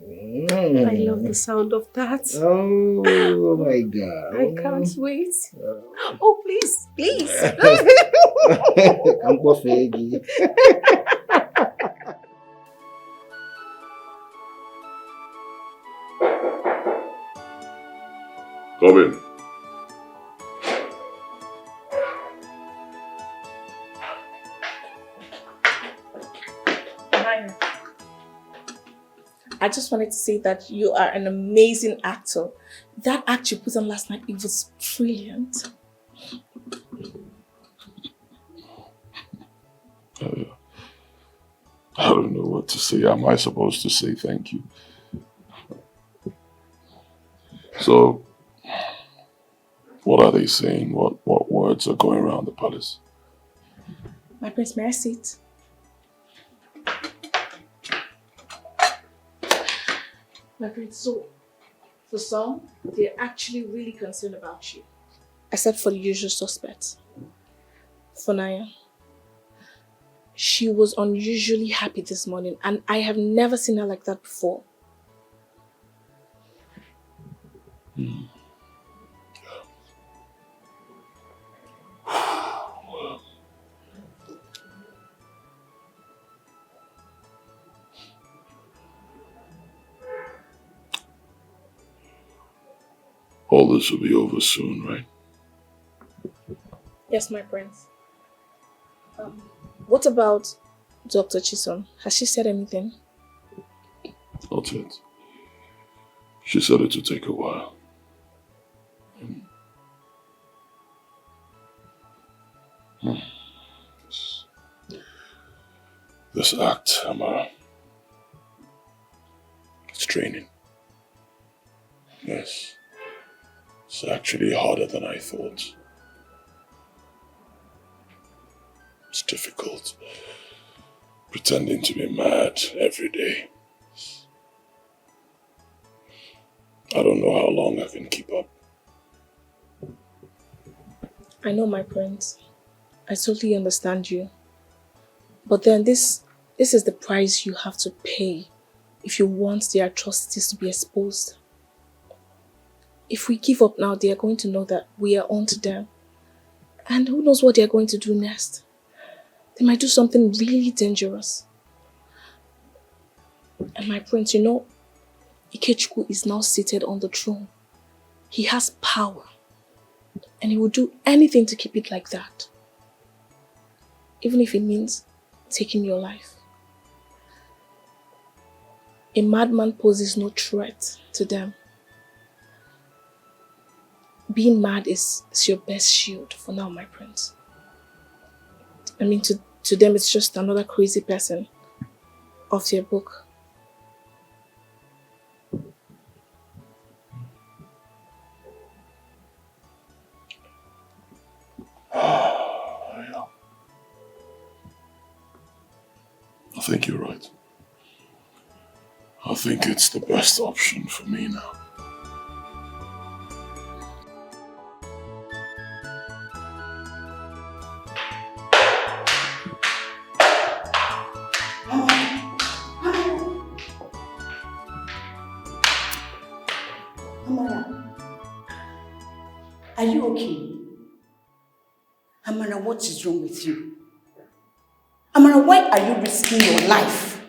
I love the sound of that. Oh my God. I can't wait. Oh, please, please. Come on, Fegi. Come in. I just wanted to say that you are an amazing actor. That act you put on last night, it was brilliant. I don't know what to say. Am I supposed to say thank you? So, what are they saying? What words are going around the palace? My prince, may I sit? My prince, so for some, they're actually really concerned about you. Except for the usual suspects. For Naya, she was unusually happy this morning, and I have never seen her like that before. All this will be over soon, right? Yes, my prince. What about Dr. Chisom? Has she said anything? Not yet. She said it would take a while. This act, Amara, it's draining. Yes. It's actually harder than I thought. It's difficult pretending to be mad every day. I don't know how long I can keep up. I know, my prince. I totally understand you. But then this is the price you have to pay if you want the atrocities to be exposed. If we give up now, they are going to know that we are on to them. And who knows what they are going to do next? They might do something really dangerous. And my prince, you know, Ikechukwu is now seated on the throne. He has power. And he will do anything to keep it like that. Even if it means taking your life. A madman poses no threat to them. Being mad is your best shield for now, my prince. I mean, to them, it's just another crazy person off their book. Yeah. I think you're right. I think it's the best option for me now. Amara, are you okay? Amara, what is wrong with you? Amara, why are you risking your life?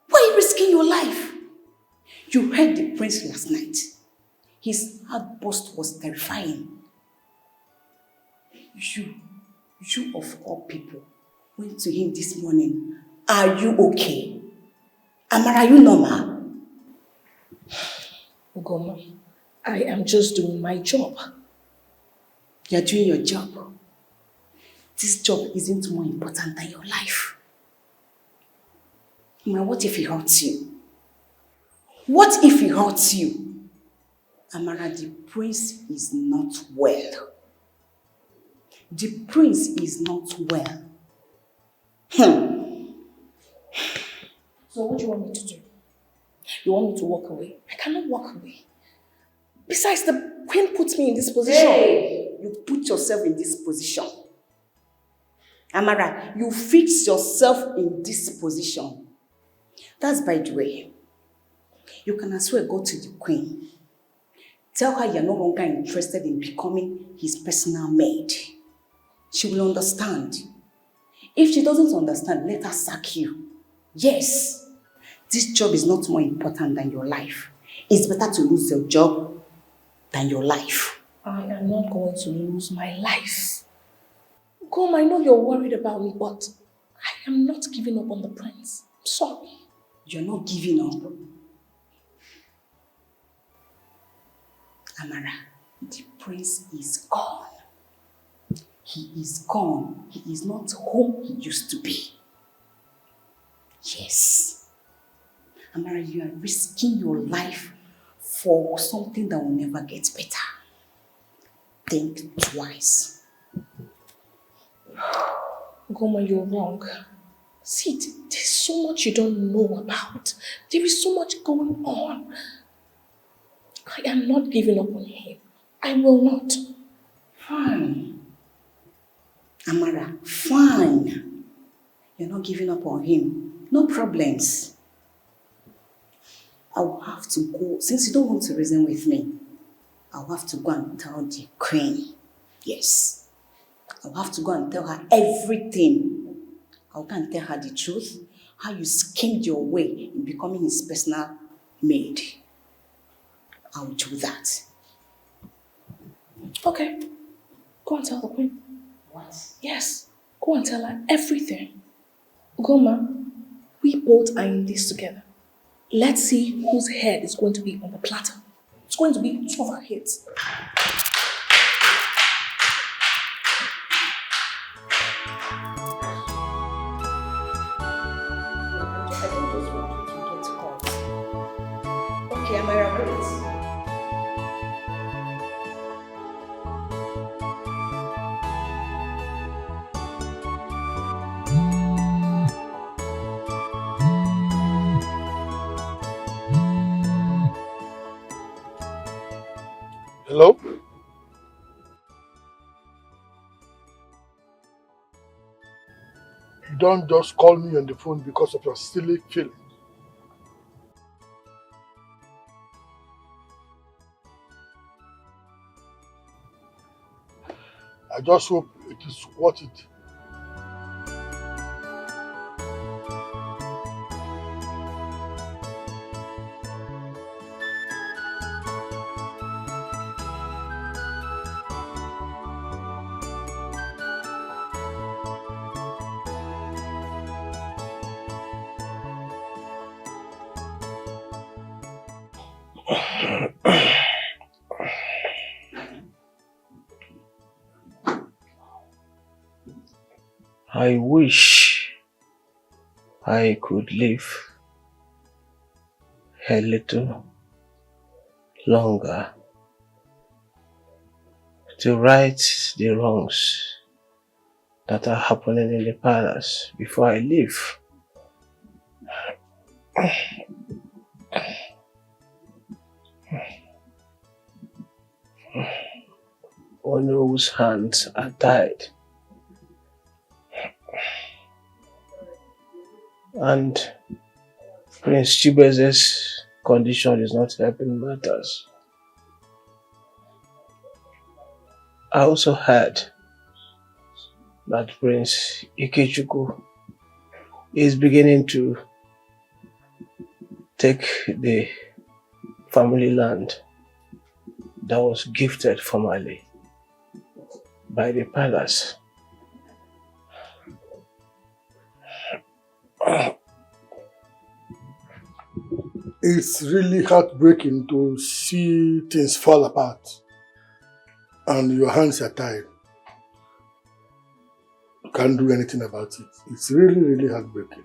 Why are you risking your life? You heard the prince last night. His outburst was terrifying. You of all people, went to him this morning. Are you okay? Amara, are you normal? Ugoma, I am just doing my job. You're doing your job. This job isn't more important than your life. Amara, what if he hurts you? What if he hurts you? Amara, the prince is not well. The prince is not well. So what do you want me to do? You want me to walk away? I cannot walk away. Besides, the queen puts me in this position. Hey, you put yourself in this position. Amara, you fix yourself in this position. That's by the way. You can as well go to the queen. Tell her you're no longer interested in becoming his personal maid. She will understand. If she doesn't understand, let her sack you. Yes, this job is not more important than your life. It's better to lose your job than your life. I am not going to lose my life. Goma, I know you're worried about me, but I am not giving up on the prince. I'm sorry. You're not giving up. Amara, the prince is gone. He is gone. He is not who he used to be. Yes. Amara, you are risking your life for something that will never get better. Think twice. Goma, you're wrong. See, there's so much you don't know about. There is so much going on. I am not giving up on him. I will not. Fine. Amara, fine. You're not giving up on him. No problems. I will have to go. Since you don't want to reason with me, I'll have to go and tell the queen. Yes. I'll have to go and tell her everything. I'll go and tell her the truth. How you schemed your way in becoming his personal maid. I'll do that. Okay. Go and tell the queen. What? Yes. Go and tell her everything. Goma, we both are in this together. Let's see whose head is going to be on the platter. It's going to be two of our heads. Okay, Amara, great. Hello? Don't just call me on the phone because of your silly feelings. I just hope it is worth it. I wish I could live a little longer to right the wrongs that are happening in the palace before I leave. On whose hands are tied. And Prince Chibueze's condition is not helping matters. I also heard that Prince Ikechukwu is beginning to take the family land that was gifted formerly by the palace. It's really heartbreaking to see things fall apart and your hands are tied. You can't do anything about it. It's really, really heartbreaking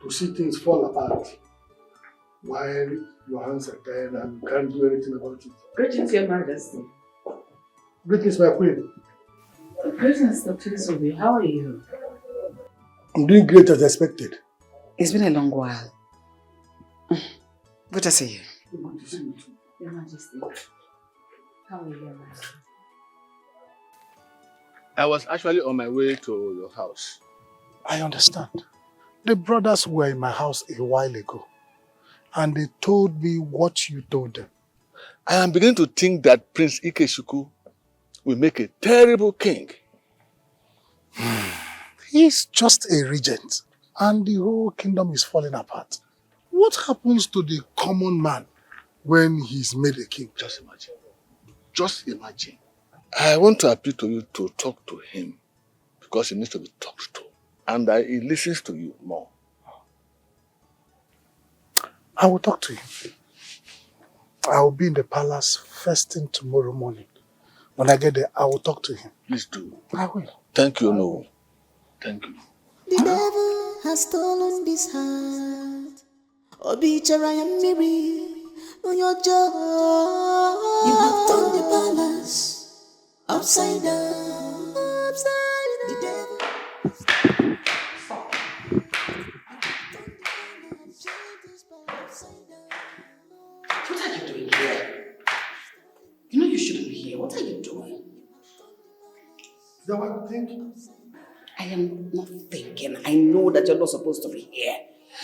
to see things fall apart while your hands are tied and you can't do anything about it. Greetings, Your Majesty. Greetings, my queen. Greetings, Dr. Isobe. How are you? I'm doing great as expected. It's been a long while. Good to see you. Good to see you too. Your Majesty. How are you, Your Majesty? I was actually on my way to your house. I understand. The brothers were in my house a while ago, and they told me what you told them. I am beginning to think that Prince Ikechukwu will make a terrible king. He's just a regent, and the whole kingdom is falling apart. What happens to the common man when he's made a king? Just imagine. Just imagine. I want to appeal to you to talk to him because he needs to be talked to, and he listens to you more. I will talk to him. I will be in the palace first thing tomorrow morning. When I get there, I will talk to him. Please do. I will. Thank you, no. Thank you. The devil has stolen this heart. Obichara Miri, on your jaw. You have turned the palace upside down. Upside down. The devil. What are you doing here? You know you shouldn't be here. What are you doing? Is that what you think? I am not thinking. I know that you're not supposed to be here.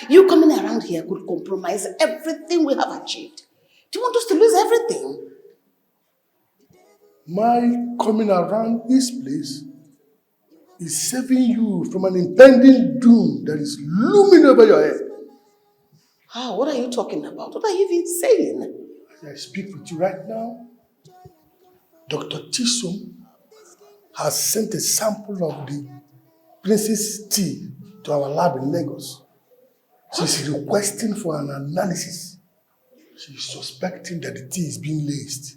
You coming around here could compromise everything we have achieved. Do you want us to lose everything? My coming around this place is saving you from an impending doom that is looming over your head. How? What are you talking about? What are you even saying? As I speak with you right now, Dr. Chisom has sent a sample of the Princess tea to our lab in Lagos. She's requesting for an analysis. She's suspecting that the tea is being laced.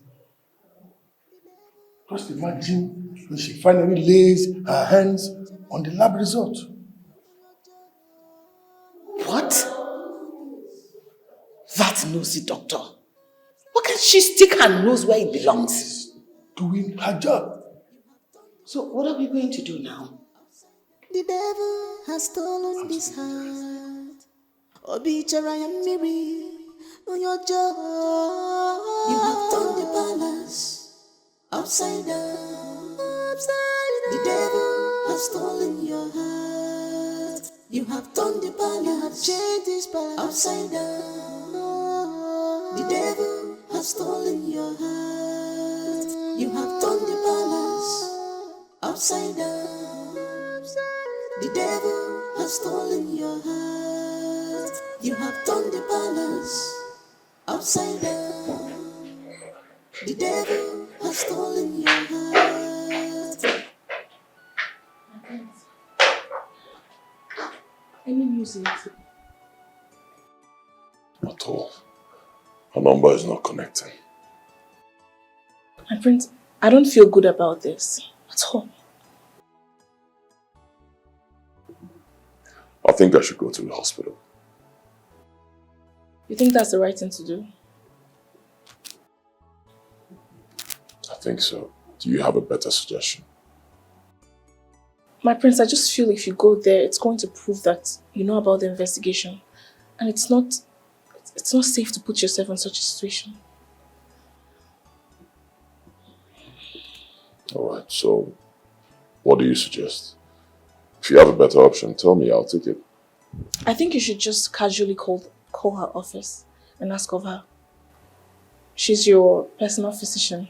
Just imagine when she finally lays her hands on the lab result. What? That nosy doctor. Why can't she stick her nose where it belongs? Doing her job. So what are we going to do now? The devil has stolen this heart. Obichara Miri, on your jaw. You have turned the palace upside down. Upside down. The devil has stolen your heart. You have turned the palace. You have changed this palace upside down. The devil has stolen your heart. You have turned the palace upside down. The devil has stolen your heart. You have turned the palace upside down. The devil has stolen your heart. Any music? At all. Her number is not connecting. My friend, I don't feel good about this at all. I think I should go to the hospital. You think that's the right thing to do? I think so. Do you have a better suggestion? My prince, I just feel if you go there, it's going to prove that you know about the investigation. And it's not safe to put yourself in such a situation. Alright, so what do you suggest? If you have a better option, tell me, I'll take it. I think you should just casually call her office and ask of her. She's your personal physician,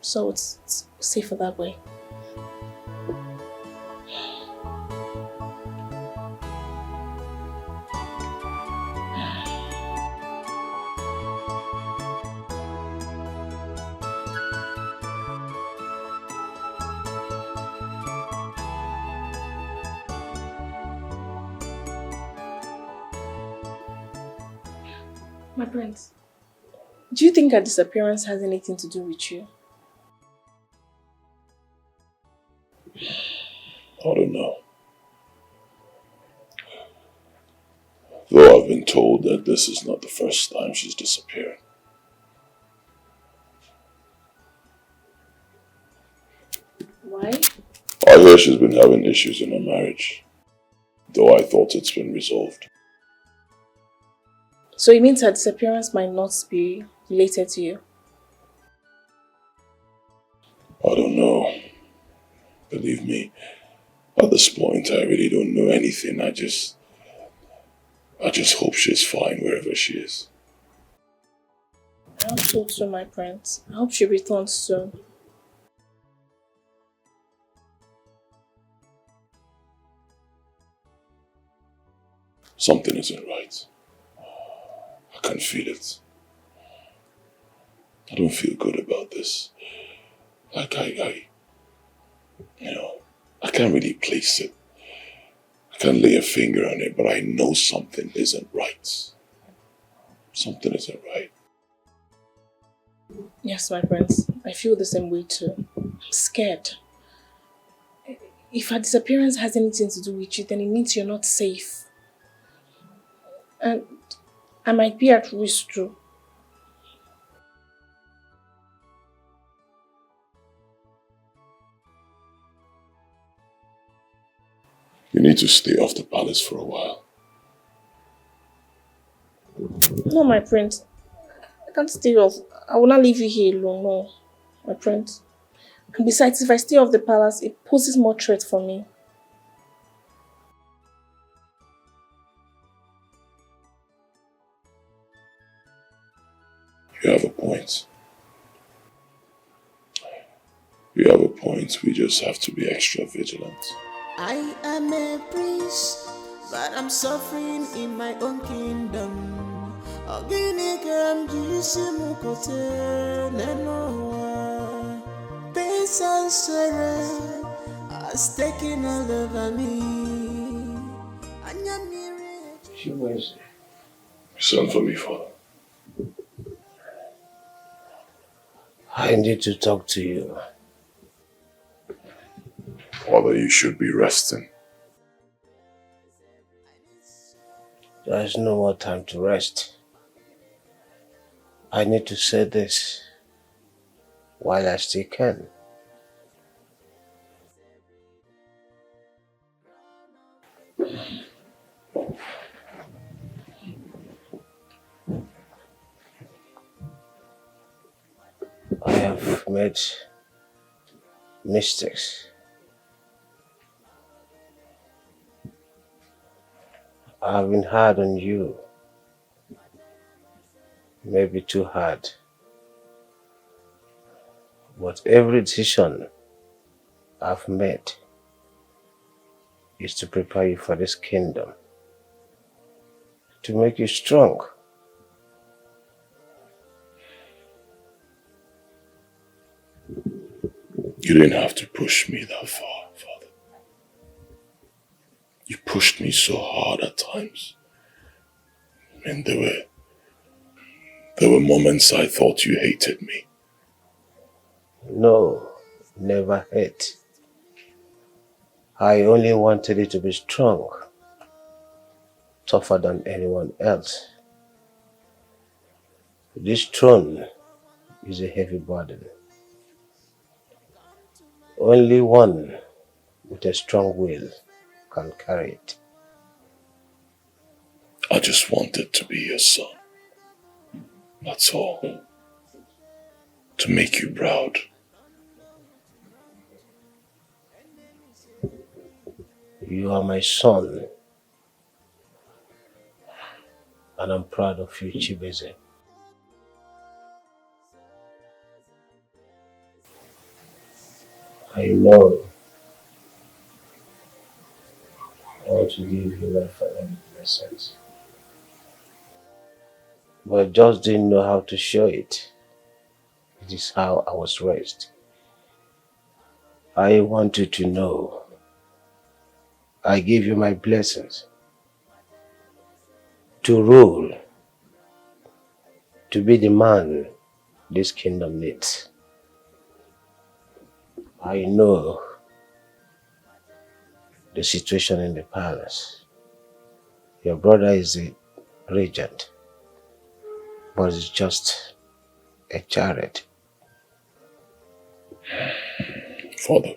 so it's safer that way. My prince, do you think her disappearance has anything to do with you? I don't know. Though I've been told that this is not the first time she's disappearing. Why? I hear she's been having issues in her marriage, though I thought it's been resolved. So it means her disappearance might not be related to you? I don't know. Believe me, at this point I really don't know anything. I just hope she's fine wherever she is. I hope so too, my prince. I hope she returns soon. Something isn't right. I can feel it. I don't feel good about this. Like I can't really place it. I can't lay a finger on it, but I know something isn't right. Something isn't right. Yes, my prince. I feel the same way too. I'm scared. If her disappearance has anything to do with you, then it means you're not safe. And I might be at risk too. You need to stay off the palace for a while. No, my prince. I can't stay off. I will not leave you here alone, no. My prince. And besides, if I stay off the palace, it poses more threat for me. You have a point. You have a point. We just have to be extra vigilant. I am a prince, but I'm suffering in my own kingdom. Pain and sorrow has taken all over me. She was. Send for me, Father. I need to talk to you. Father, you should be resting. There's no more time to rest. I need to say this while I still can. I have made mistakes. I've been hard on you. Maybe too hard. But every decision I've made is to prepare you for this kingdom. To make you strong. You didn't have to push me that far, Father. You pushed me so hard at times. And there were moments I thought you hated me. No, never hate. I only wanted you to be strong, tougher than anyone else. This throne is a heavy burden. Only one with a strong will can carry it. I just wanted to be your son. That's all. To make you proud. You are my son. And I'm proud of you, Chibeze. I know I want to give you my final blessings. But I just didn't know how to show it. It is how I was raised. I want you to know I give you my blessings to rule, to be the man this kingdom needs. I know the situation in the palace. Your brother is a regent, but it's just a chariot. Father,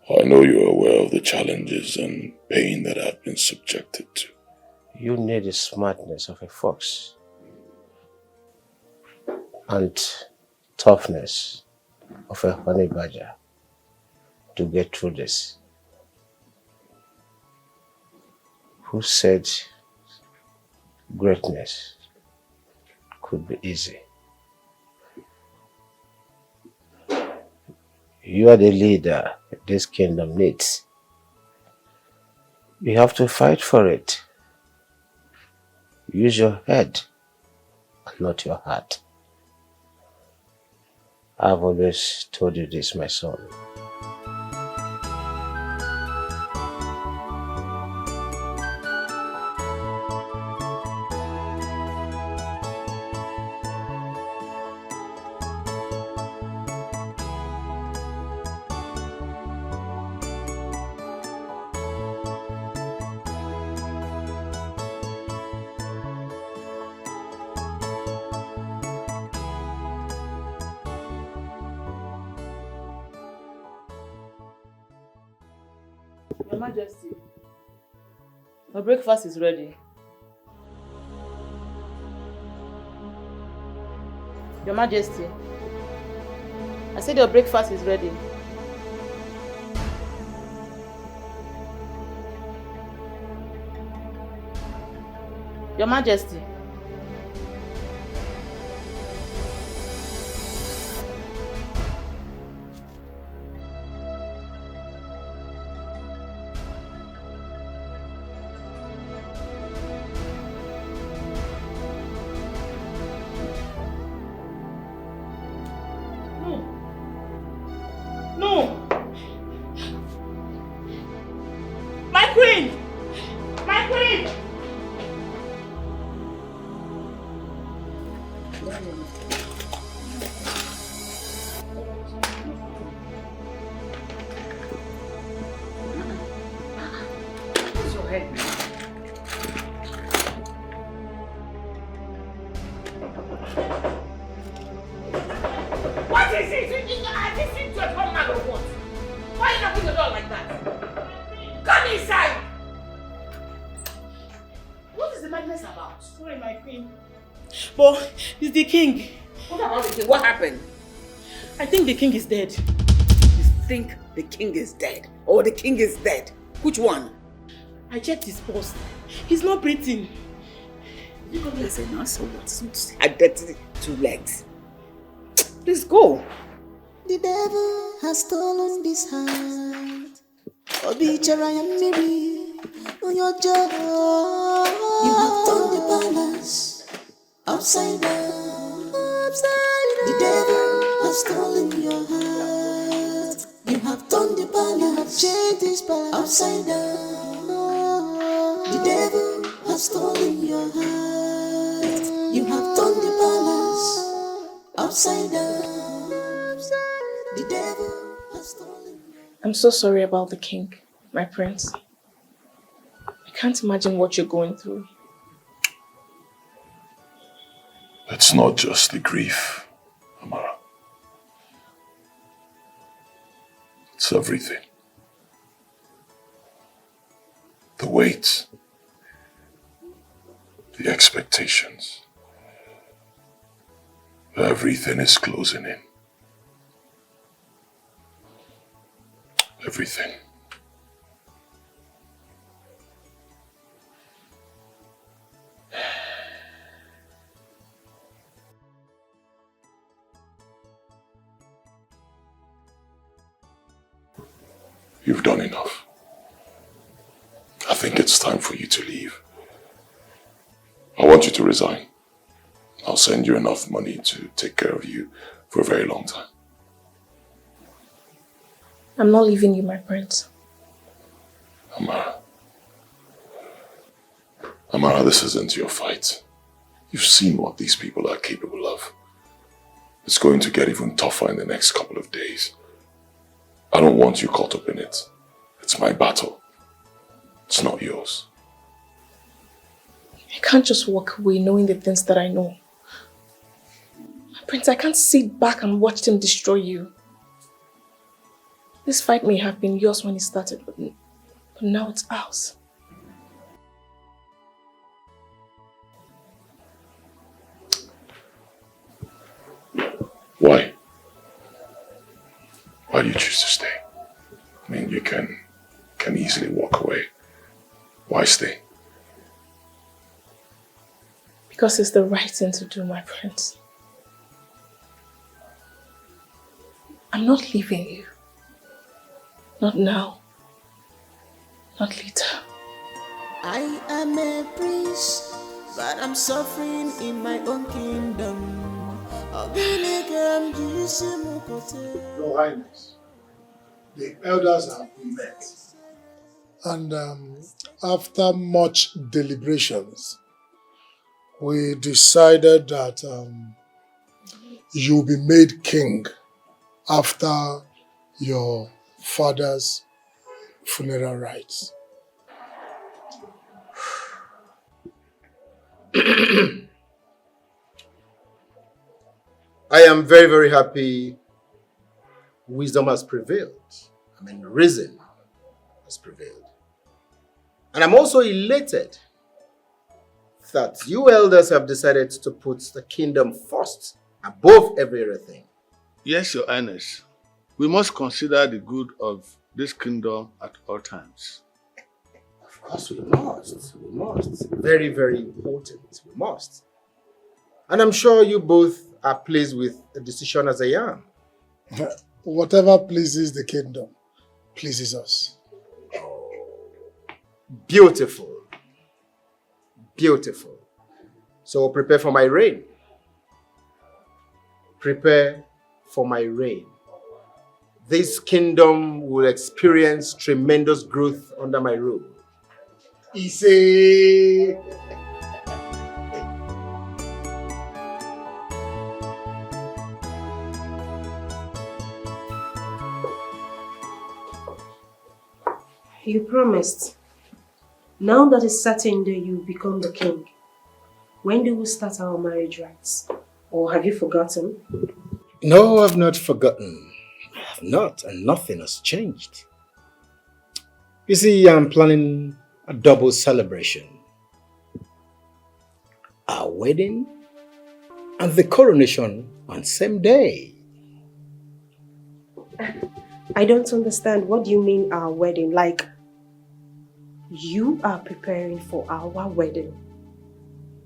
I know you're aware of the challenges and pain that I've been subjected to. You need the smartness of a fox and toughness of a honey badger to get through this. Who said greatness could be easy? You are the leader this kingdom needs. You have to fight for it. Use your head and not your heart. I've always told you this, my son. Your Majesty, my breakfast is ready. Your Majesty, I said your breakfast is ready. Your Majesty. What is it? I listened to a common man or what? Why you not open the door like that? Come inside! What is the madness about? Sorry, my queen. But it's the king. What about the king? What happened? I think the king is dead. You think the king is dead? Or the king is dead? Which one? I checked his pulse. He's not breathing. You come here and say, no, so what? I dirty 2 legs. Please go. The devil has stolen this heart. Betrayal and Mary, on your job. You have turned the balance upside down. The devil has stolen your heart. You have turned the balance, changed this balance upside down. The devil has stolen your heart. You have turned the balance upside down. The devil has stolen. I'm so sorry about the king, my prince. I can't imagine what you're going through. It's not just the grief, Amara. It's everything. The weight, the expectations. Everything is closing in. Everything. You've done enough. I think it's time for you to leave. I want you to resign. I'll send you enough money to take care of you for a very long time. I'm not leaving you, my prince. Amara. Amara, this isn't your fight. You've seen what these people are capable of. It's going to get even tougher in the next couple of days. I don't want you caught up in it. It's my battle. It's not yours. I can't just walk away knowing the things that I know. Prince, I can't sit back and watch them destroy you. This fight may have been yours when it started, but now it's ours. Why? Why do you choose to stay? I mean, you can easily walk away. Why stay? Because it's the right thing to do, my prince. I'm not leaving you. Not now. Not later. I am a prince, but I'm suffering in my own kingdom. Your Highness, the elders have met. And after much deliberations, we decided that you'll be made king after your father's funeral rites. I am very, very happy wisdom has prevailed. I mean, reason has prevailed. And I'm also elated that you elders have decided to put the kingdom first, above everything. Yes, Your Highness. We must consider the good of this kingdom at all times. Of course we must. We must. Very, very important. We must. And I'm sure you both are pleased with the decision as I am. Whatever pleases the kingdom pleases us. Beautiful. Beautiful. So prepare for my reign. Prepare for my reign. This kingdom will experience tremendous growth under my rule. Ise. You promised. Now that it's certain that you become the king, when do we start our marriage rites? Or have you forgotten? No, I've not forgotten. I have not, and nothing has changed. You see, I'm planning a double celebration. Our wedding and the coronation on the same day. I don't understand. What do you mean our wedding? Like, you are preparing for our wedding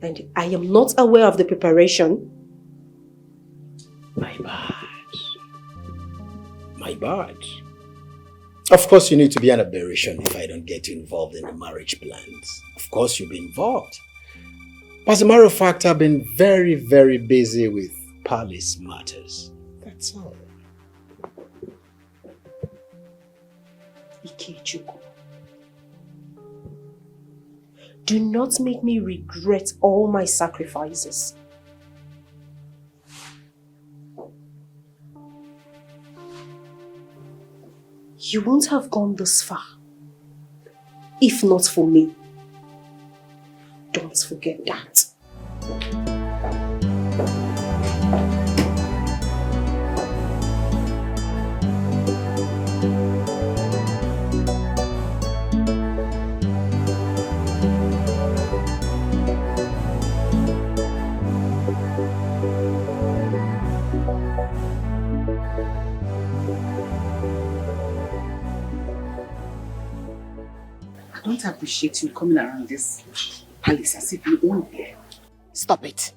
and I am not aware of the preparation. My bad. My bad. Of course, you need to be an aberration if I don't get you involved in the marriage plans. Of course, you'll be involved. But as a matter of fact, I've been very, very busy with palace matters. That's all. Ikechukwu. Do not make me regret all my sacrifices. You won't have gone this far if not for me. Don't forget that. I don't appreciate you coming around this palace as if you own here. Stop it.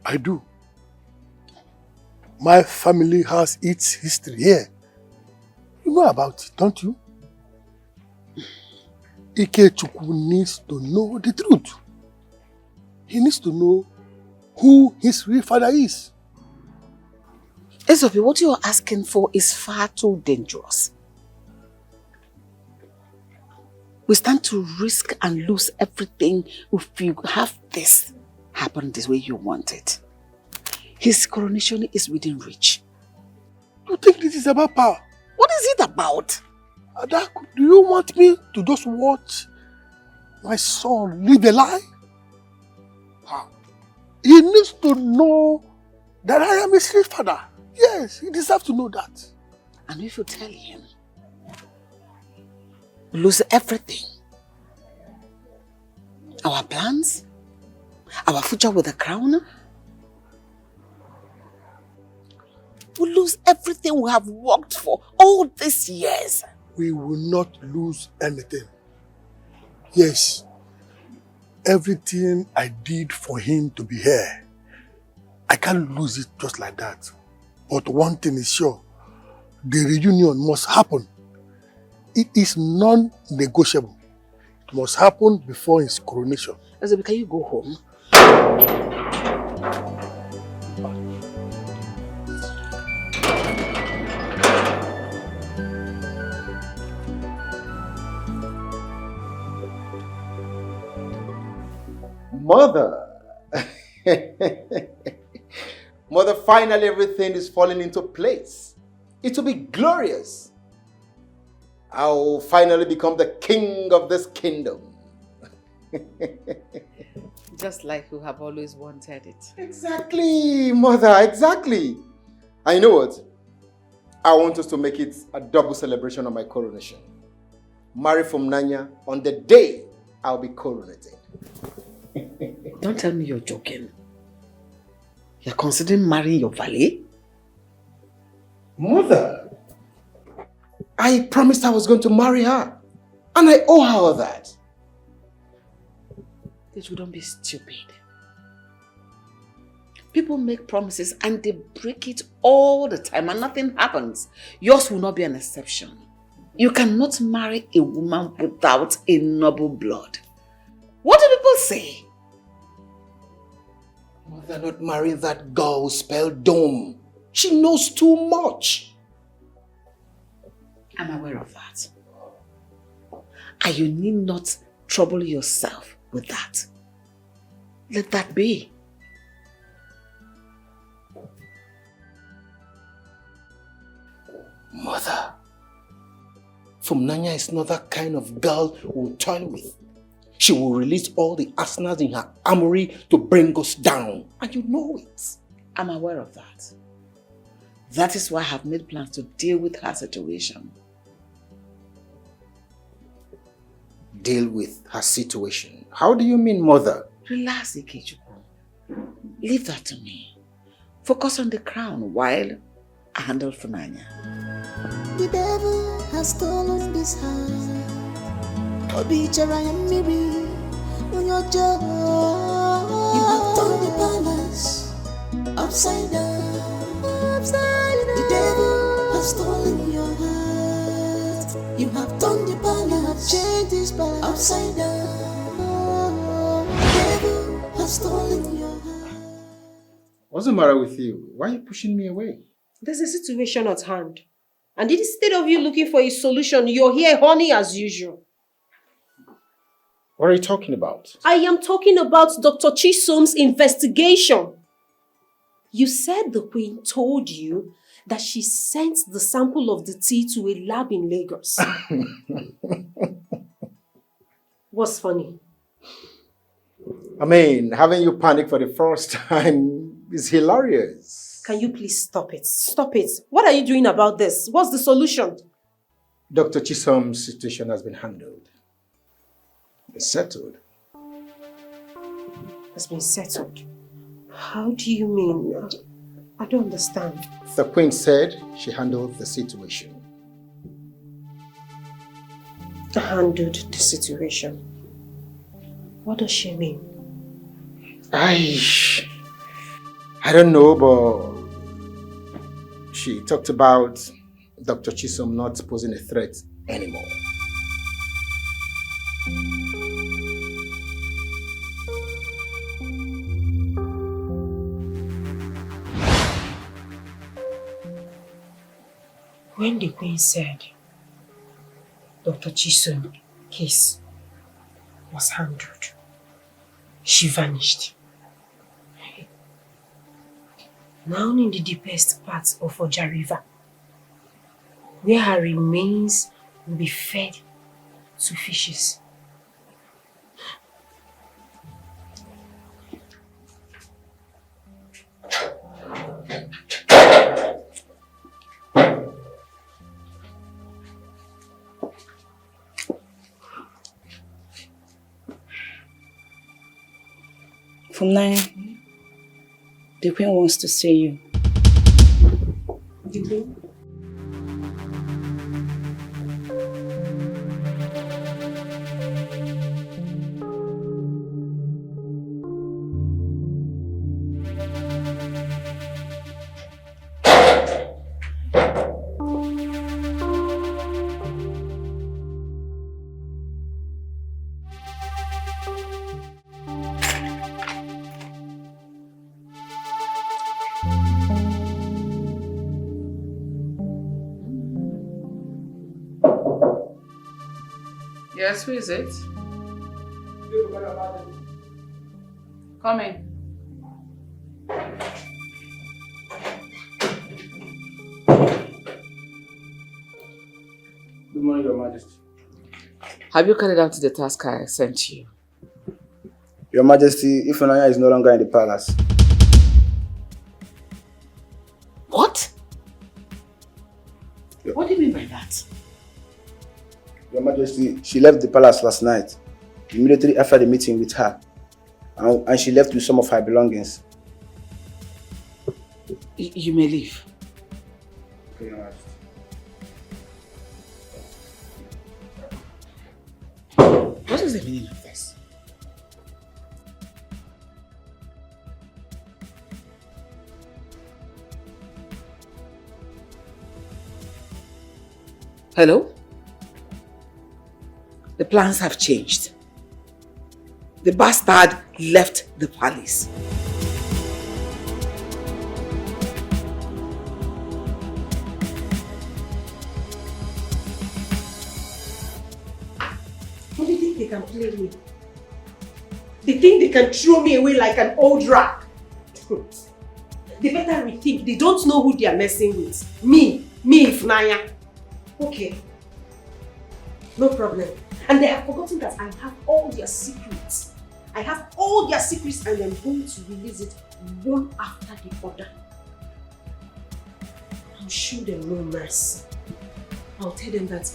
I do. My family has its history here. You know about it, don't you? Ikechukwu needs to know the truth. He needs to know who his real father is. Ezobi, what you're asking for is far too dangerous. We stand to risk and lose everything if you have this happen this way you want it. His coronation is within reach. You think this is about power? What is it about? Adaku, do you want me to just watch my son live a lie? He needs to know that I am his real father. Yes, he deserves to know that. And if you tell him, we lose everything. Our plans, our future with the crown. We lose everything we have worked for all these years. We will not lose anything. Yes, everything I did for him to be here, I can't lose it just like that. But one thing is sure, the reunion must happen. It is non-negotiable. It must happen before his coronation. Ezebi, can you go home? Mother! Mother, finally everything is falling into place. It will be glorious. I will finally become the king of this kingdom. Just like you have always wanted it. Exactly, Mother, exactly. And you know what? I want us to make it a double celebration of my coronation. Marry from Nanya on the day I'll be coronated. Don't tell me you're joking. You're considering marrying your valet? Mother, I promised I was going to marry her. And I owe her that. You don't be stupid. People make promises and they break it all the time and nothing happens. Yours will not be an exception. You cannot marry a woman without a noble blood. What do people say? Mother, not marrying that girl who spelled dome. She knows too much. I'm aware of that. And you need not trouble yourself with that. Let that be. Mother, Fumnanya is not that kind of girl we'll toil with. She will release all the arsenals in her armory to bring us down. And you know it. I'm aware of that. That is why I have made plans to deal with her situation. Deal with her situation? How do you mean, Mother? Relax, Ikechukwu. Leave that to me. Focus on the crown while I handle Funanya. The devil has stolen this heart. Betrayal and Miri, on your job. You have turned the palace upside down. The devil has stolen your heart. You have turned the palace, changed this palace upside down. The devil has stolen your heart. What's the matter with you? Why are you pushing me away? There's a situation at hand. And instead of you looking for a solution, you're here horny as usual. What are you talking about? I am talking about Dr. Chisom's investigation. You said the Queen told you that she sent the sample of the tea to a lab in Lagos. What's funny? I mean, having you panic for the first time is hilarious. Can you please stop it? Stop it. What are you doing about this? What's the solution? Dr. Chisom's situation has been handled. It's settled. It's been settled? How do you mean? I don't understand. The Queen said she handled the situation. Handled the situation? What does she mean? I don't know, but she talked about Dr. Chisom not posing a threat anymore. When the Queen said Dr. Chisom's case was handled, she vanished. Now in the deepest parts of Oja River, where her remains will be fed to fishes. From now, the Queen wants to see you. The Queen? Yes, who is it? Come in. Good morning, Your Majesty. Have you carried out the task I sent you? Your Majesty, Ifunanya is no longer in the palace. What? What do you mean by that? Your Majesty, she left the palace last night, immediately after the meeting with her, and she left with some of her belongings. You may leave. Okay, Your Majesty. What is the meaning of this? Hello? The plans have changed. The bastard left the palace. What do you think they can play me? They think they can throw me away like an old rag. They better rethink. They don't know who they are messing with. Me, Ifunanya. Okay. No problem. And they have forgotten that I have all their secrets. I have all their secrets and I'm going to release it one after the other. I'll show them no mercy. I'll tell them that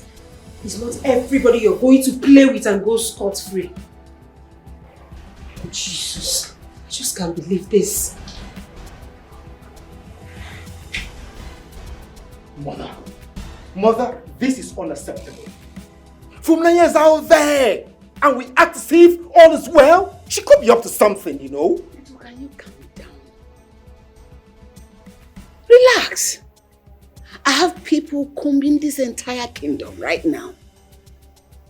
it's not everybody you're going to play with and go scot-free. Jesus, I just can't believe this. Mother, this is unacceptable. Funanya is out there and we act as if all is well. She could be up to something, you know. Can you calm down? Relax. I have people combing this entire kingdom right now.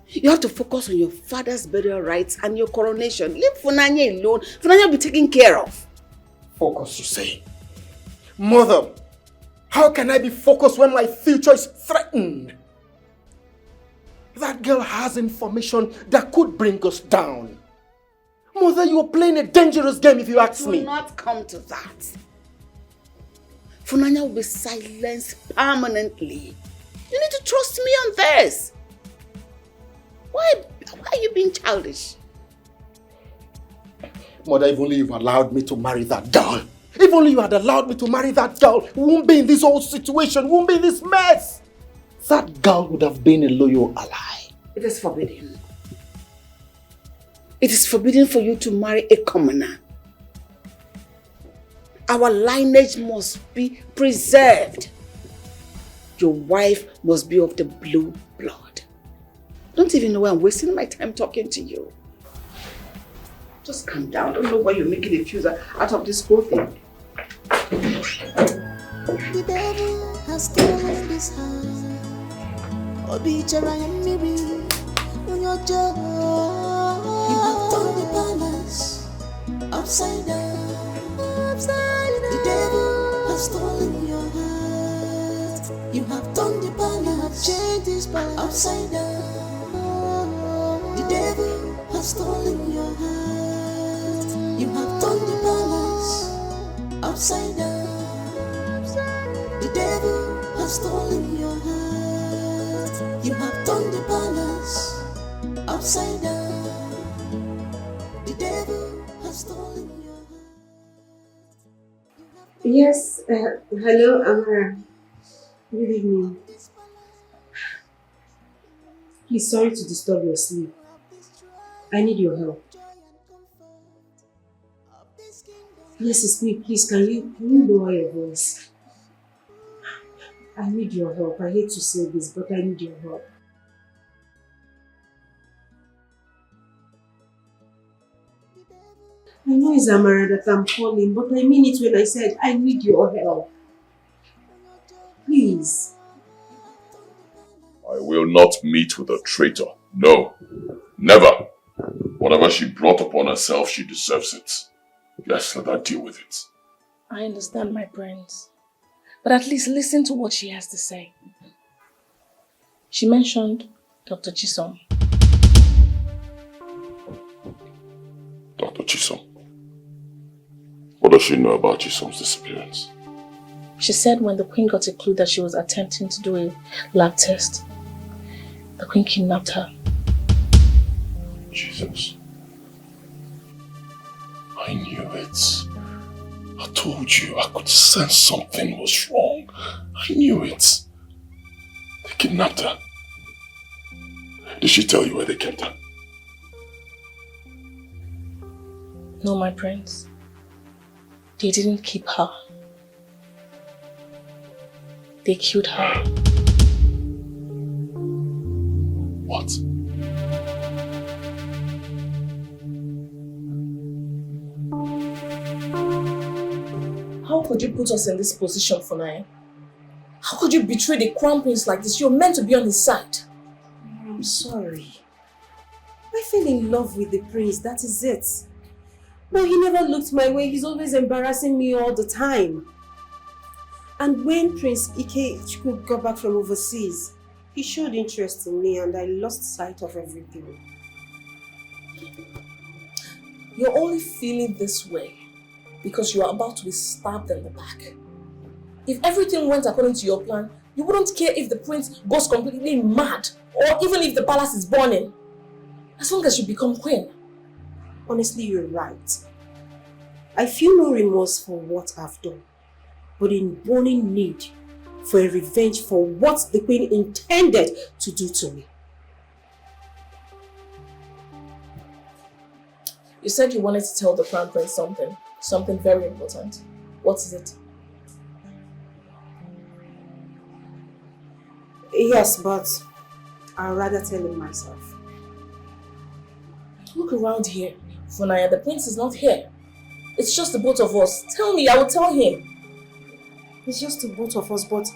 You have to focus on your father's burial rites and your coronation. Leave Funanya alone. Funanya will be taken care of. Focus, you say? Mother, how can I be focused when my future is threatened? That girl has information that could bring us down. Mother, you're playing a dangerous game if you ask me. It will not come to that. Funanya will be silenced permanently. You need to trust me on this. Why are you being childish? Mother, if only you allowed me to marry that girl. If only you had allowed me to marry that girl, we won't be in this whole situation, we won't be in this mess. That girl would have been a loyal ally. It is forbidden. It is forbidden for you to marry a commoner. Our lineage must be preserved. Your wife must be of the blue blood. Don't even know why I'm wasting my time talking to you. Just calm down. I don't know why you're making a fuse out of this whole thing. The devil has stolen this heart. Betrayal and Miri, on your job. You have turned the palace upside down. The devil has stolen your heart. You have turned the palace, changed this palace upside down. The devil has stolen your heart. You have turned the palace upside down. The devil has stolen your heart. You have turned the palace upside down. The devil has stolen your heart. Yes, hello, Amara. Good evening. Please, sorry to disturb your sleep. I need your help. Yes, it's me. Please, can you lower your voice? I need your help. I hate to say this, but I need your help. I know it's Amara that I'm calling, but I mean it when I said I need your help. Please. I will not meet with a traitor. No. Never. Whatever she brought upon herself, she deserves it. Yes, let her deal with it. I understand, my prince. But at least listen to what she has to say. She mentioned Dr. Chisom. Dr. Chisom? What does she know about Chisom's disappearance? She said when the queen got a clue that she was attempting to do a lab test, the queen kidnapped her. Jesus. I knew it. I told you I could sense something was wrong. I knew it. They kidnapped her. Did she tell you where they kept her? No, my prince. They didn't keep her. They killed her. What? How could you put us in this position, Funaya? How could you betray the crown prince like this? You're meant to be on his side. I'm sorry. I fell in love with the prince, that is it. But he never looked my way. He's always embarrassing me all the time. And when Prince Ikechukwu got back from overseas, he showed interest in me and I lost sight of everything. You're only feeling this way because you are about to be stabbed in the back. If everything went according to your plan, you wouldn't care if the prince goes completely mad or even if the palace is burning. As long as you become queen. Honestly, you're right. I feel no remorse for what I've done, but in burning need for a revenge for what the queen intended to do to me. You said you wanted to tell the crown prince something very important. What is it? Yes, but I'd rather tell him myself. Look around here, Funaya. The prince is not here. It's just the both of us. Tell me, I will tell him. It's just the both of us, but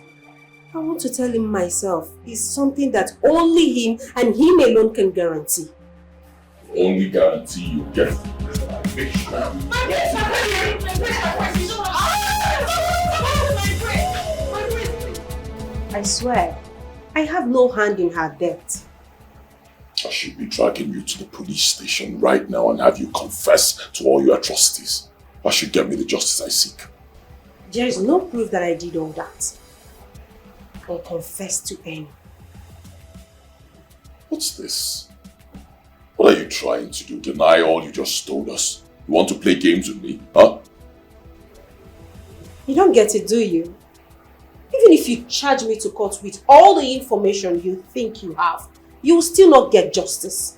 I want to tell him myself. It's something that only him and him alone can guarantee. The only guarantee you get is that I make sure. I swear, I have no hand in her death. I should be dragging you to the police station right now and have you confess to all your atrocities. That should get me the justice I seek. There is no proof that I did all that. Or confessed to any. What's this? What are you trying to do? Deny all you just told us? You want to play games with me, huh? You don't get it, do you? Even if you charge me to court with all the information you think you have, you will still not get justice.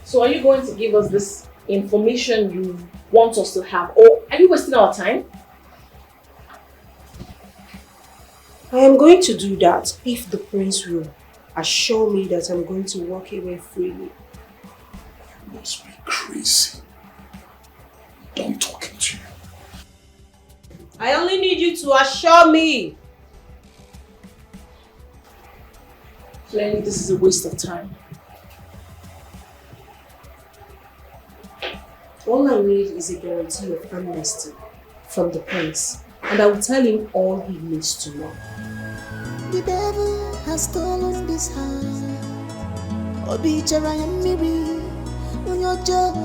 So are you going to give us this information you want us to have, or are you wasting our time? I am going to do that if the prince will assure me that I'm going to walk away freely. You must be crazy. I'm done talking to you. I only need you to assure me. Clearly, this is a waste of time. All I need is a guarantee of amnesty from the prince, and I will tell him all he needs to know. The devil has stolen this heart. Obichara and Miri, on your job.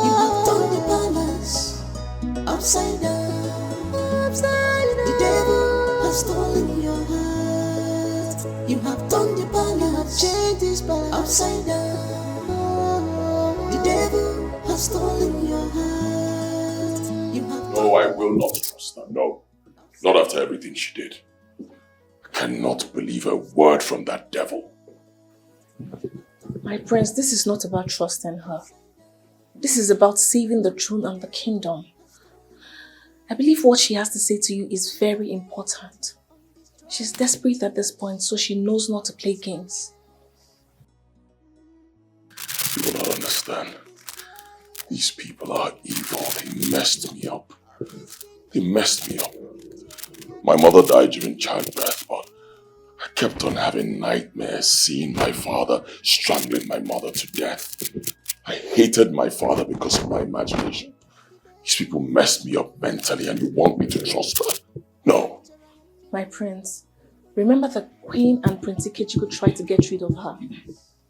You have turned the palace upside down. The devil has stolen your heart. You have turned the palace, changed this palace upside down. The devil has stolen your heart. You have No, I will not trust her. No. Not after everything she did. I cannot believe a word from that devil. My prince, this is not about trusting her. This is about saving the throne and the kingdom. I believe what she has to say to you is very important. She's desperate at this point, so she knows not to play games. You will not understand. These people are evil. They messed me up. They messed me up. My mother died during childbirth, but I kept on having nightmares seeing my father strangling my mother to death. I hated my father because of my imagination. These people messed me up mentally and you want me to trust her? No. My prince, remember that Queen and Prince Ikechukwu tried to get rid of her.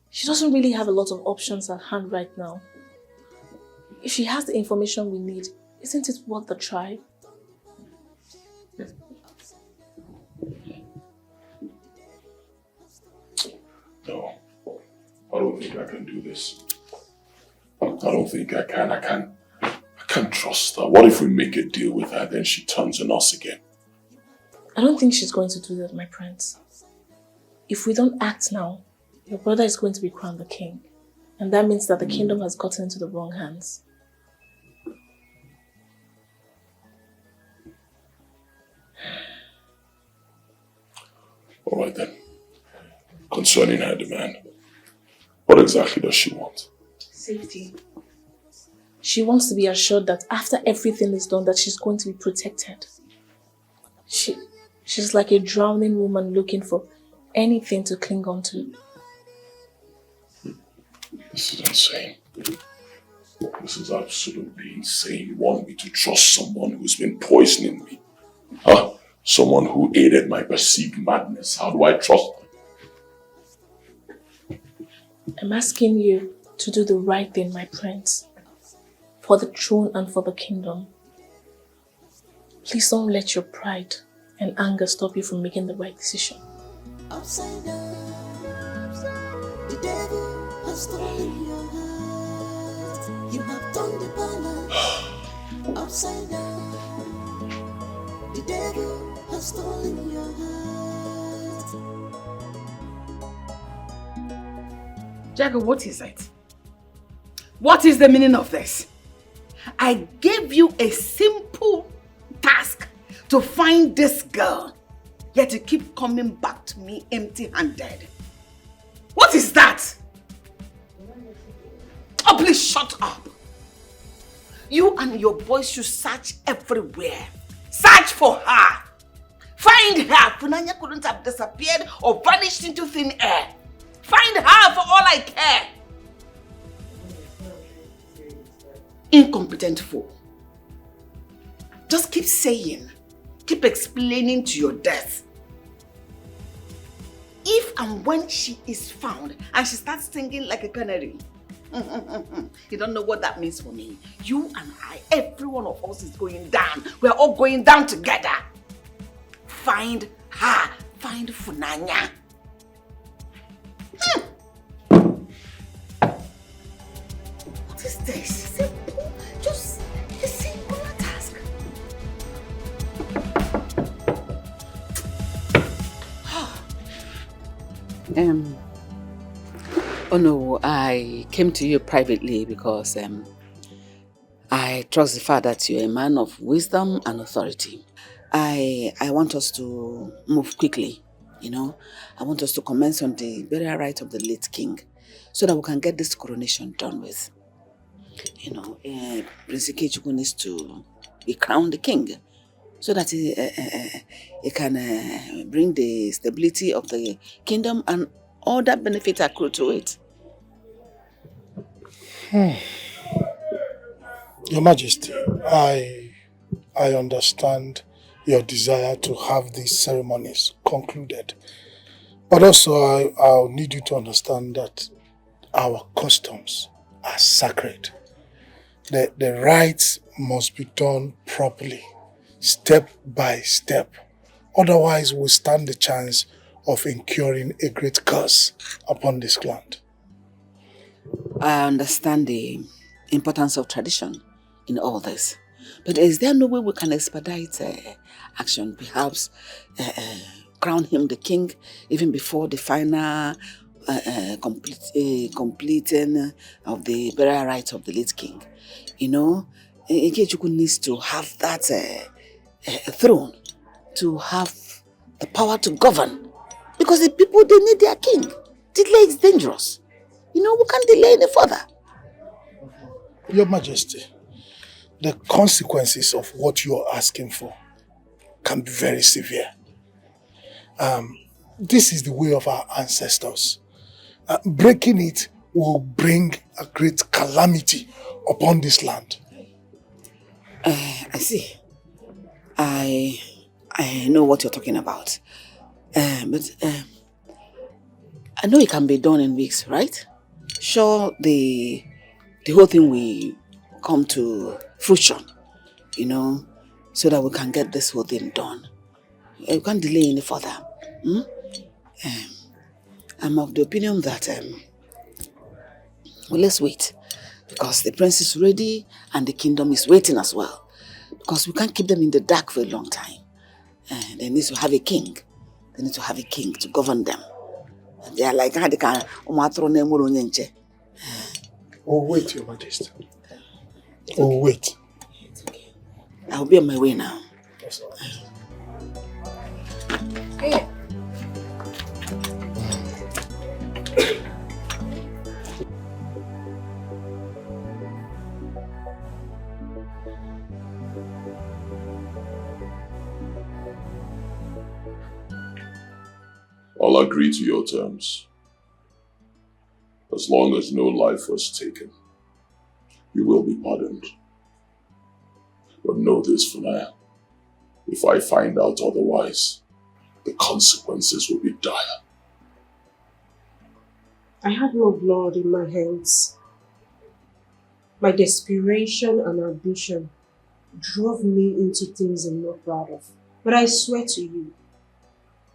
She doesn't really have a lot of options at hand right now. If she has the information we need, isn't it worth the try? No. I don't think I can do this. I don't think I can. I can't trust her. What if we make a deal with her, then she turns on us again? I don't think she's going to do that, my prince. If we don't act now, your brother is going to be crowned the king. And that means that the kingdom has gotten into the wrong hands. All right then. Concerning her demand, what exactly does she want? Safety. She wants to be assured that after everything is done, that she's going to be protected. She's like a drowning woman looking for anything to cling on to. This is insane. This is absolutely insane. You want me to trust someone who's been poisoning me? Huh? Someone who aided my perceived madness. How do I trust them? I'm asking you to do the right thing, my prince. For the throne and for the kingdom. Please don't let your pride and anger stop you from making the right decision. Upside down, the devil has stolen your heart. You have turned the balance. Upside down, the devil has stolen your heart. Jago, what is it? What is the meaning of this? I gave you a simple task to find this girl, yet you keep coming back to me empty-handed. What is that? Oh, please shut up. You and your boys should search everywhere. Search for her. Find her. Funanya couldn't have disappeared or vanished into thin air. Find her for all I care. Incompetent fool. Just keep saying, keep explaining to your death. If and when she is found and she starts singing like a canary, you don't know what that means for me. You and I, every one of us is going down. We're all going down together. Find her. Find Funanya. What is this? Simple. Just a simple task. Oh no, I came to you privately because I trust the fact that you're a man of wisdom and authority. I want us to move quickly, you know. I want us to commence on the burial rite of the late king so that we can get this coronation done with. You know, Prince Ikechukwu needs to be crowned the king so that he can bring the stability of the kingdom and all that benefits accrue to it. Your Majesty, I understand your desire to have these ceremonies concluded. But also I'll need you to understand that our customs are sacred. The rites must be done properly, step by step. Otherwise we'll stand the chance of incurring a great curse upon this land. I understand the importance of tradition in all this. But is there no way we can expedite action? Perhaps crown him the king even before the final completing of the burial rites of the late king, Ikechukwu needs to have that throne, to have the power to govern. Because the people, they need their king. Delay is dangerous. We can't delay any further. Your Majesty, the consequences of what you are asking for can be very severe. This is the way of our ancestors. Breaking it will bring a great calamity upon this land. I see. I know what you're talking about. But I know it can be done in weeks, right? Sure, the whole thing will come to fruition, so that we can get this whole thing done. We can't delay any further. I'm of the opinion that let's wait, because the prince is ready and the kingdom is waiting as well. Because we can't keep them in the dark for a long time. They need to have a king. They need to have a king to govern them. They are like, Oh, wait, Your Majesty. Oh, wait. I'll be on my way now. Yes, Hey. I'll agree to your terms. As long as no life was taken, you will be pardoned. But know this for now. If I find out otherwise, the consequences will be dire. I had no blood in my hands. My desperation and ambition drove me into things I'm not proud of. But I swear to you,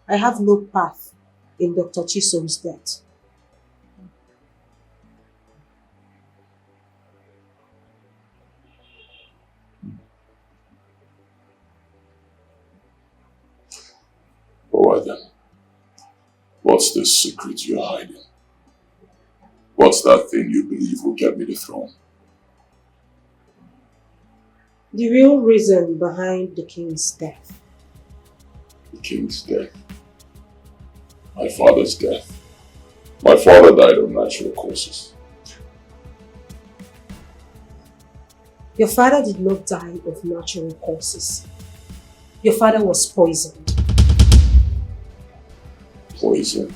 I have no path in Dr. Chisholm's death. Alright then. What's this secret you're hiding? What's that thing you believe will get me the throne? The real reason behind the king's death. The king's death? My father's death. My father died of natural causes. Your father did not die of natural causes. Your father was poisoned. Poison?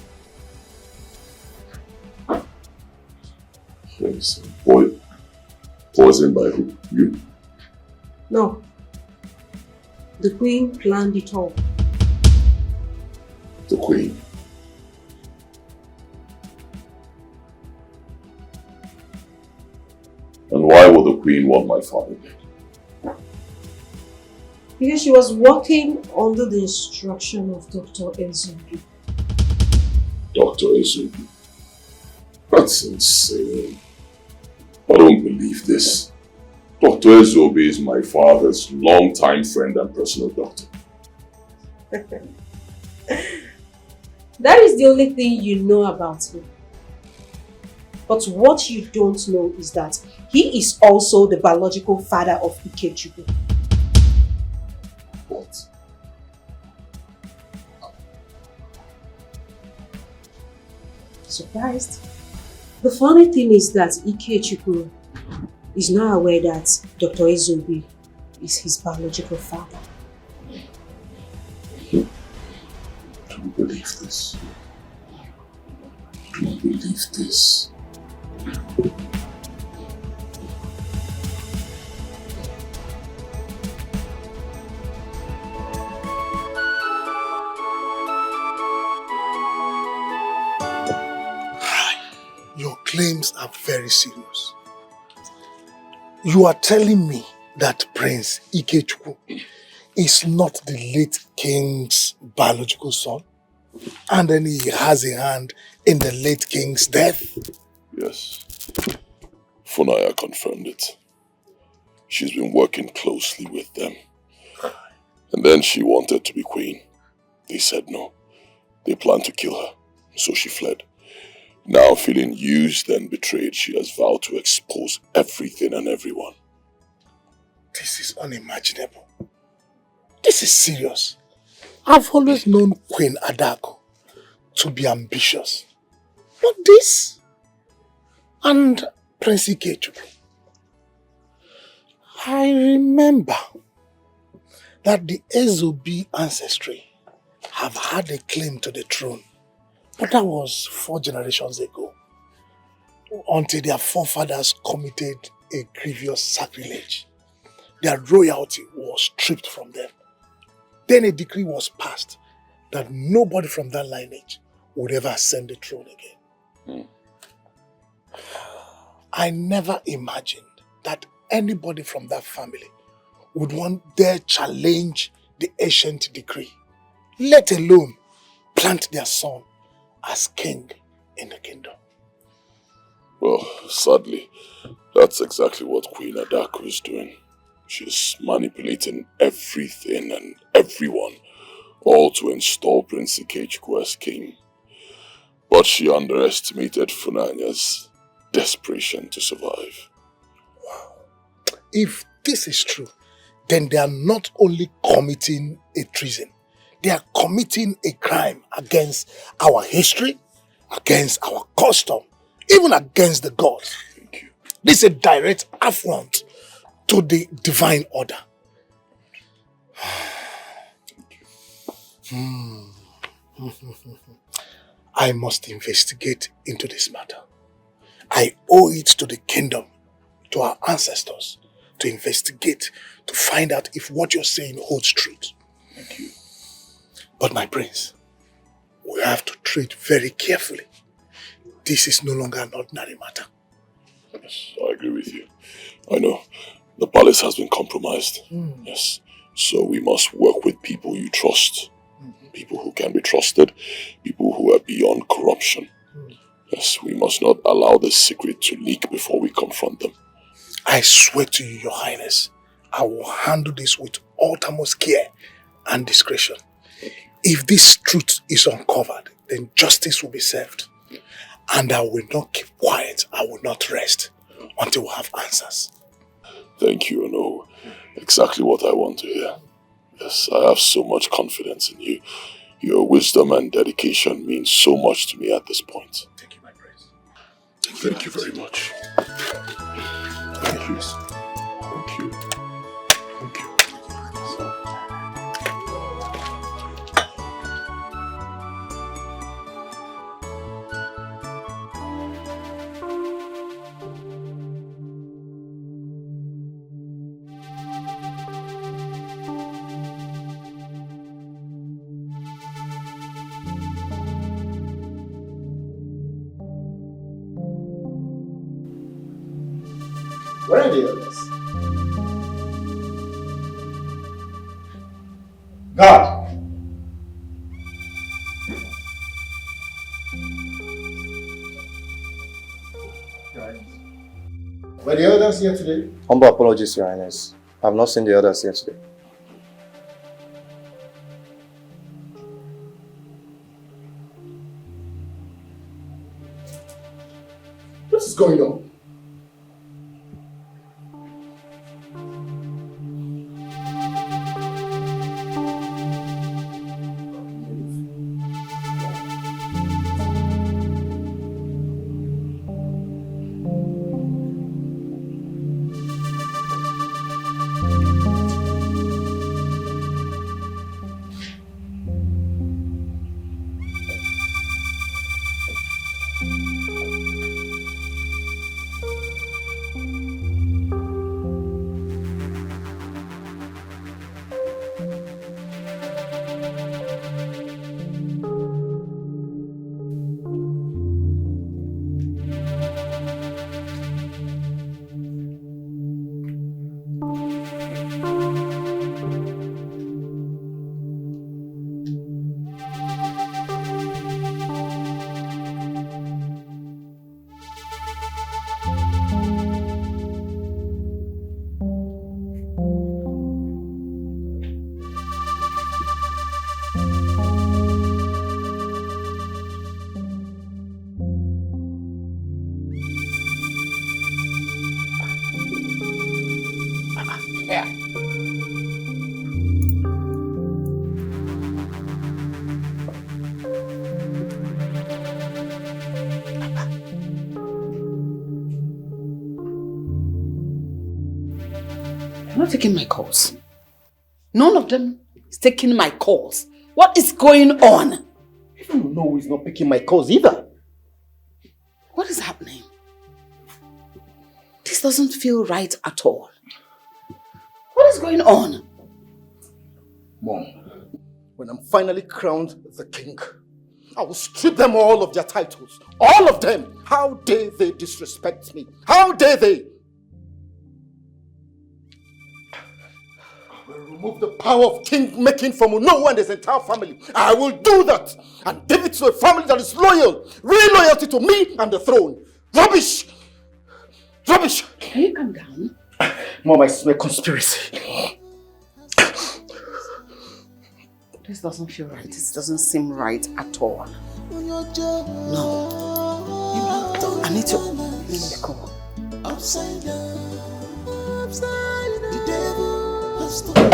Poison? Poisoned by who? You? No. The queen planned it all. The queen? And why would the queen want my father dead? Because she was working under the instruction of Dr. Ezubi. Dr. Ezubi? That's insane. I don't believe this. Dr. Ezubi is my father's longtime friend and personal doctor. That is the only thing you know about him. But what you don't know is that he is also the biological father of Ikechukwu. What? Surprised? The funny thing is that Ikechukwu is not aware that Dr. Ezubi is his biological father. Do you believe this? Do you believe this? Your claims are very serious. You are telling me that Prince Ikechukwu is not the late king's biological son? And then he has a hand in the late king's death? Yes. Funaya confirmed it. She's been working closely with them. And then she wanted to be queen. They said no. They planned to kill her, so she fled. Now feeling used and betrayed, she has vowed to expose everything and everyone. This is unimaginable. This is serious. I've always known Queen Adako to be ambitious. But this and Prince Ikechukwu. I remember that the Ezobi ancestry have had a claim to the throne, but that was 4 generations ago, until their forefathers committed a grievous sacrilege. Their royalty was stripped from them. Then a decree was passed that nobody from that lineage would ever ascend the throne again. I never imagined that anybody from that family would want dare challenge the ancient decree, let alone plant their son as king in the kingdom. Well, sadly, that's exactly what Queen Adako is doing. She's manipulating everything and everyone, all to install Prince Ikechukwu as king. But she underestimated Funanya's desperation to survive. If this is true, then they are not only committing a treason, they are committing a crime against our history, against our custom, even against the gods. Thank you. This is a direct affront to the divine order. I must investigate into this matter. I owe it to the kingdom, to our ancestors, to investigate, to find out if what you're saying holds truth. Thank you. But my prince, we have to tread very carefully. This is no longer an ordinary matter. Yes, I agree with you. I know. The palace has been compromised. Yes. So we must work with people you trust. People who can be trusted. People who are beyond corruption. Yes, we must not allow the secret to leak before we confront them. I swear to you, your highness, I will handle this with utmost care and discretion. If this truth is uncovered, then justice will be served. And I will not keep quiet. I will not rest until we have answers. Thank you, Ono. Exactly what I want to hear. Yes, I have so much confidence in you. Your wisdom and dedication means so much to me at this point. Thank you, my prince. Thank you very much. Thank you. Thank you. Thank you. Where are the others? God! Were the others here today? Humble apologies, Your Highness. I've not seen the others here today. What is going on? You're not taking my calls. None of them is taking my calls. What is going on? Even no, he's not picking my calls either. What is happening? This doesn't feel right at all. What is going on? Mom, when I'm finally crowned the king, I will strip them all of their titles. All of them. How dare they disrespect me? How dare they? I will remove the power of king making from Unowu and his entire family. I will do that and give it to a family that is loyal. Real loyalty to me and the throne. Rubbish! Rubbish! Can you calm down? Mom, I smell conspiracy. This doesn't feel right. This doesn't seem right at all. No. I need to let me go. Upside down, upside down. The devil has stolen.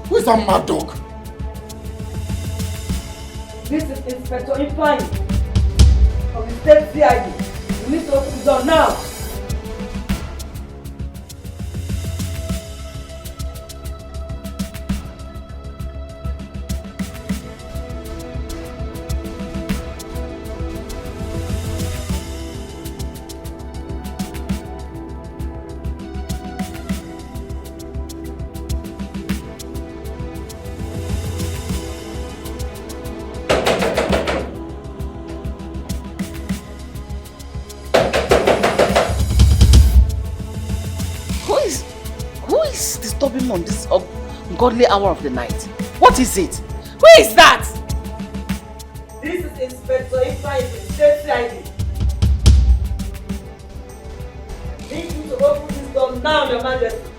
Who is that mad dog? This is Inspector Ifeanyi of the State CID. You need to open the door now. On this ungodly hour of the night. What is it? Who is that? This is Inspector Ifeanyi of the State CID. Need you to open this door now, Your Majesty.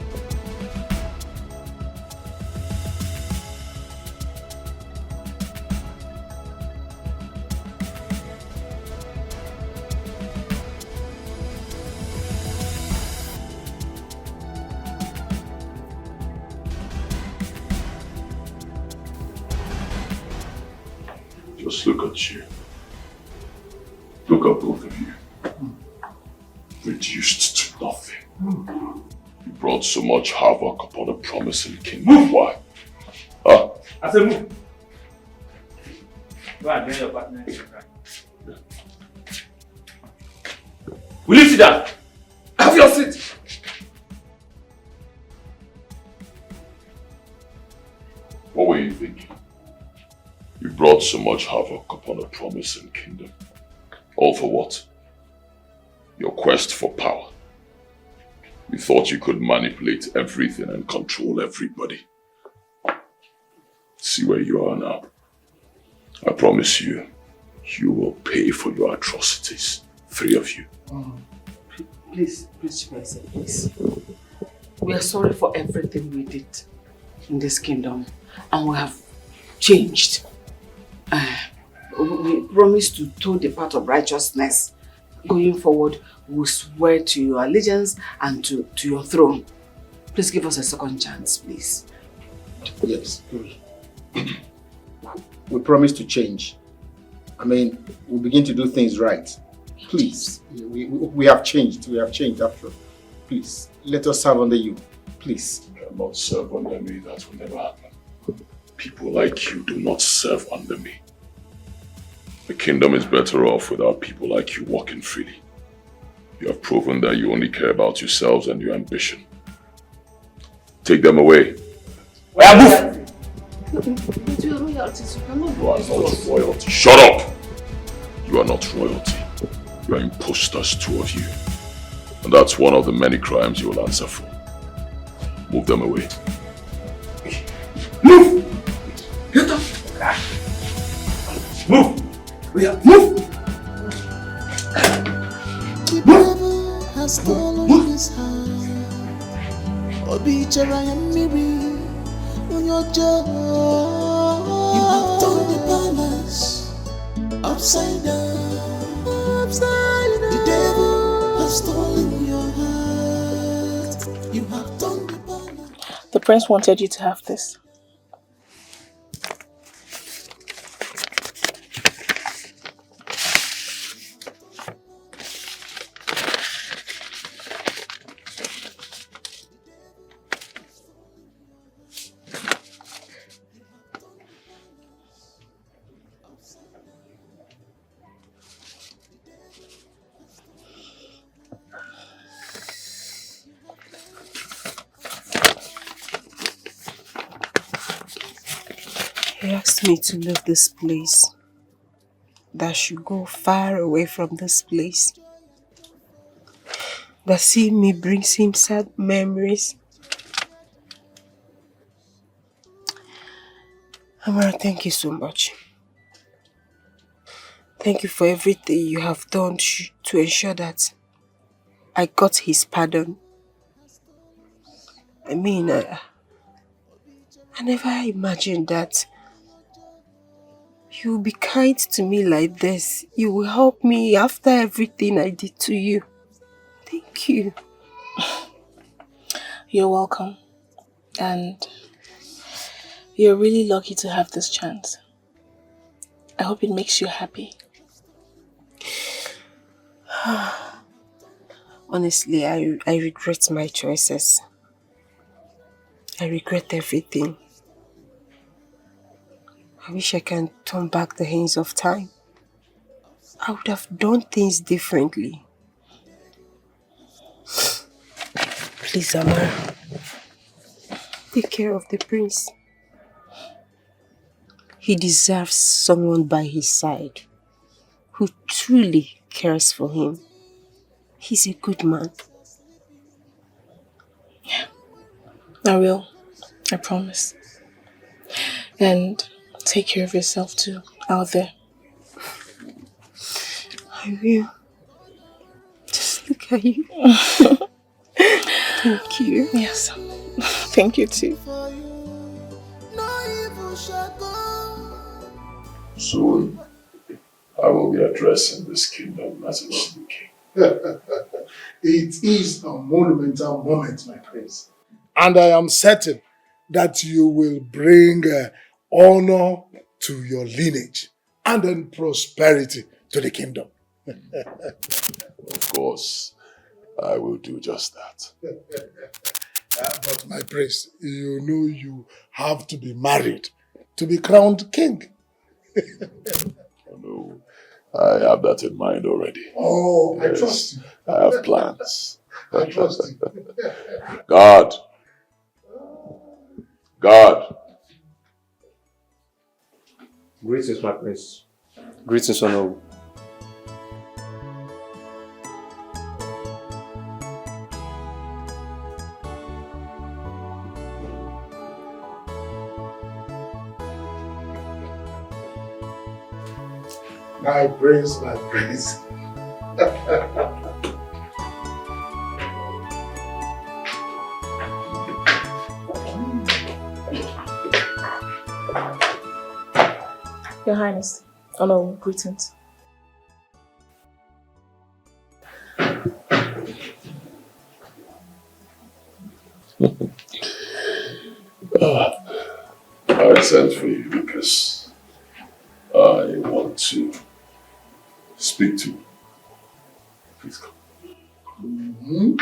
Just look at you. Look at both of you. Reduced to nothing. You brought so much havoc upon a promising kingdom. Why? Huh? I said move. Go and join your partner. Yeah. Will you sit down? Have your seat. What were you thinking? You brought so much havoc upon a promising kingdom. All for what? Your quest for power. You thought you could manipulate everything and control everybody. See where you are now. I promise you, you will pay for your atrocities. 3 of you. Please, please. We are sorry for everything we did in this kingdom, and we have changed. We promise to toe the path of righteousness. Going forward, we swear to your allegiance and to your throne. Please give us a second chance, please. Yes. We promise to change. I mean, we'll begin to do things right. Please. We have changed. We have changed after all. Please, let us serve under you. Please. You cannot serve under me. That will never happen. People like you do not serve under me. The kingdom is better off without people like you walking freely. You have proven that you only care about yourselves and your ambition. Take them away. Well, move! But you are royalty, so you cannot You are not royalty. Shut up! You are not royalty. You are imposters, 2 of you. And that's one of the many crimes you will answer for. Move them away. Move! Get up! Move! Move! The devil has stolen his heart. Betrayal and Miri on your jaw. You have turned the palace upside down, upside down. The devil has stolen your heart. You have turned the palace. The prince wanted you to have this. He asked me to leave this place. That I should go far away from this place. That seeing me brings him sad memories. Amara, thank you so much. Thank you for everything you have done to ensure that I got his pardon. I mean, I never imagined that you will be kind to me like this. You will help me after everything I did to you. Thank you. You're welcome. And you're really lucky to have this chance. I hope it makes you happy. Honestly, I regret my choices. I regret everything. I wish I can turn back the hands of time. I would have done things differently. Please, Amara, take care of the prince. He deserves someone by his side who truly cares for him. He's a good man. Yeah, I will. I promise. And take care of yourself too, out there. I will. Just look at you. Thank you. Yes. Thank you too. Soon, I will be addressing this kingdom as a new king. It is a monumental moment, my prince. And I am certain that you will bring honor to your lineage and then prosperity to the kingdom. Of course, I will do just that. But my prince, you know you have to be married to be crowned king. Oh, no, I have that in mind already. Oh, yes, I trust you. I have plans. I trust you. God. God. Greetings, my prince. Greetings, Honorable. My prince, my prince. Your Highness. Oh no, greetings. I sent for you because I want to speak to you. Please come. Mm-hmm.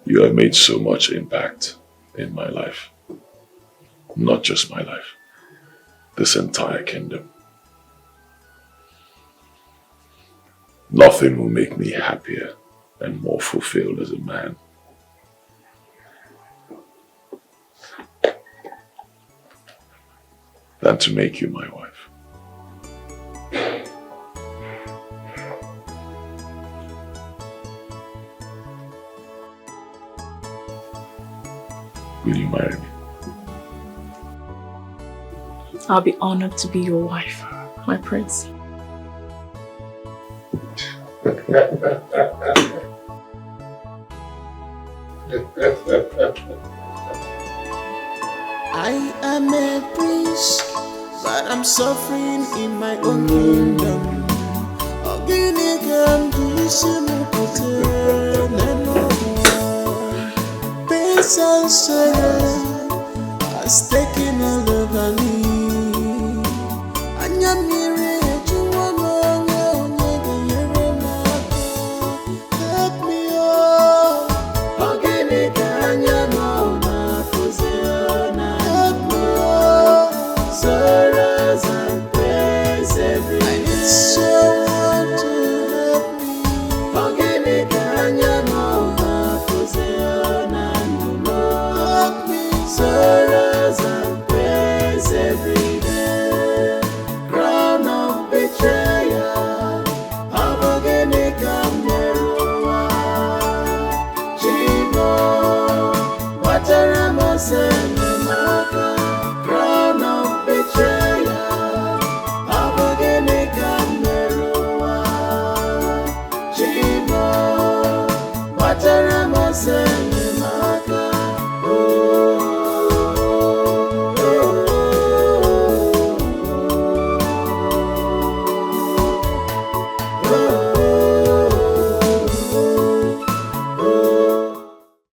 You have made so much impact in my life. Not just my life. This entire kingdom. Nothing will make me happier and more fulfilled as a man than to make you my wife. Will you marry me? I'll be honored to be your wife, my prince. I am a prince, but I'm suffering in my own kingdom. Pains and sorrow has taken